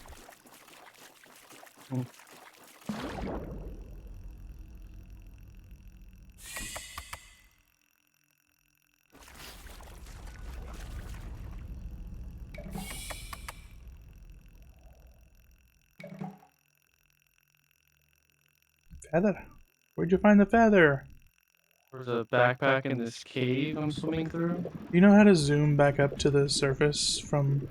Feather? Where'd you find the feather? There's a backpack in this cave I'm swimming through. You know how to zoom back up to the surface from...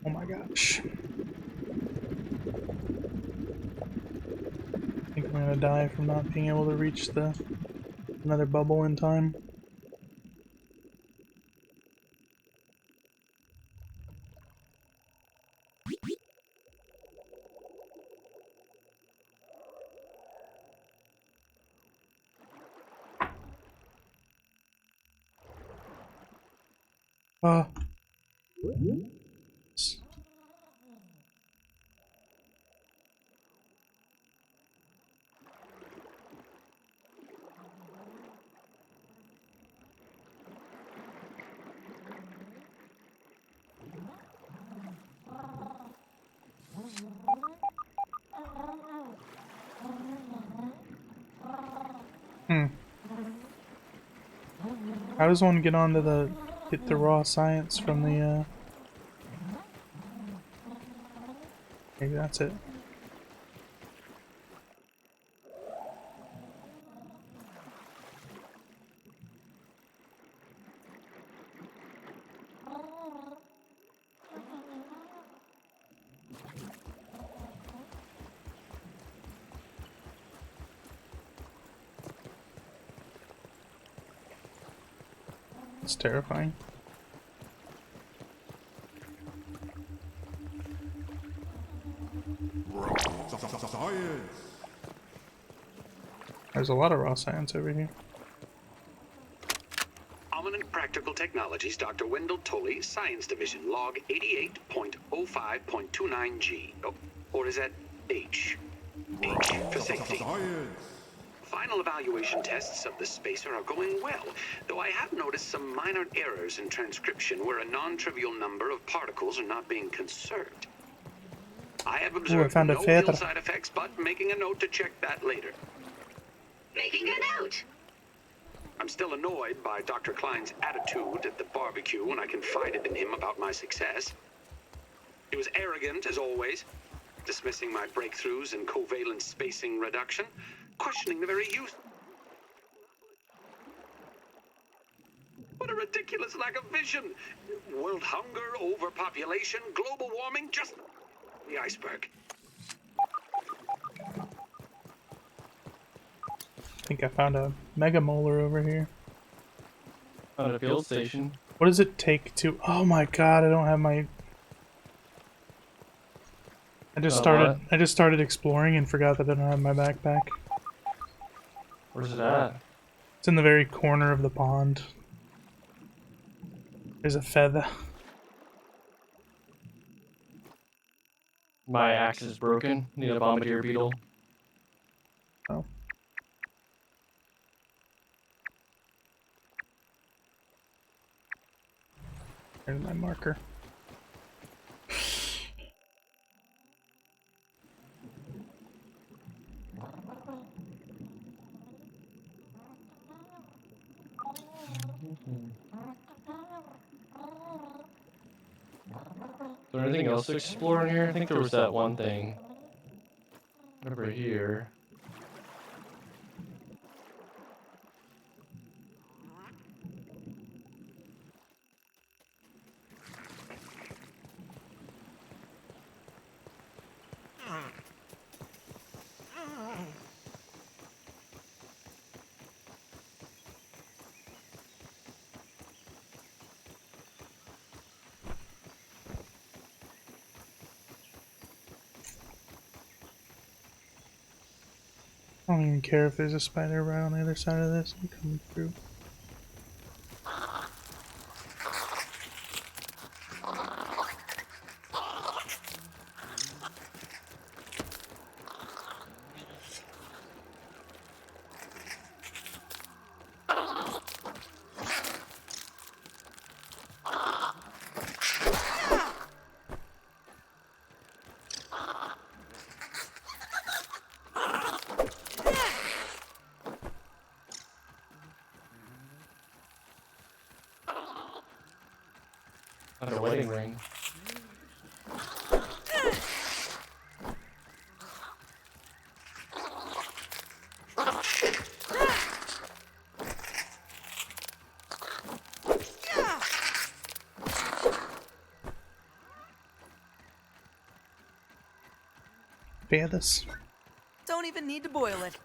Oh my gosh. I think I'm gonna die from not being able to reach the another bubble in time. How does one get onto get the raw science from the maybe that's it. It's terrifying. Science. There's a lot of raw science over here. Eminent Practical Technologies, Dr. Wendell Tully, Science Division, log 88.05.29G. Oh, or is that H? H for safety. Science. Final evaluation tests of the spacer are going well, though I have noticed some minor errors in transcription where a non-trivial number of particles are not being conserved. I have observed found a no feather. real side effects, but making a note to check that later. Making a note. I'm still annoyed by Dr. Klein's attitude at the barbecue when I confided in him about my success. He was arrogant, as always, dismissing my breakthroughs in covalent spacing reduction, questioning the very use. What a ridiculous lack of vision! World hunger, overpopulation, global warming, just the iceberg. I think I found a mega molar over here. On a field station. What does it take to... Oh my god, I don't have my... I just started exploring and forgot that I don't have my backpack. Where's it at? It's in the very corner of the pond. There's a feather. My axe is broken. Need a bombardier beetle. Oh. There's my marker. Is there anything else to explore in here? I think there was that one thing over here. I don't even care if there's a spider right on the other side of this. I'm coming through. Like a wedding ring. Feathers. Don't even need to boil it.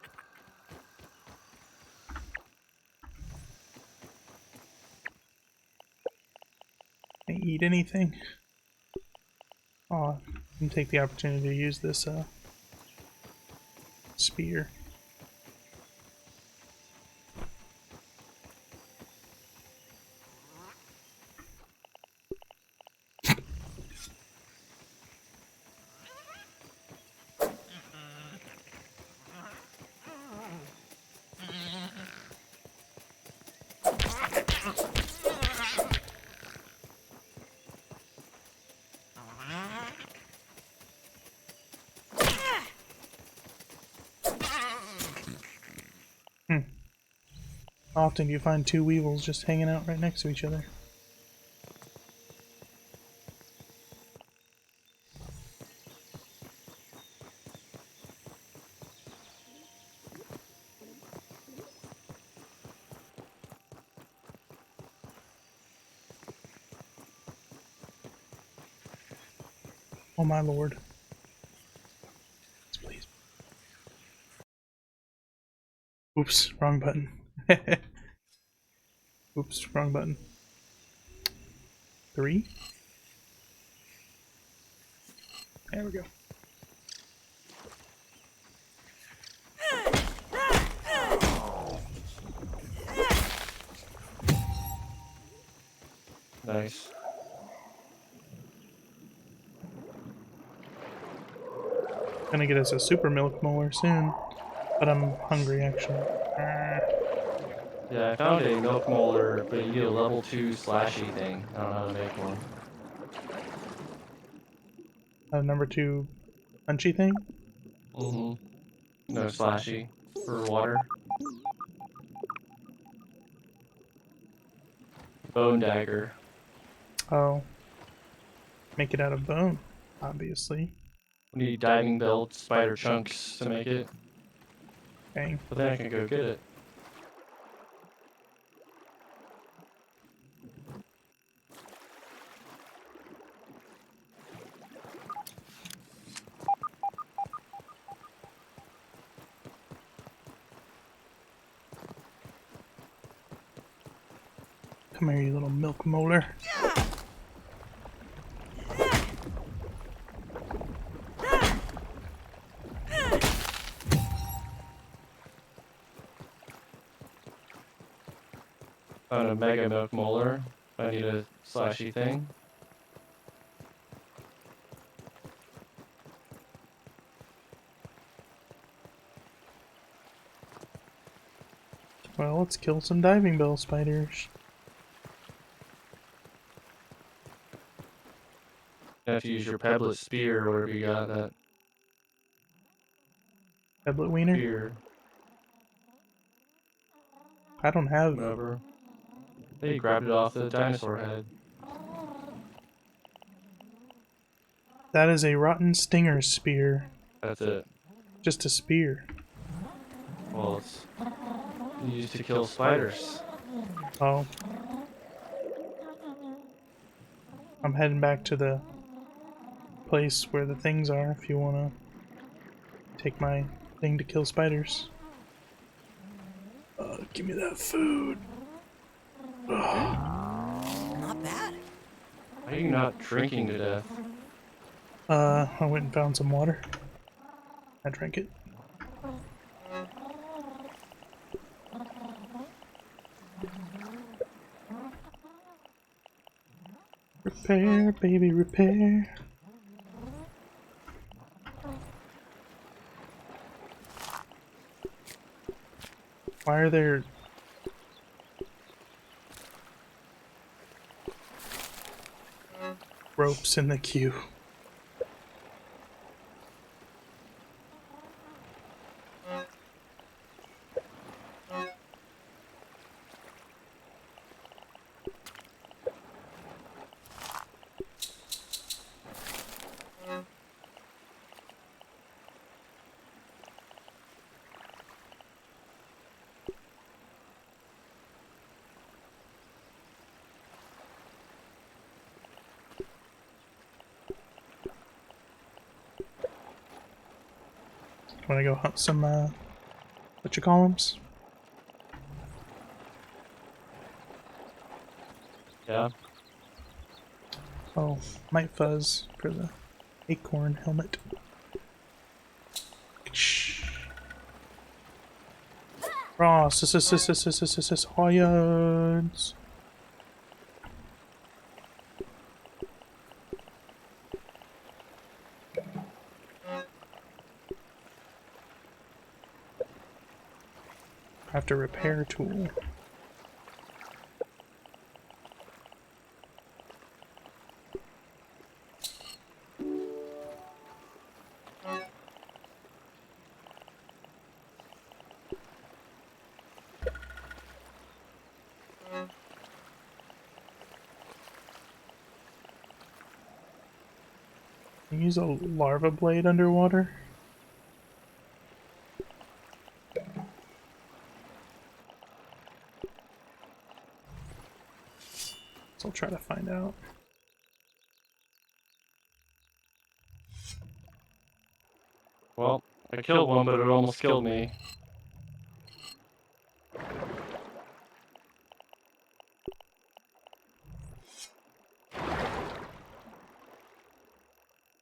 Can I eat anything? Oh, I can take the opportunity to use this spear. Often you find two weevils just hanging out right next to each other. Oh my lord. Please. Oops, wrong button. Oops, wrong button. 3. There we go. Nice. Gonna get us a super milk molar soon, but I'm hungry actually. Yeah, I found a milk molar, but you need a level 2 slashy thing. I don't know how to make one. Number 2 punchy thing? Mm-hmm. No slashy for water. bone dagger. Oh. Make it out of bone, obviously. We need diving belt spider chunks to make it. Dang. But then I can go get it. Come here, you little milk molar. Found a mega milk molar. I need a slashy thing. Well, let's kill some diving bell spiders. You have to use your pebblet spear or whatever you got that Pebblet wiener? spear. I don't have. Whatever. They grabbed it off the dinosaur head. That is a rotten stinger spear. That's it. Just a spear. Well, it's used to kill spiders. Oh. I'm heading back to the place where the things are if you want to take my thing to kill spiders. Give me that food. Not bad. Why are you not drinking to death? I went and found some water. I drank it. Repair, baby, repair. Why are there ropes in the queue? Wanna go hunt some, what you call 'ems? Yeah. Oh, Might Fuzz for the acorn helmet. Ross, Hyans. Have to repair tool. Use a larva blade underwater. So I'll try to find out. Well, I killed one, but it almost killed me.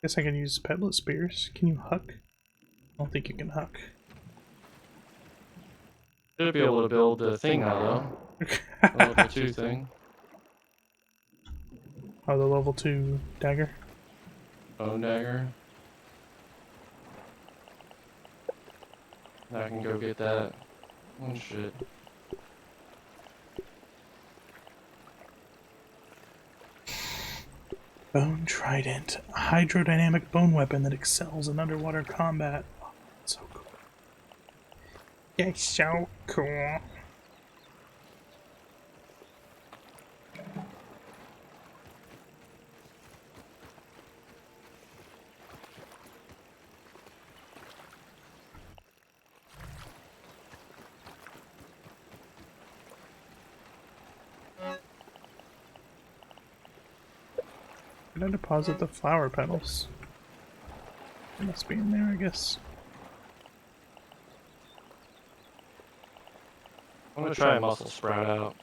Guess I can use pebblet spears. Can you huck? I don't think you can huck. Should be able to build the thing now, though. The level 2 thing. Oh, the level 2 dagger? Bone dagger. I can go get that. Oh shit. Bone Trident. A hydrodynamic bone weapon that excels in underwater combat. Oh, that's so cool. That's so cool. I deposit the flower petals? It must be in there, I guess. I'm gonna try a muscle sprout out.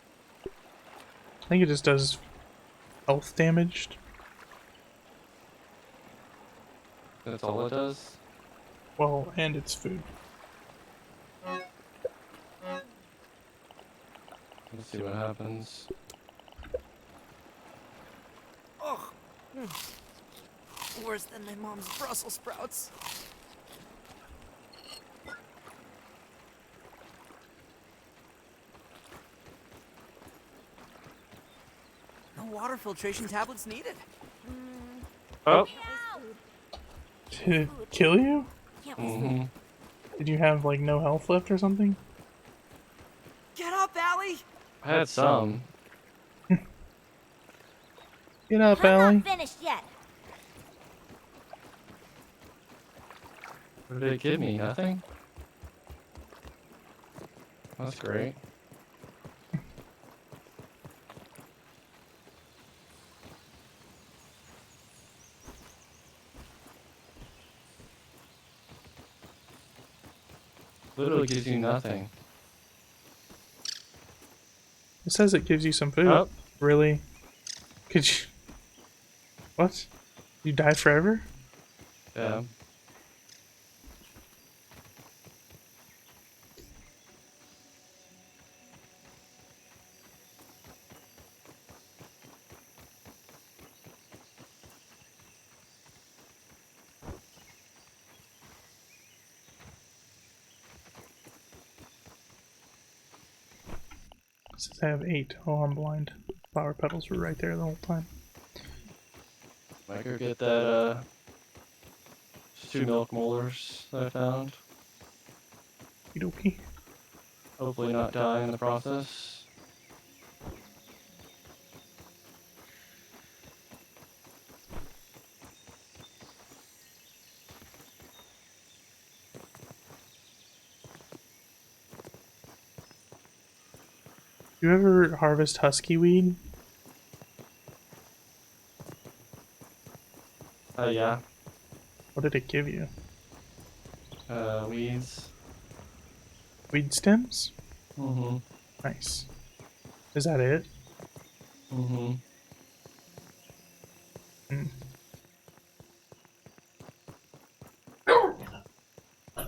I think it just does health damage. That's all it does. Well, and it's food. Let's see what happens. Ugh. Worse than my mom's Brussels sprouts. No water filtration tablets needed. Oh. Did it kill you? Mm-hmm. Did you have like no health left or something? Get up, Allie! I had some. Get up, I'm Allie. not finished yet. What did it give me? Nothing? That's great. Literally gives you nothing. It says it gives you some food. Oh. Really? Could you... What? You die forever? Yeah. It says I have 8. Oh, I'm blind. Flower petals were right there the whole time. Might go get that, just 2 milk molars that I found. Okie. Hopefully not die in the process. You ever harvest husky weed? Yeah. What did it give you? Weeds. Weed stems? Mm-hmm. Nice. Is that it? Mm-hmm. Mm.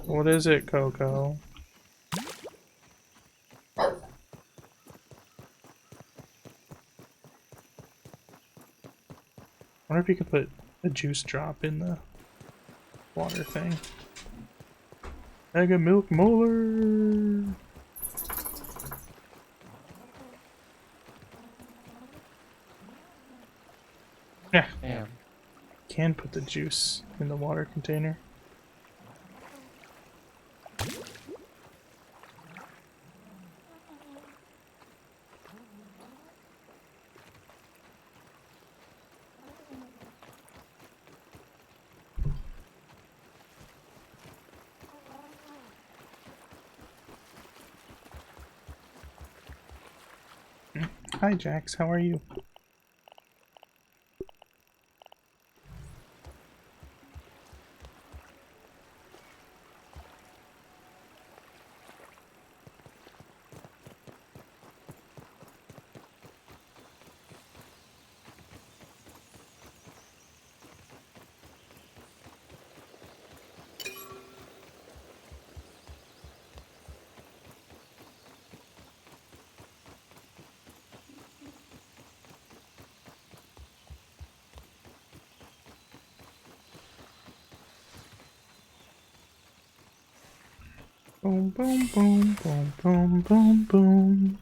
What is it, Coco? I wonder if you could put a juice drop in the water thing. Mega milk molar. Yeah, Damn. can put the juice in the water container. Hi, Jax. How are you? Boom, boom, boom, boom, boom, boom, boom.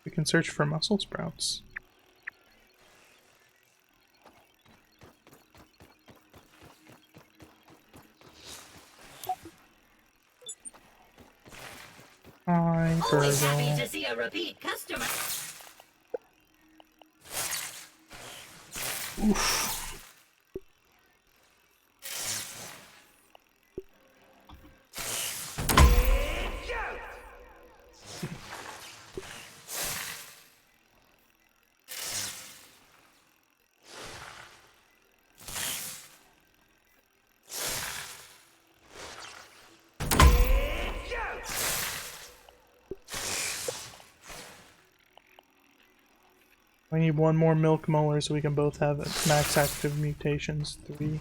We can search for mussel sprouts. Bye, Always happy Burgle. to see a repeat customer. We need one more milk molar so we can both have max active mutations. 3.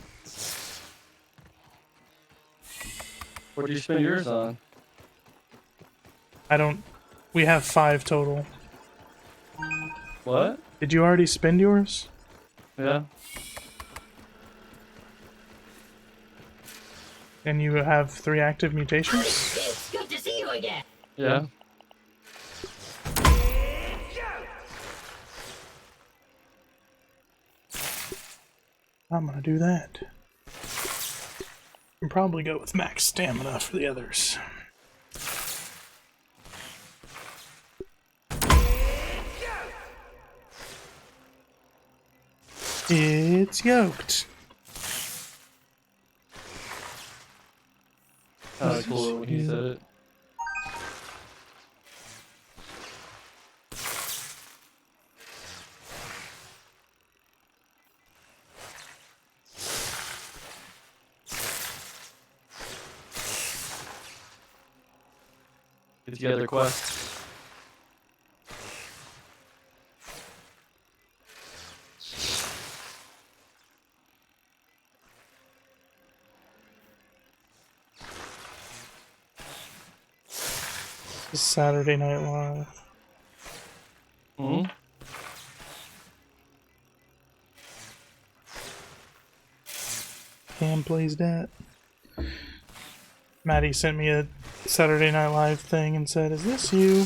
What do you spend yours on? I don't. We have 5 total. What? Did you already spend yours? Yeah. And you have 3 active mutations? It's good to see you again. Yeah. I'm gonna do that. And probably go with max stamina for the others. It's yoked. Kinda cool when you said it. Get together quest. It's Saturday Night Live. Hmm? Cam plays that. Maddie sent me a Saturday Night Live thing and said, "Is this you?"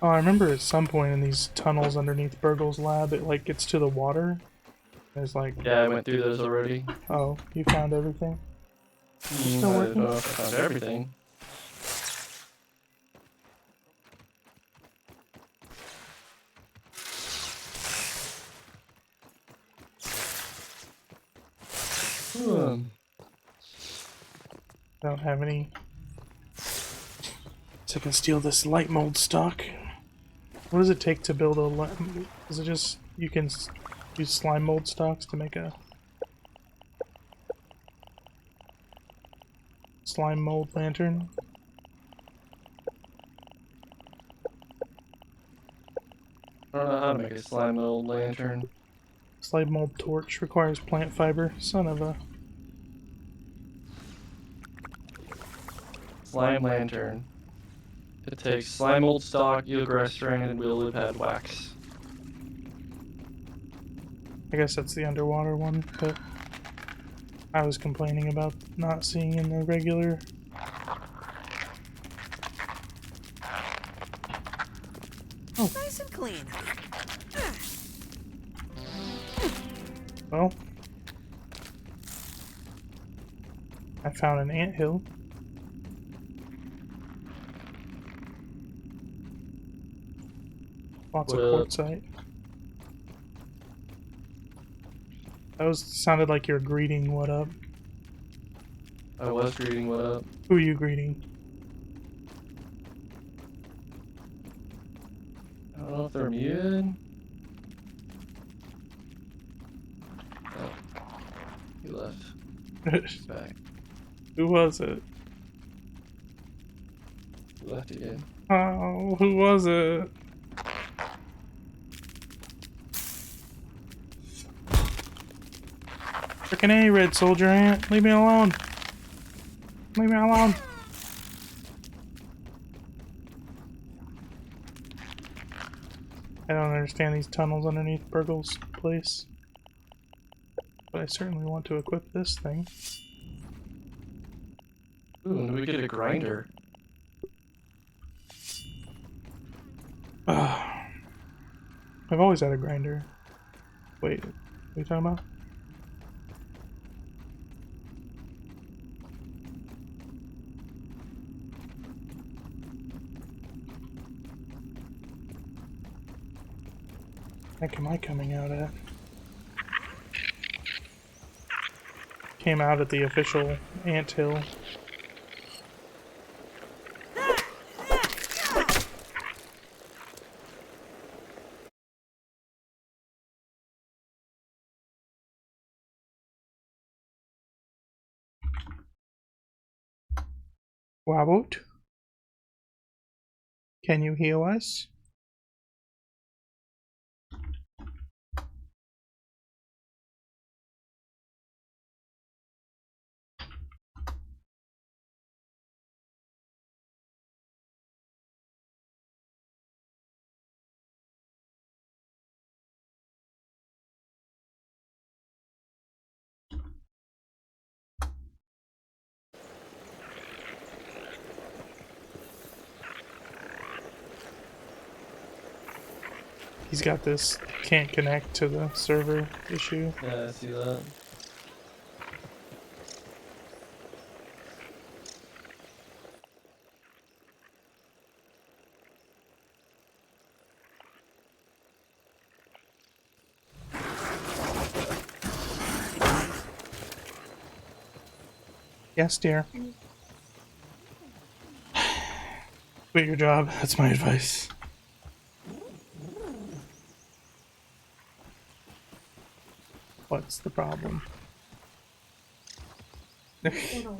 Oh, I remember at some point in these tunnels underneath Burgle's lab, it like gets to the water. There's like, Yeah, I went through those already. oh, you found everything? Still I working? don't know if I found everything. Don't have any. So I can steal this light mold stock. What does it take to build a light? Is it just you can use slime mold stocks to make a slime mold lantern? I don't know how to make a slime mold lantern. Slime mold torch requires plant fiber. Son of a. Slime lantern. It takes slime mold stock, eelgrass strand, and willow pad wax. I guess that's the underwater one, but I was complaining about not seeing in the regular. Oh. Nice and clean. Well, I found an anthill. Lots of quartzite. That sounded like you're greeting what up. I was greeting what up. Who are you greeting? I don't know if they're muted. Oh, he left. He's back. Who was it? He left again. Oh, who was it? Frickin' A, red soldier ant. Leave me alone. Leave me alone. I don't understand these tunnels underneath Burgle's place. I certainly want to equip this thing. Ooh, and we get a grinder. I've always had a grinder. Wait, what are you talking about? Heck am I coming out at? Came out at the official anthill. Wabot? Can you heal us? He's got this can't connect to the server issue. Yeah, I see that. Yes, dear. Quit your job. That's my advice. What's the problem? Portal.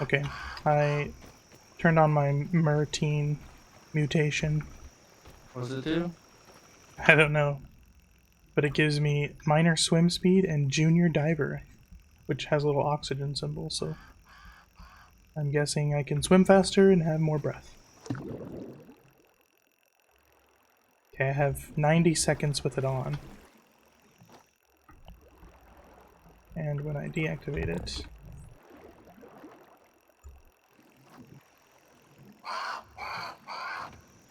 Okay, I turned on my Mertine mutation. What does it do? I don't know, but it gives me minor swim speed and junior diver, which has a little oxygen symbol, so I'm guessing I can swim faster and have more breath. Okay, I have 90 seconds with it on. And when I deactivate it,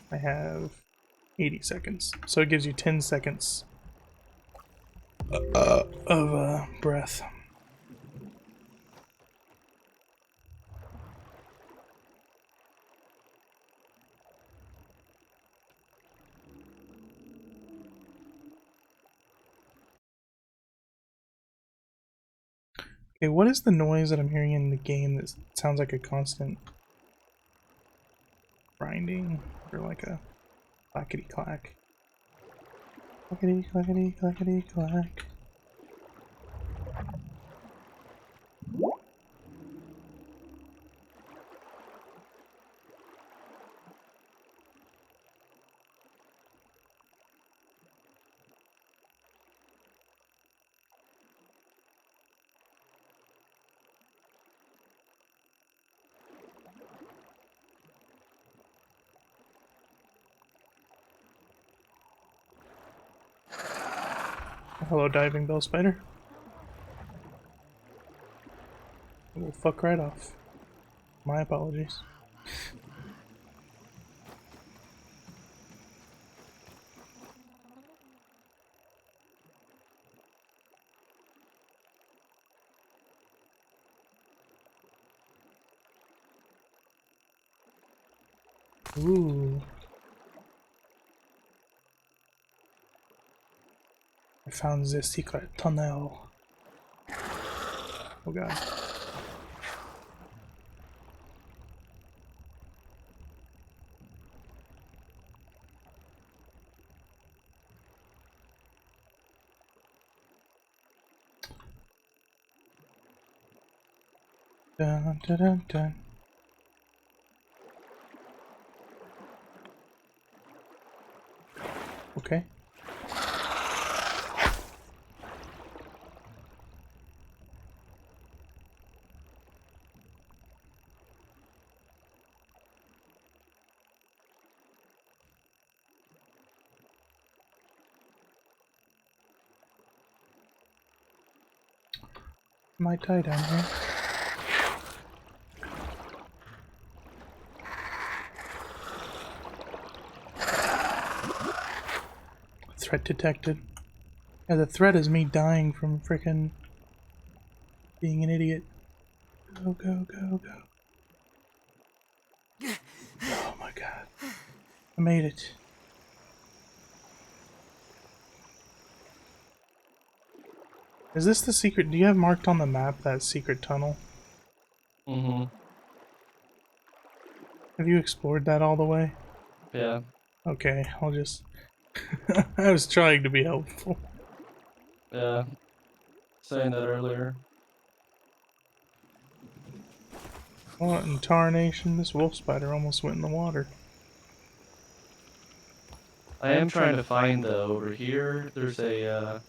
I have 80 seconds. So it gives you 10 seconds of breath. Okay, what is the noise that I'm hearing in the game that sounds like a constant grinding or like a clackety clack? Clackety clackety clackety clack. Hello, diving bell spider. We'll fuck right off. My apologies. Ooh. I found the secret tunnel. Oh god. Dun dun dun dun. Okay. Am I tied down here? Threat detected. Yeah, the threat is me dying from frickin' being an idiot. Go, go, go, go. Oh my god. I made it. Is this the secret? Do you have marked on the map that secret tunnel? Mm-hmm. Have you explored that all the way? Yeah. Okay, I'll just... I was trying to be helpful. Yeah. Saying that earlier. What in tarnation? This wolf spider almost went in the water. I am trying to find though over here. There's a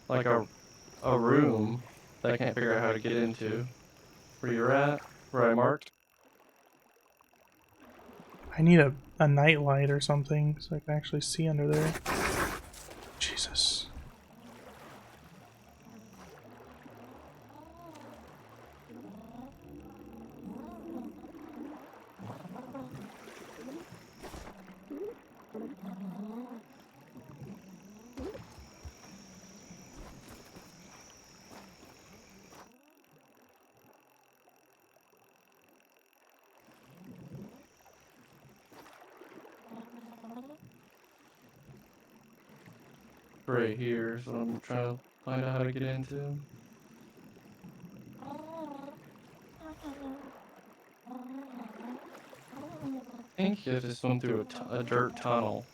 like a room that I can't figure out how to get into. Where you're at? Where I marked? I need a night light or something so I can actually see under there. Jesus. Right here is what I'm trying to find out how to get into. I think you have to swim through a dirt tunnel.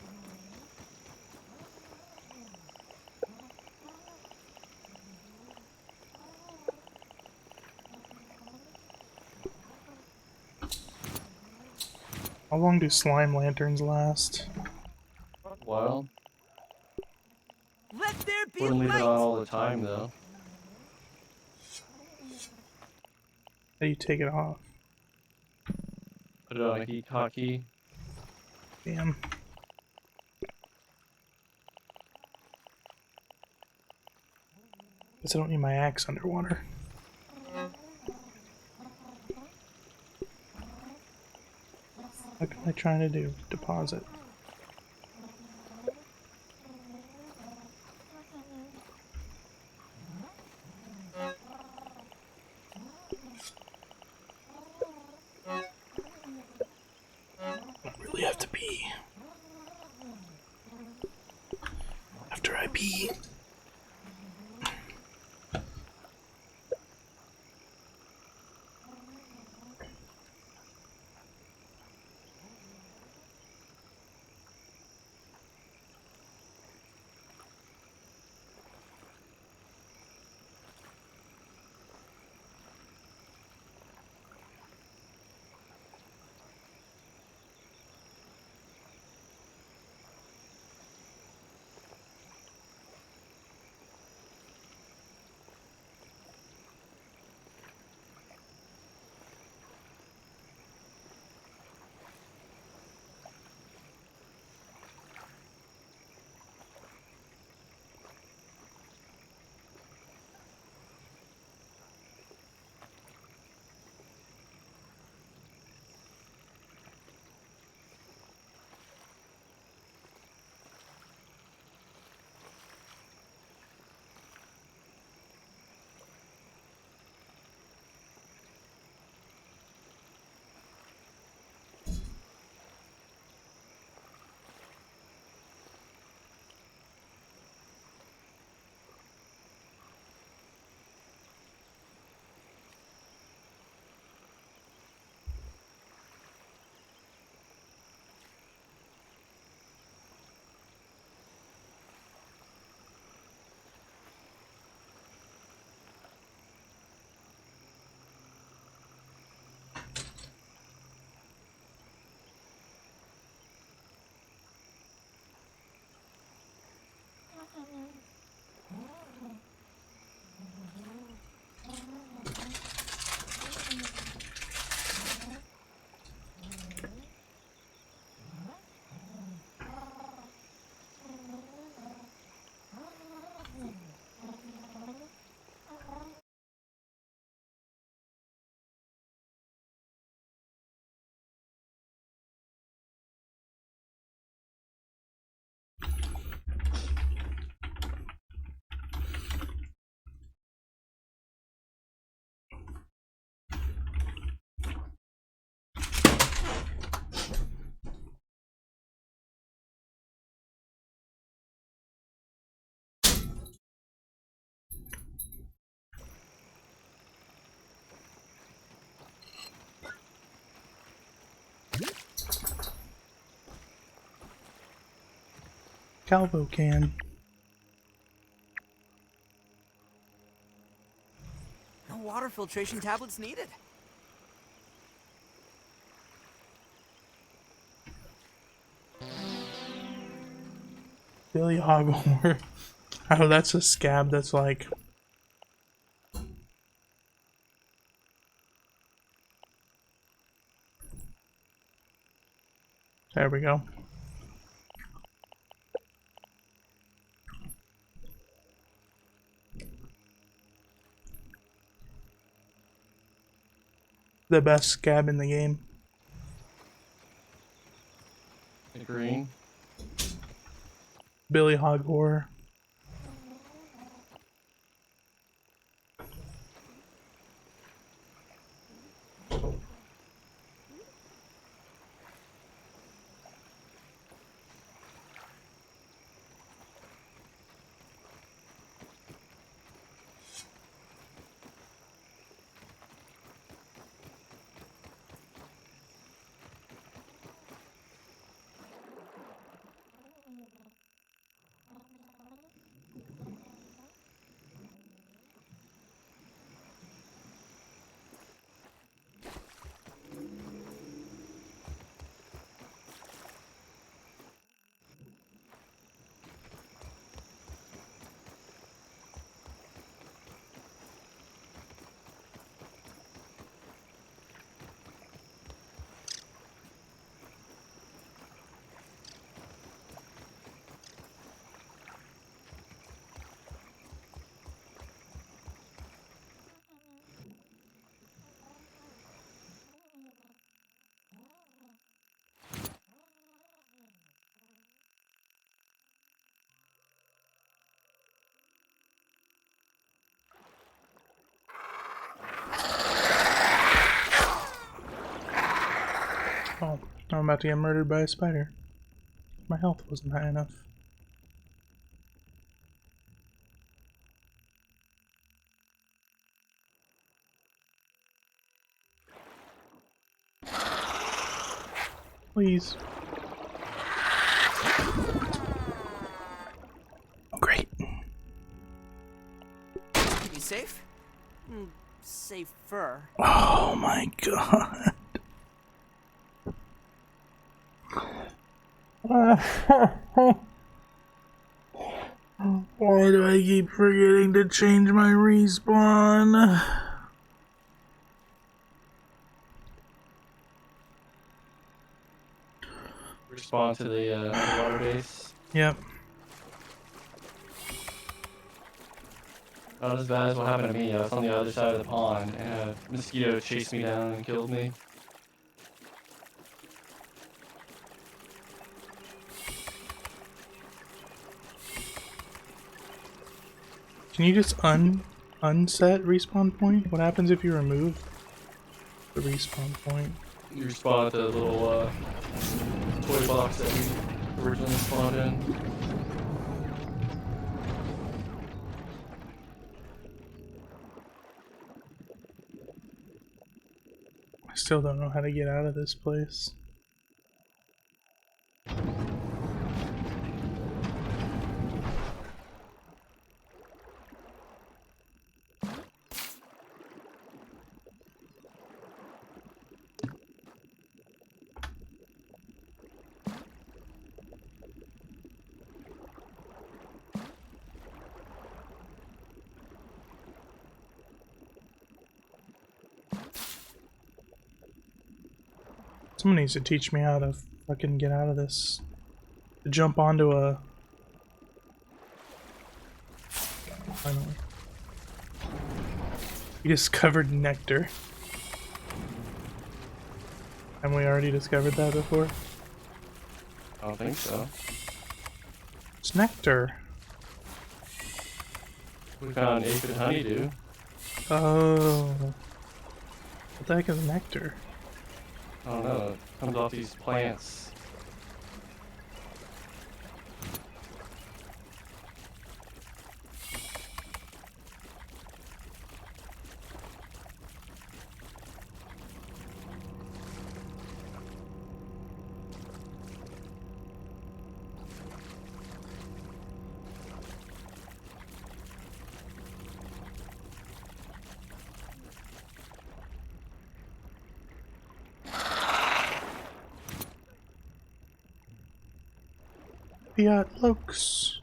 How long do slime lanterns last? Well, Let there be wouldn't leave it on light! all the time though. How do you take it off? Put it on a heat hotkey. Damn. Guess I don't need my axe underwater. What am I trying to do? Deposit. Don't really have to pee. After I pee. Calvo can. No water filtration tablets needed. Billy Hogwarts. Oh, that's a scab that's like... There we go. The best scab in the game. The green. Billy Hogwarts. I'm about to get murdered by a spider. My health wasn't high enough. Please. Oh, great. You safe? Safer. Oh my god. Why do I keep forgetting to change my respawn? Respawn to the water base. Yep. Not as bad as what happened to me. I was on the other side of the pond, and a mosquito chased me down and killed me. Can you just unset respawn point? What happens if you remove the respawn point? You respawn at the little toy box that we originally spawned in. I still don't know how to get out of this place. Someone needs to teach me how to fucking get out of this. To jump onto a... Finally. We discovered nectar. Haven't we already discovered that before? I don't think so. It's nectar. We found aphid honeydew. Oh. What the heck is nectar? I don't know. It comes off these plants. Fiat Lux.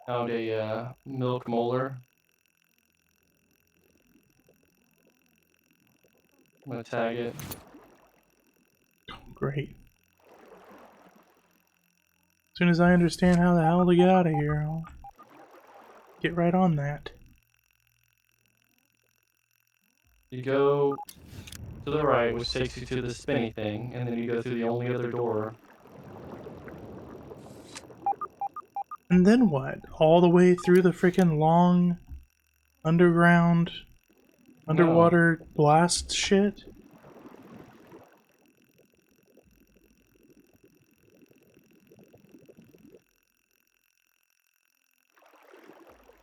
Found a milk molar. I'm gonna tag it. Great. As soon as I understand how the hell to get out of here, I'll get right on that. You go to the right, which takes you to the spinny thing, and then you go through the only other door. And then what? All the way through the freaking long underground underwater blast shit?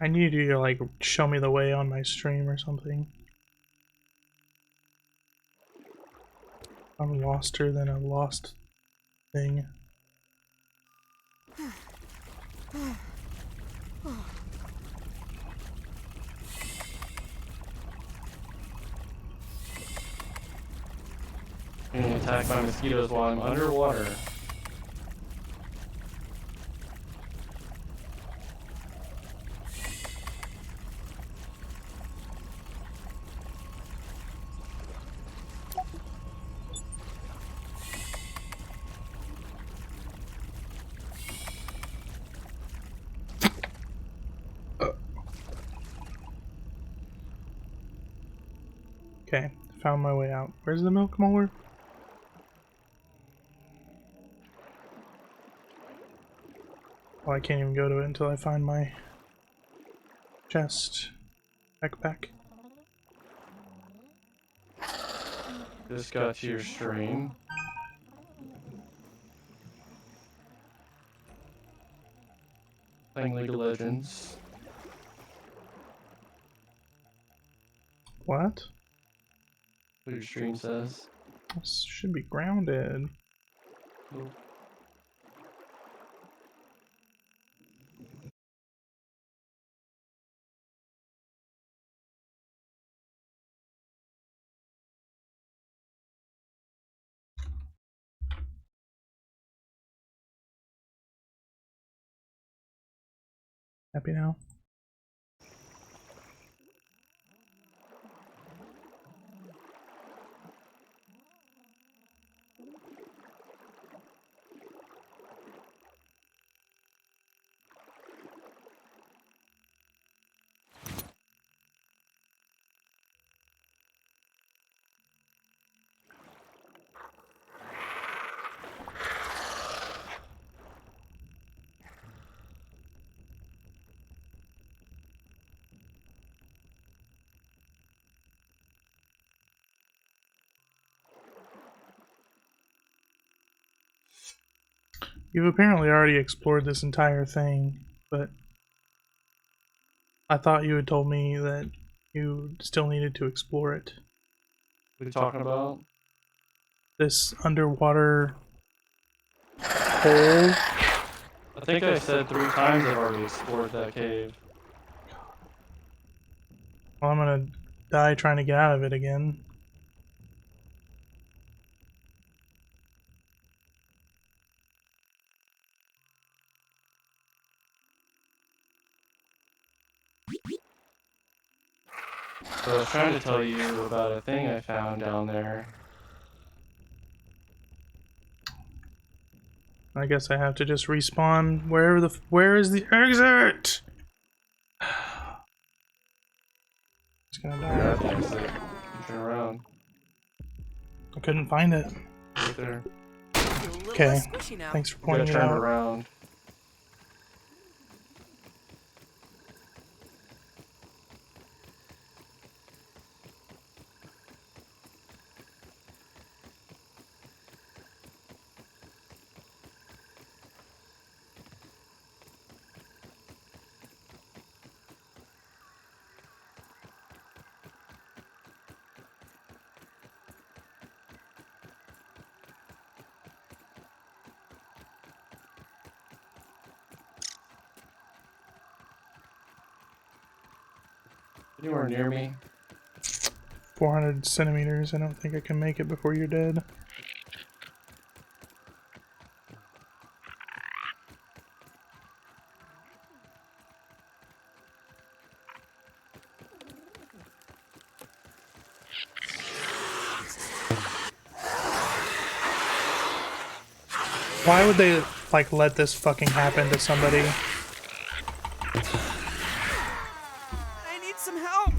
I need you to like show me the way on my stream or something. I'm loster than a lost thing. Getting attacked by mosquitoes while I'm underwater. Okay, found my way out. Where's the milk molar? Oh, I can't even go to it until I find my chest. Backpack. Just got to your stream. Playing League of Legends. What? What your stream says. This should be grounded. Cool. Happy now? You've apparently already explored this entire thing, but I thought you had told me that you still needed to explore it. What are you talking about? This underwater hole. I think I said 3 times I've already explored that cave. Well, I'm gonna die trying to get out of it again. So I was trying to tell you about a thing I found down there. I guess I have to just respawn wherever the where is the exit? Just gonna Yeah, die. that's it. You turn around. I couldn't find it. Right there. Feel a little Okay. less squishy now. Thanks for You gotta pointing it turn out. around. Anywhere near me? 400 centimeters. I don't think I can make it before you're dead. Why would they, like, let this fucking happen to somebody? I need some help.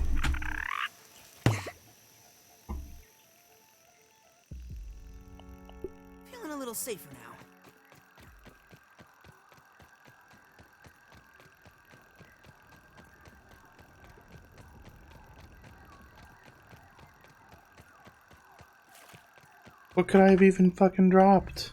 Feeling a little safer now. What could I have even fucking dropped?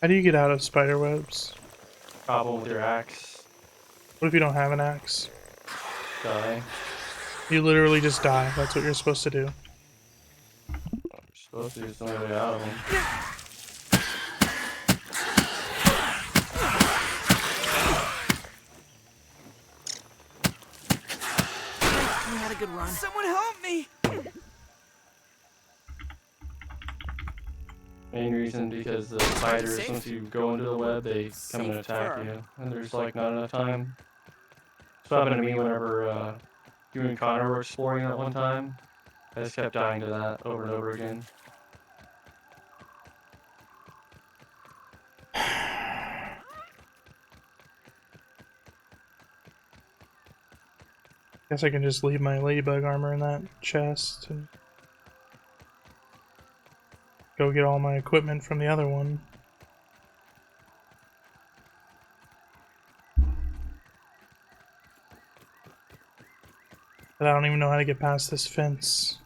How do you get out of spider webs? Chop them with your axe. What if you don't have an axe? Die. You literally just die. That's what you're supposed to do. You're supposed to use the only way out of them. We had a good run. Someone help me! Main reason because the spiders, once you go into the web, they come and attack you, and there's like not enough time. That's what happened to me whenever you and Connor were exploring that one time. I just kept dying to that over and over again. Guess I can just leave my ladybug armor in that chest and go get all my equipment from the other one. But I don't even know how to get past this fence.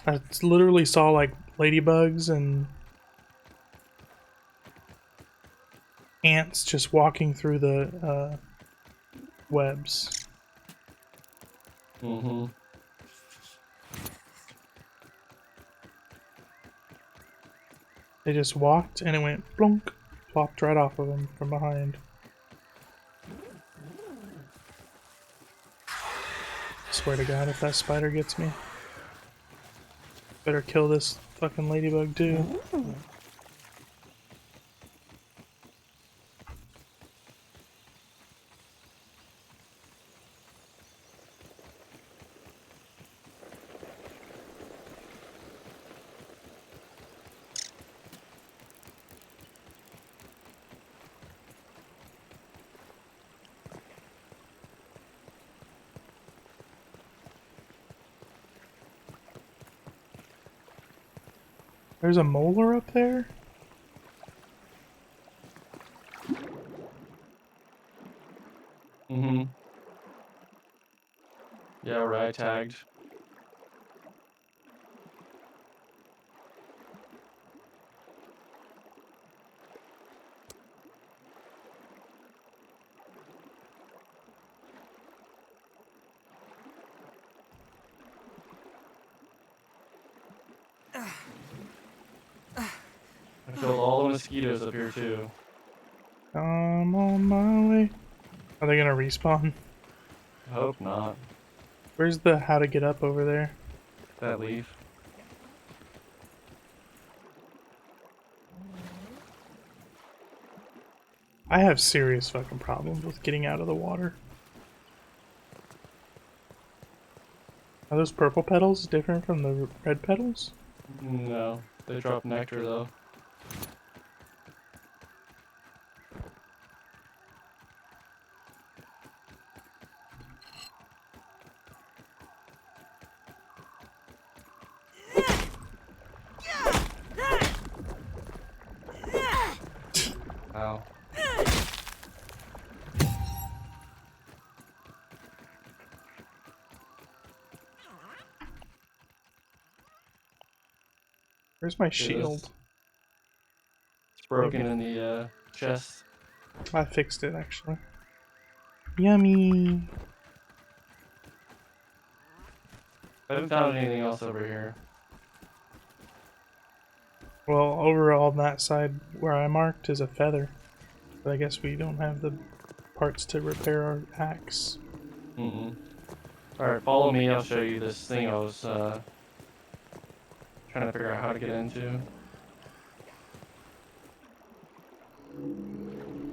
I literally saw like ladybugs and ants just walking through the webs. Mm-hmm. They just walked and it went plunk, plopped right off of them from behind. Swear to God, if that spider gets me, better kill this fucking ladybug too. There's a molar up there? Mm-hmm. Yeah, right, tagged. I killed all the mosquitoes up here too. I'm on my way. Are they gonna respawn? I hope not. Where's the how to get up over there? That leaf. I have serious fucking problems with getting out of the water. Are those purple petals different from the red petals? No, they drop nectar though. Ow. Where's my shield? It's broken in the chest. I fixed it actually. Yummy! I haven't found anything else over here. Well, over on that side where I marked is a feather. But I guess we don't have the parts to repair our axe. Mm-mm. Alright, follow me, I'll show you this thing I was trying to figure out how to get into.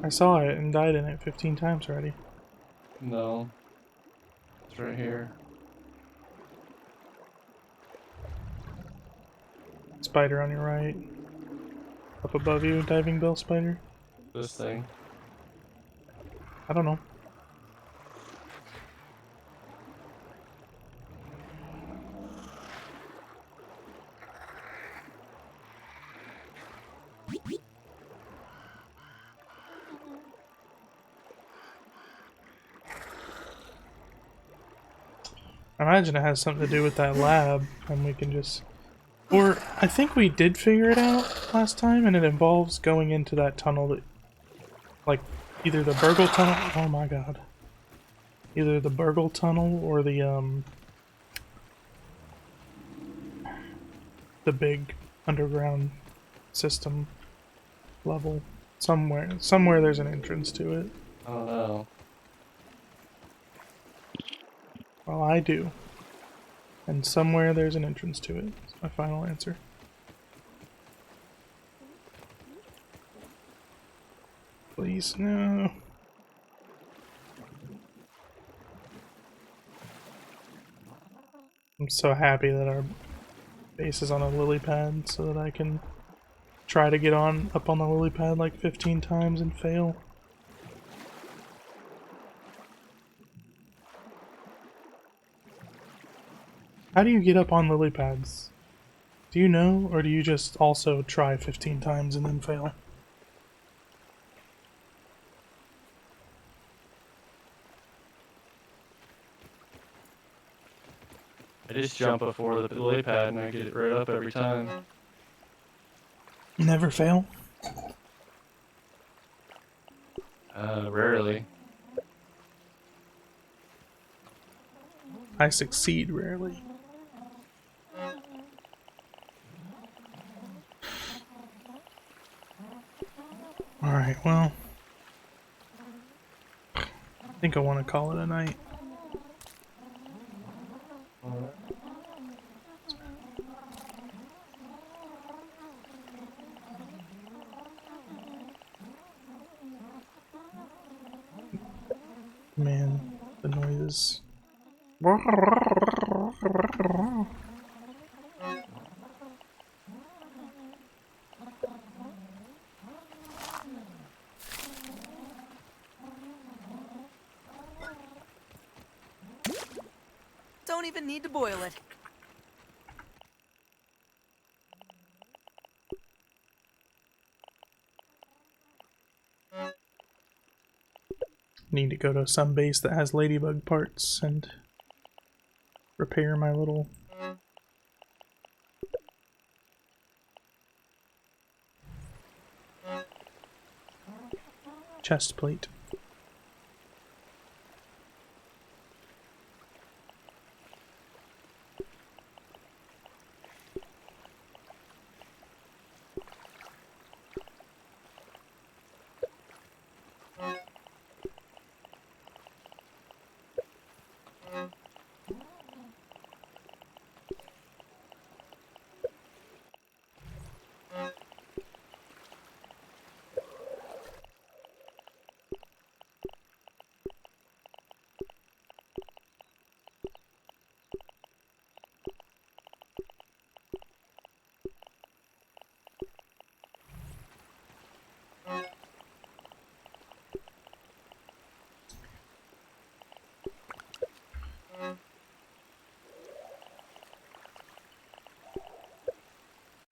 I saw it and died in it 15 times already. No. It's right here. Spider on your right. Up above you, diving bell spider. This thing. I don't know. I imagine it has something to do with that lab, and we can just Or I think we did figure it out last time, and it involves going into that tunnel that, like, either the Burgle tunnel. Oh my god! Either the Burgle tunnel or the big underground system level. Somewhere there's an entrance to it. I don't know. Well, I do. And somewhere there's an entrance to it. That's my final answer. Please, no. I'm so happy that our base is on a lily pad so that I can try to get up on the lily pad like 15 times and fail. How do you get up on lily pads? Do you know, or do you just also try 15 times and then fail? I just jump before the lily pad and I get it right up every time. Never fail? Rarely. I succeed rarely. Alright, well. I think I want to call it a night. Man, the noises. Don't even need to boil it. Need to go to some base that has ladybug parts and repair my little chest plate.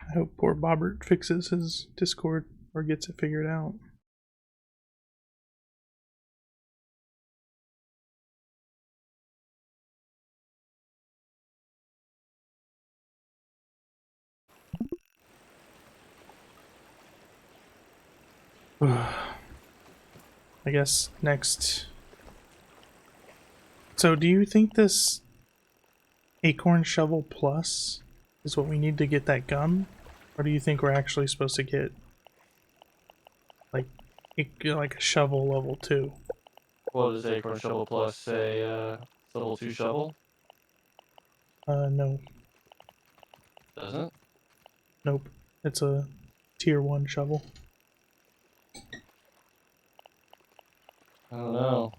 I hope poor Bobbert fixes his Discord or gets it figured out. I guess next. So do you think this Acorn Shovel Plus is what we need to get that gun? Or do you think we're actually supposed to get like a shovel level 2? What does Acorn Shovel Plus say? Level 2 shovel? No. Doesn't? Nope. It's a tier 1 shovel. I don't know.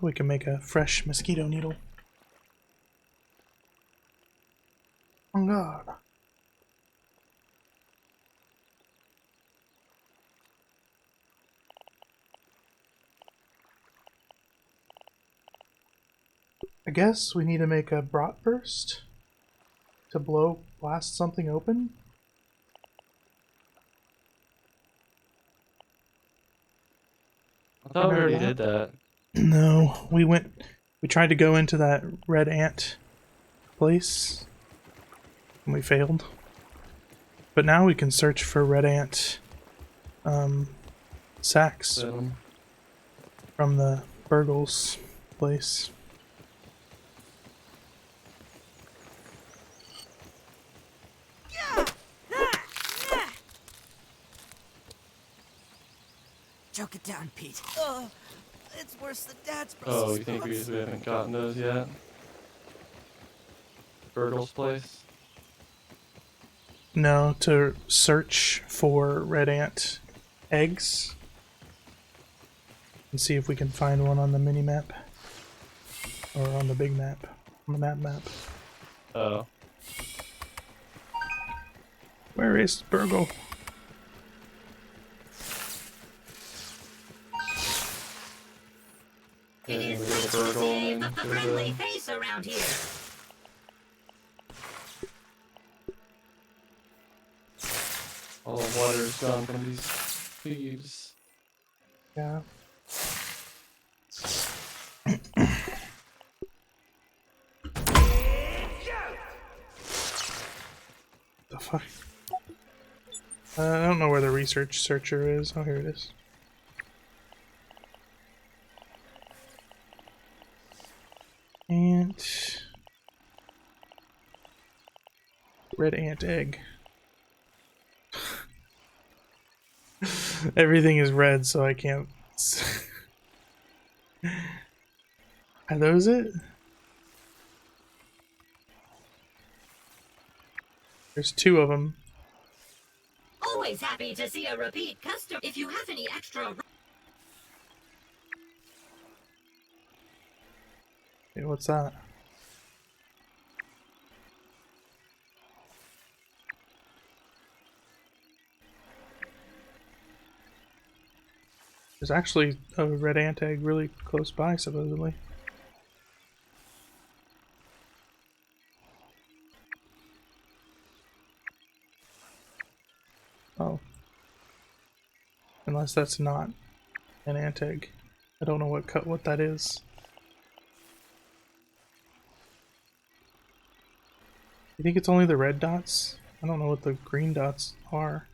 We can make a fresh mosquito needle. Oh god. I guess we need to make a bratwurst to blast something open. thought we Never already mind. did that. No, we tried to go into that red ant place and we failed. But now we can search for red ant sacks Venom. from the Burgles place. Choke it down, Pete. It's worse than Dad's Oh, Brussels you think we sprouts. haven't gotten those yet? Burgle's place? No, to search for red ant eggs and see if we can find one on the mini map or on the big map, on the map. Oh. Where is Burgle? It Yeah, is we nice got a to Burgle see and a there's friendly a- face around here. all the water's gone from these thieves. Yeah. The fuck? I don't know where the research searcher is. Oh, here it is. Ant. Red ant egg. Everything is red, so I can't. Are those it? There's two of them. Always happy to see a repeat customer. If you have any extra. Hey, what's that? There's actually a red ant egg really close by, supposedly. Oh. Unless that's not an ant egg. I don't know what that is. You think it's only the red dots? I don't know what the green dots are.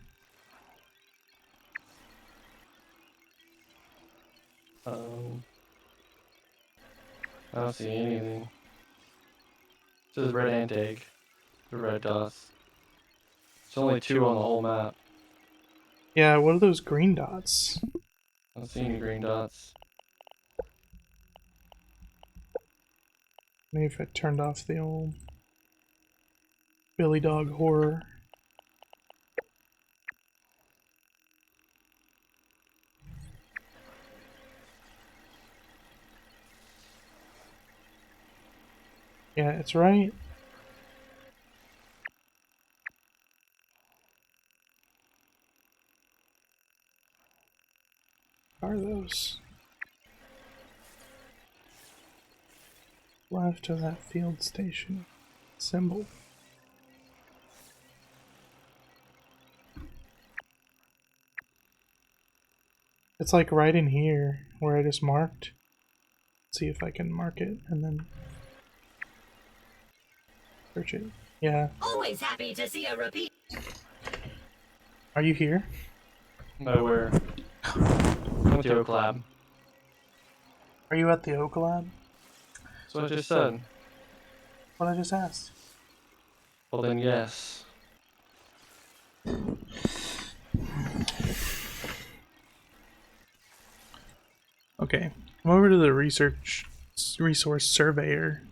I don't see anything. It says red ant egg. The red dots. There's only two on the whole map. Yeah, what are those green dots? I don't see any green dots. Maybe if I turned off the old Billy Dog horror. Yeah, it's right. What are those? Left of that field station symbol. It's like right in here where I just marked. Let's see if I can mark it and then search it. Yeah. Always happy to see a repeat. Are you here? Nowhere. I'm with the Oak Lab. Are you at the Oak Lab? That's what I just said. What I just asked. Well then, yes. Okay. Come over to the resource surveyor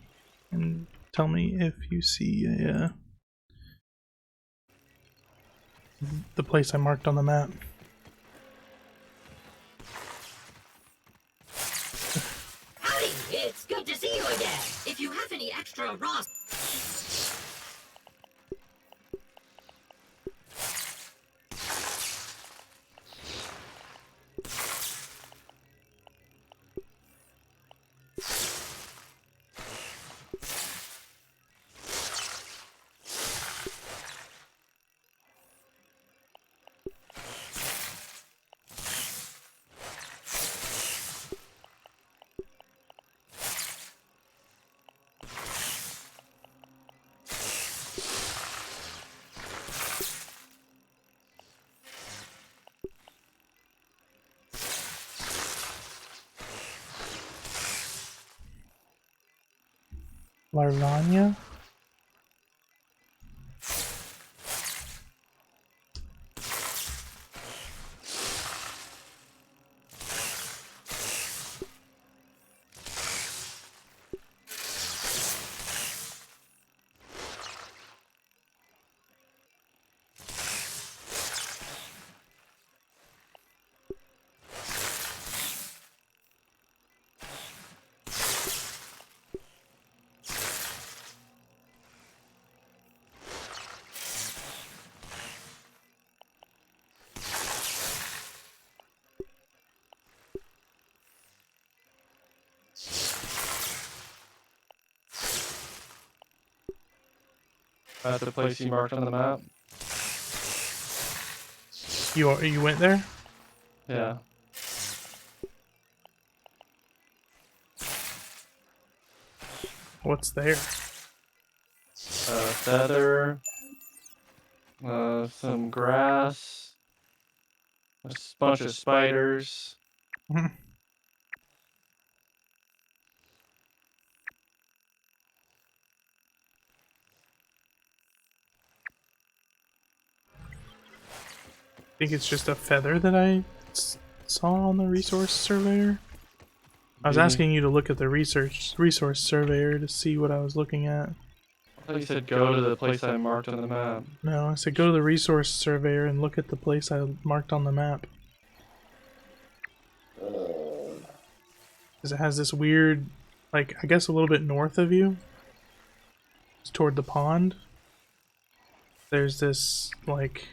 and tell me if you see the place I marked on the map. Howdy, it's good to see you again. If you have any extra raw. Larvania? At the place you marked on the map. You went there? Yeah. What's there? Feather. Some grass. Bunch of spiders. I think it's just a feather that I saw on the resource surveyor. I was asking you to look at the resource surveyor to see what I was looking at. I thought you said go to the place I marked on the map. No, I said go to the resource surveyor and look at the place I marked on the map. Because it has this weird, like, I guess a little bit north of you. It's toward the pond. There's this, like...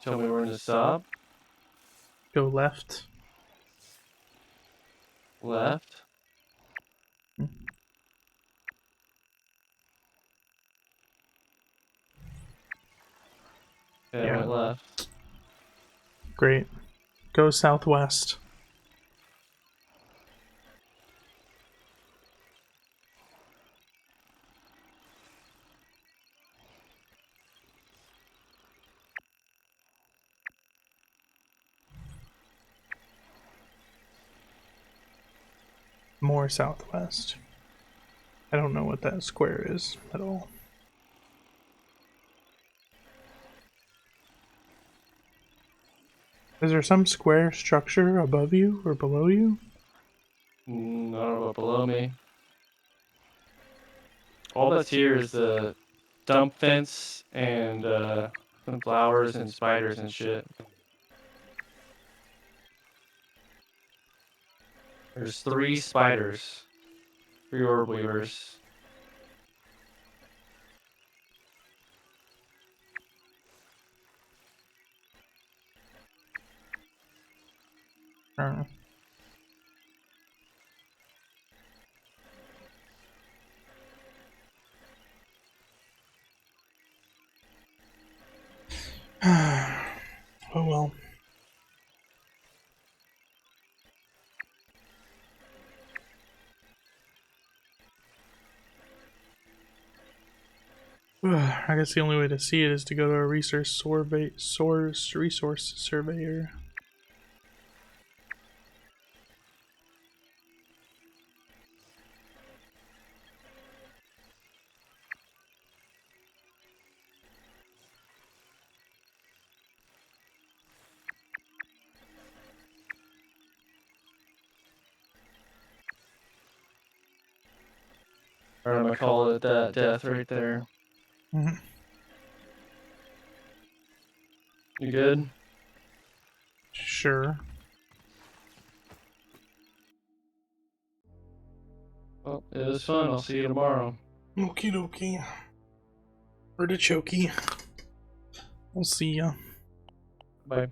Tell me where to stop. Go left. Left. Okay, I went left. Great. Go southwest. More southwest. I don't know what that square is at all. Is there some square structure above you or below you? I don't know about below me. All that's here is the dump fence and some flowers and spiders and shit. There's 3 spiders. 3 orb weavers. I don't know. Oh well. I guess the only way to see it is to go to a resource surveyor. Or I'm gonna call it that death right there. Mhm. You good? Sure. Well, it was fun. I'll see you tomorrow. Okie dokie. Artichoke. We'll see ya. Bye.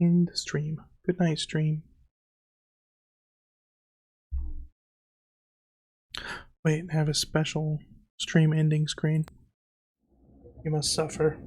In the stream. Good night, stream. Wait, have a special stream ending screen. You must suffer.